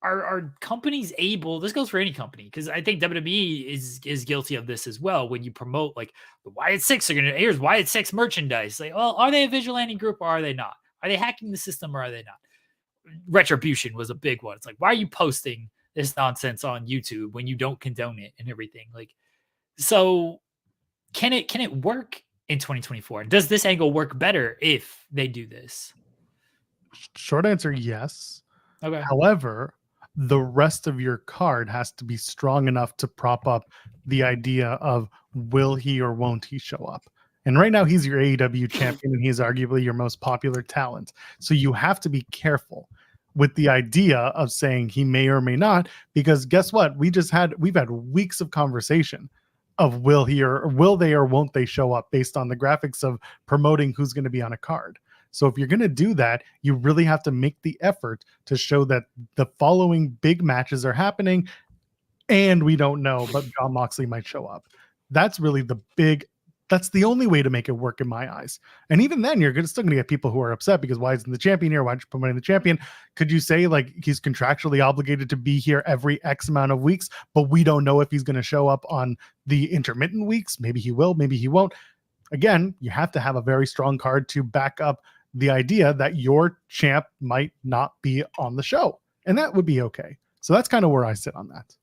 are companies able, this goes for any company, because I think WWE is guilty of this as well. When you promote like the Wyatt Six are gonna, here's Wyatt Six merchandise, like, well, are they a vigilante group or are they not? Are they hacking the system or are they not? Retribution was a big one. It's like, why are you posting this nonsense on YouTube when you don't condone it and everything? Like, so can it work in 2024? Does this angle work better if they do this? Short answer, yes. Okay. However, the rest of your card has to be strong enough to prop up the idea of will he or won't he show up. And right now he's your AEW champion and he's arguably your most popular talent. So you have to be careful with the idea of saying he may or may not, because guess what? We've had weeks of conversation of will they or won't they show up based on the graphics of promoting who's going to be on a card. So if you're going to do that, you really have to make the effort to show that the following big matches are happening and we don't know, but Jon Moxley might show up. That's really that's the only way to make it work in my eyes. And even then, you're still going to get people who are upset because why isn't the champion here? Why aren't you promoting the champion? Could you say like he's contractually obligated to be here every X amount of weeks, but we don't know if he's going to show up on the intermittent weeks? Maybe he will, maybe he won't. Again, you have to have a very strong card to back up the idea that your champ might not be on the show, and that would be okay. So that's kind of where I sit on that.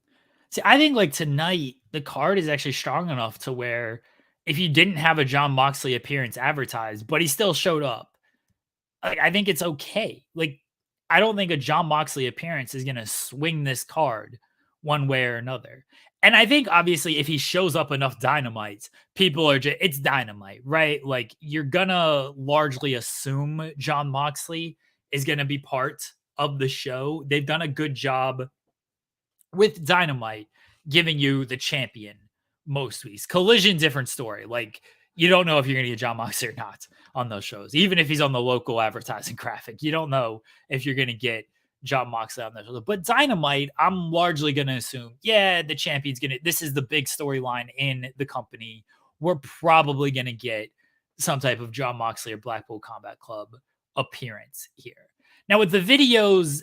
See, I think like tonight, the card is actually strong enough to where if you didn't have a Jon Moxley appearance advertised, but he still showed up, like, I think it's okay. Like, I don't think a Jon Moxley appearance is going to swing this card one way or another. And I think obviously if he shows up enough Dynamites, people are just, it's Dynamite, right? Like, you're going to largely assume Jon Moxley is going to be part of the show. They've done a good job with Dynamite giving you the champion most weeks. Collision, different story. Like, you don't know if you're going to get Jon Moxley or not on those shows. Even if he's on the local advertising graphic, you don't know if you're going to get Jon Moxley on those shows. But Dynamite, I'm largely going to assume, yeah, the champion's going to, this is the big storyline in the company. We're probably going to get some type of Jon Moxley or Blackpool Combat Club appearance here. Now with the videos,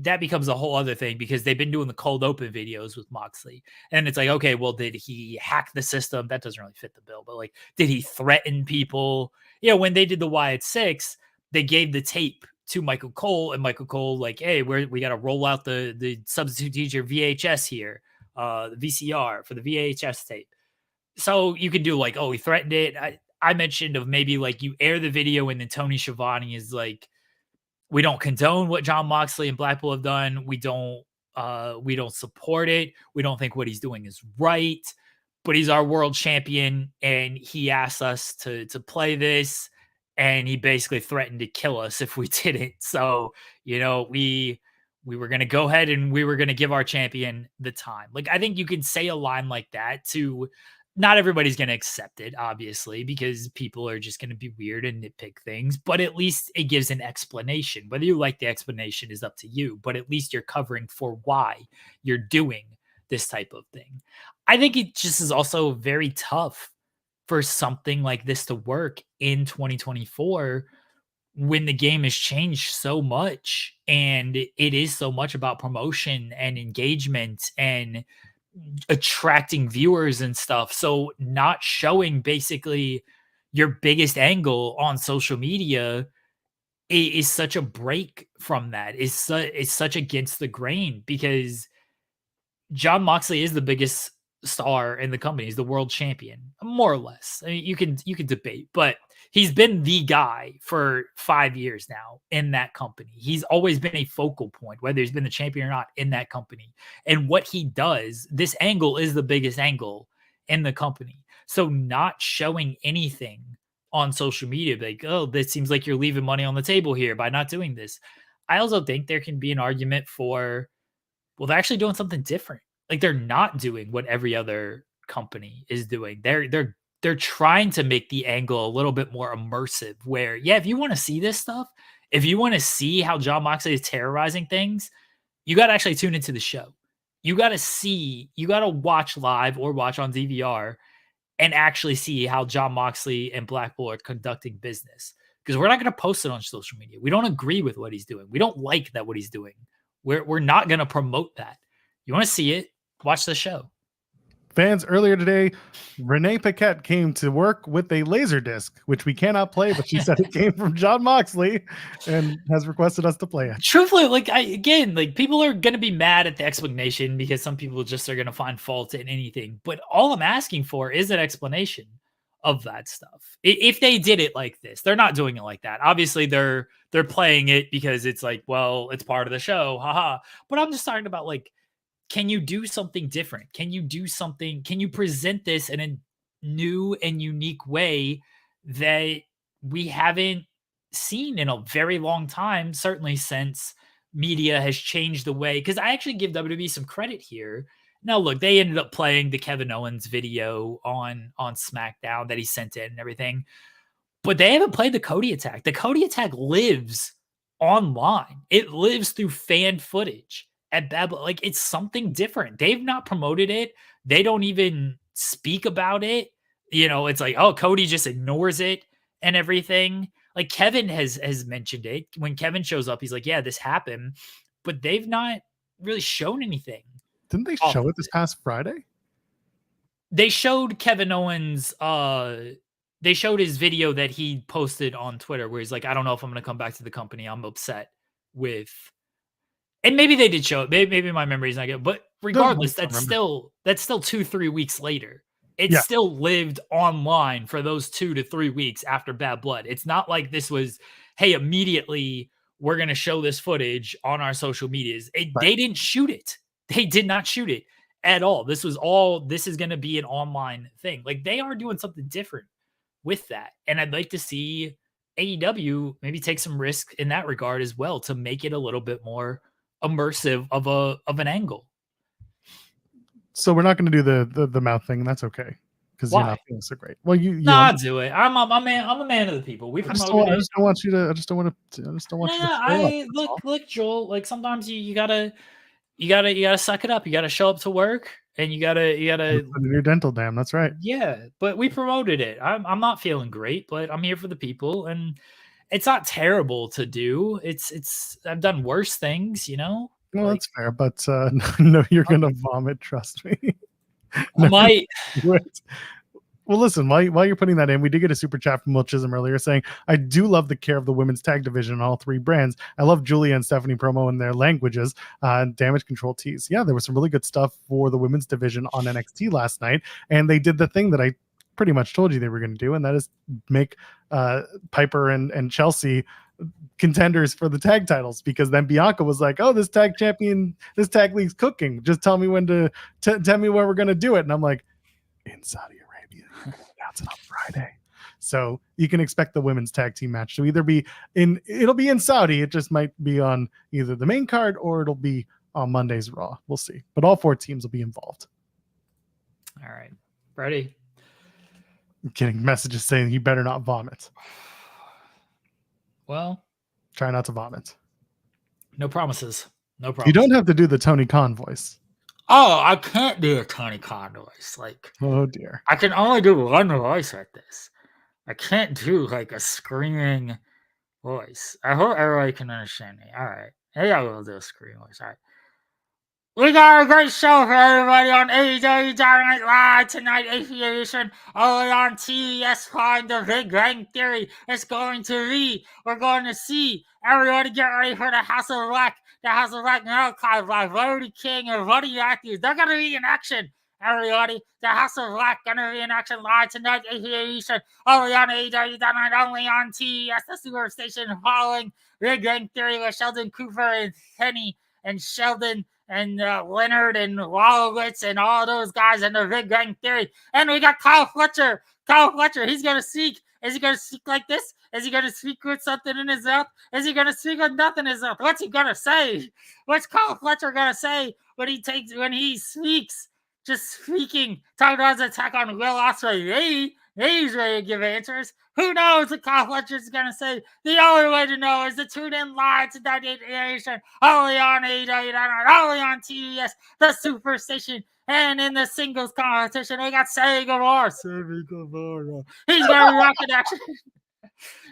that becomes a whole other thing because they've been doing the cold open videos with Moxley. And it's like, okay, well, did he hack the system? That doesn't really fit the bill. But like, did he threaten people? You know, when they did the Wyatt Six, they gave the tape to Michael Cole, and Michael Cole like, hey, we got to roll out the substitute teacher VHS here, the VCR for the VHS tape. So you could do like, oh, he threatened it. I mentioned of maybe like you air the video and then Tony Schiavone is like, we don't condone what Jon Moxley and Blackpool have done. We don't support it. We don't think what he's doing is right, but he's our world champion and he asked us to play this and he basically threatened to kill us if we didn't. So, you know, we were going to go ahead and we were going to give our champion the time. Like, I think you can say a line like that to, not everybody's going to accept it, obviously, because people are just going to be weird and nitpick things, but at least it gives an explanation. Whether you like the explanation is up to you, but at least you're covering for why you're doing this type of thing. I think it just is also very tough for something like this to work in 2024 when the game has changed so much and it is so much about promotion and engagement and attracting viewers and stuff. So not showing basically your biggest angle on social media is such a break from that. Is such against the grain because Jon Moxley is the biggest star in the company. He's the world champion, more or less. I mean, you can debate, but he's been the guy for 5 years now in that company. He's always been a focal point, whether he's been the champion or not in that company. And what he does, this angle is the biggest angle in the company. So not showing anything on social media, like, oh, this seems like you're leaving money on the table here by not doing this. I also think there can be an argument for, well, they're actually doing something different. Like, they're not doing what every other company is doing. They're trying to make the angle a little bit more immersive where, yeah, if you want to see this stuff, if you want to see how Jon Moxley is terrorizing things, you got to actually tune into the show. You got to watch live or watch on DVR and actually see how Jon Moxley and Blackpool are conducting business. Because we're not going to post it on social media. We don't agree with what he's doing. We don't like that what he's doing We're not going to promote that. You want to see it? Watch the show. Fans, earlier today, Renee Paquette came to work with a laser disc, which we cannot play, but she said it came from Jon Moxley and has requested us to play it. Truthfully, like people are going to be mad at the explanation because some people just are going to find fault in anything. But all I'm asking for is an explanation of that stuff. If they did it like this, they're not doing it like that. Obviously, they're playing it because it's like, well, it's part of the show, haha. But I'm just talking about like, can you do something different? Can you present this in a new and unique way that we haven't seen in a very long time, certainly since media has changed the way? Because I actually give WWE some credit here. Now, look, they ended up playing the Kevin Owens video on SmackDown that he sent in and everything, but they haven't played the Cody attack. The Cody attack lives online. It lives through fan footage. At Bad Blood, like it's something different. They've not promoted it. They don't even speak about it. You know, it's like, oh, Cody just ignores it and everything. Like Kevin has mentioned it. When Kevin shows up, he's like, yeah, this happened. But they've not really shown anything. Didn't they show it this past Friday? They showed Kevin Owens, they showed his video that he posted on Twitter where he's like, I don't know if I'm going to come back to the company. I'm upset with. And maybe they did show it. Maybe my memory is not good. But regardless, that's still 2-3 weeks later. It still lived online for those 2 to 3 weeks after Bad Blood. It's not like this was, hey, immediately we're going to show this footage on our social medias. They didn't shoot it. They did not shoot it at all. This is going to be an online thing. Like they are doing something different with that. And I'd like to see AEW maybe take some risk in that regard as well to make it a little bit more immersive of an angle. So we're not going to do the mouth thing. That's okay because you're not feeling so great. Well, I'll do it. I'm a man of the people. We promoted I just don't want you to. I just don't want to. Look, Joel. Like sometimes you gotta suck it up. You gotta show up to work, and you gotta put in your dental dam. That's right. Yeah, but we promoted it. I'm not feeling great, but I'm here for the people, and it's not terrible to do. It's I've done worse things, you know. Well, that's fair, but no, you're gonna vomit. Trust me. I might. Well, listen, while you're putting that in, we did get a super chat from Will Chisholm earlier saying, I do love the care of the women's tag division on all 3 brands. I love Julia and Stephanie promo in their languages, damage control tees. Yeah, there was some really good stuff for the women's division on NXT last night, and they did the thing that I pretty much told you they were going to do, and that is make Piper and Chelsea contenders for the tag titles, because then Bianca was like, oh, this tag league's cooking. Just tell me when to tell me where we're going to do it. And I'm like, in Saudi Arabia, that's on Friday. So you can expect the women's tag team match to either be it'll be in Saudi. It just might be on either the main card or it'll be on Monday's Raw. We'll see. But all 4 teams will be involved. All right. Ready? I'm getting messages saying you better not vomit. Well, try not to vomit. No promises. No promises. You don't have to do the Tony Khan voice. Oh, I can't do a Tony Khan voice. Like, oh dear. I can only do one voice like this. I can't do like a screaming voice. I hope everybody can understand me. All right. Maybe I will do a screaming voice. All right. We got a great show for everybody on AEW Dynamite Live tonight, Aggregation, only on TBS Find the Big Bang Theory. It's going to be, we're going to see everybody get ready for the House of Black. The House of Black archived by Brody King and Buddy Matthews. They're going to be in action, everybody. The House of Black going to be in action live tonight, Aggregation, only on AEW Dynamite, only on TBS, the Super Station, following Big Bang Theory with Sheldon Cooper and Penny and Sheldon and Leonard and Wolowitz and all those guys in the Big Bang Theory. And we got Kyle Fletcher. He's going to speak. Is he going to speak like this? Is he going to speak with something in his mouth? Is he going to speak with nothing in his mouth? What's he going to say? What's Kyle Fletcher going to say when he speaks? Just speaking. Talking about his attack on Will Ospreay. He's ready to give answers. Who knows what Kyle Fletcher's going to say? The only way to know is to tune in live to that nation, only on AEW, only on TBS, the Super Station, and in the singles competition, we got Sammy Guevara. He's going to be rocking action.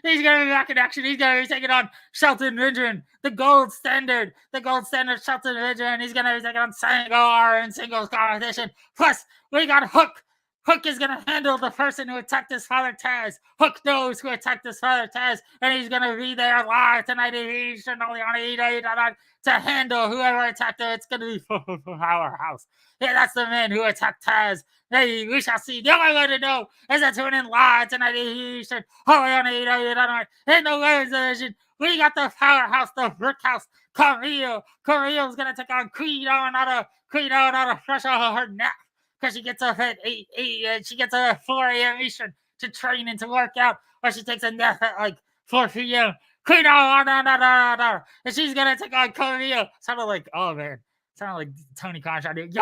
He's going to be back in action. He's going to be taking on Shelton Benjamin, the gold standard Shelton Benjamin. He's going to be taking on Sangar in singles competition. Plus, we got Hook. Hook is going to handle the person who attacked his father, Taz. Hook knows who attacked his father, Taz, and he's going to be there live tonight. He's only on AEW to handle whoever attacked him. It's going to be Powerhouse. Yeah, that's the man who attacked Taz. Hey, we shall see. The only way to know is to tune in live tonight. Only on AEW in the women's division. We got the Powerhouse, the Brickhouse, Carlito. Carlito's going to take on Queen Oranada. Queen Oranada fresh off her nap, because she gets up at 8 she gets up at 4 a.m. Eastern to train and to work out, or she takes a nap at like 4 p.m. Queen and she's gonna take on Carlito. Sounded like, oh man, sounded like Tony Khan trying to do.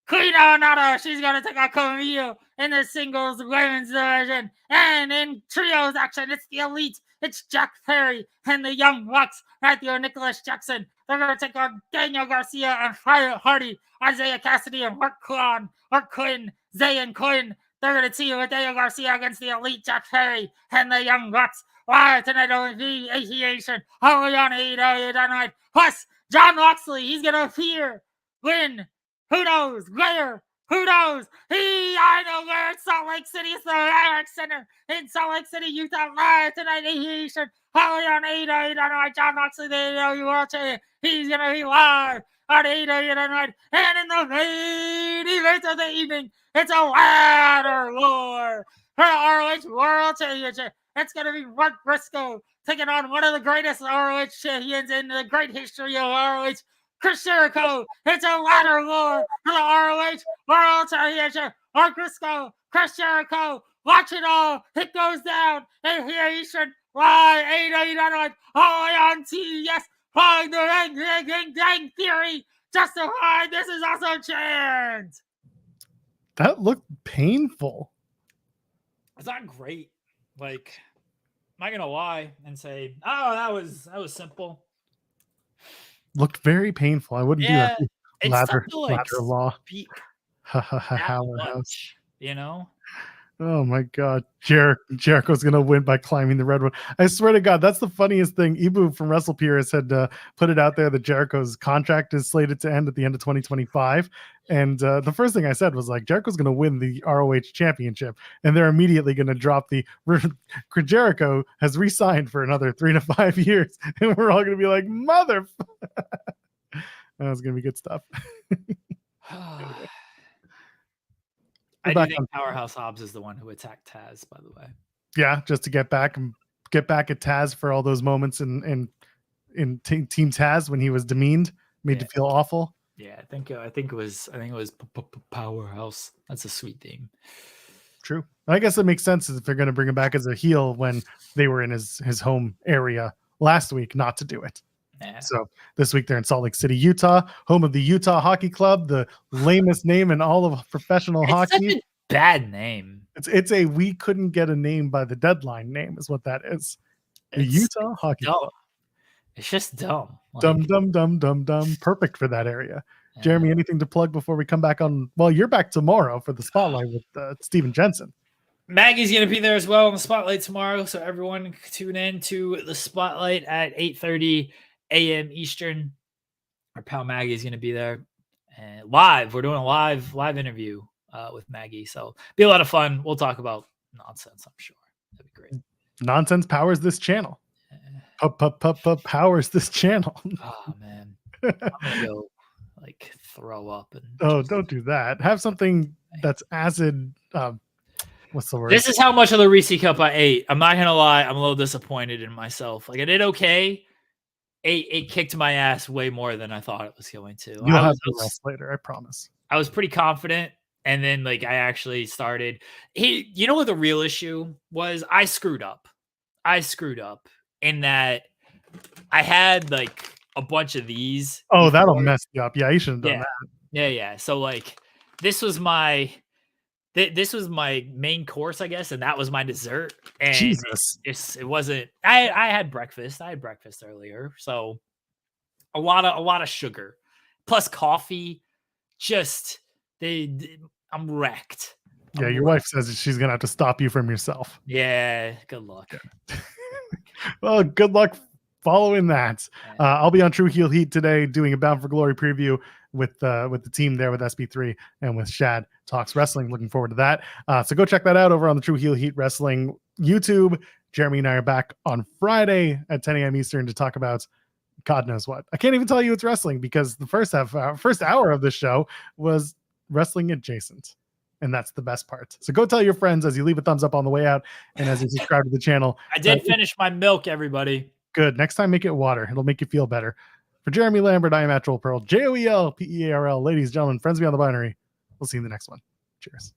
Queen Oranada, she's gonna take on Carlito in the singles women's division, and in trios action, it's the Elite. It's Jack Perry and the Young Bucks, Matthew Nicholas Jackson. They're going to take on Daniel Garcia and Private Hardy, Isaiah Cassidy and Mark Quinn, Zay and Quinn. They're going to team with Daniel Garcia against the Elite, Jack Perry and the Young Bucks. Live tonight on the Aggregation, only on AEW Dynamite. Plus, John Moxley, he's going to appear. When? Who knows? Where? Who knows? I know where in Salt Lake City. It's the Eric Center in Salt Lake City, Utah. Live tonight, Aggregation, only on AEW Dynamite. John Moxley, the AEW World Champion. He's going to be live on AEW Dynamite. And in the main event of the evening, it's a ladder war for ROH World Championship. It's going to be Mark Briscoe taking on one of the greatest ROH champions in the great history of ROH, Chris Jericho. It's a ladder war for the ROH World Championship. Mark Briscoe, Chris Jericho. Watch it all. It goes down. And here you should live AEW Dynamite only on TBS. Following the Gang Theory. Justified. This is also chant. That looked painful. It's not great. Like, am I gonna lie and say, "Oh, that was simple"? Looked very painful. I wouldn't do that. Ladder law. Speak Powerhouse. You know. Oh my God, Jericho's gonna win by climbing the redwood. I swear to God, that's the funniest thing. Ibu from WrestlePeers had put it out there that Jericho's contract is slated to end at the end of 2025, and the first thing I said was like, Jericho's gonna win the ROH championship, and they're immediately gonna drop the Jericho has re-signed for another 3 to 5 years, and we're all gonna be like, mother. That's gonna be good stuff. I do think Powerhouse Hobbs is the one who attacked Taz, by the way. Yeah, just to get back at Taz for all those moments in Team Taz when he was demeaned, made you feel awful. Yeah, I think it was Powerhouse. That's a sweet theme. True. I guess it makes sense if they're going to bring him back as a heel when they were in his home area last week, not to do it. Yeah. So this week they're in Salt Lake City, Utah, home of the Utah Hockey Club, the lamest name in all of professional hockey. Such a bad name. It's a we couldn't get a name by the deadline name is what that is. The Utah Hockey Club. It's just dumb. Dumb. Perfect for that area. Yeah. Jeremy, anything to plug before we come back on? Well, you're back tomorrow for the Spotlight with Steven Jensen. Maggie's going to be there as well in the Spotlight tomorrow. So everyone tune in to the Spotlight at 8:30 a.m. Eastern. Our pal Maggie is going to be there and live. We're doing a live interview with Maggie. So be a lot of fun. We'll talk about nonsense, I'm sure. That'd be great. Nonsense powers this channel. Powers this channel. Oh, man. I'm going to go throw up. And don't do that. Have something that's acid. What's the word? This is how much of the Reese Cup I ate. I'm not going to lie. I'm a little disappointed in myself. I did okay. It kicked my ass way more than I thought it was going to. You'll have the rest later, I promise. I was pretty confident, and then I actually started. You know what the real issue was? I screwed up in that I had a bunch of these. Oh, that'll mess you up. Yeah, you shouldn't have done that. Yeah. So this was my main course, I guess, and that was my dessert. And Jesus, it wasn't. I had breakfast. I had breakfast earlier, so a lot of sugar, plus coffee. I'm wrecked. Yeah, your wife says she's gonna have to stop you from yourself. Yeah, good luck. Well, good luck following that. I'll be on True Heel Heat today doing a Bound for Glory preview with the team there with SB3 and with Shad Talks Wrestling. Looking forward to that. So go check that out over on the True Heel Heat Wrestling YouTube. Jeremy and I are back on Friday at 10 a.m. Eastern to talk about God knows what. I can't even tell you it's wrestling because the first hour of the show was wrestling adjacent. And that's the best part. So go tell your friends as you leave a thumbs up on the way out and as you subscribe to the channel. I did finish my milk, everybody. Good. Next time, make it water. It'll make you feel better. For Jeremy Lambert, I am Actual Pearl. JOELPEARL. Ladies, gentlemen, friends beyond the binary. We'll see you in the next one. Cheers.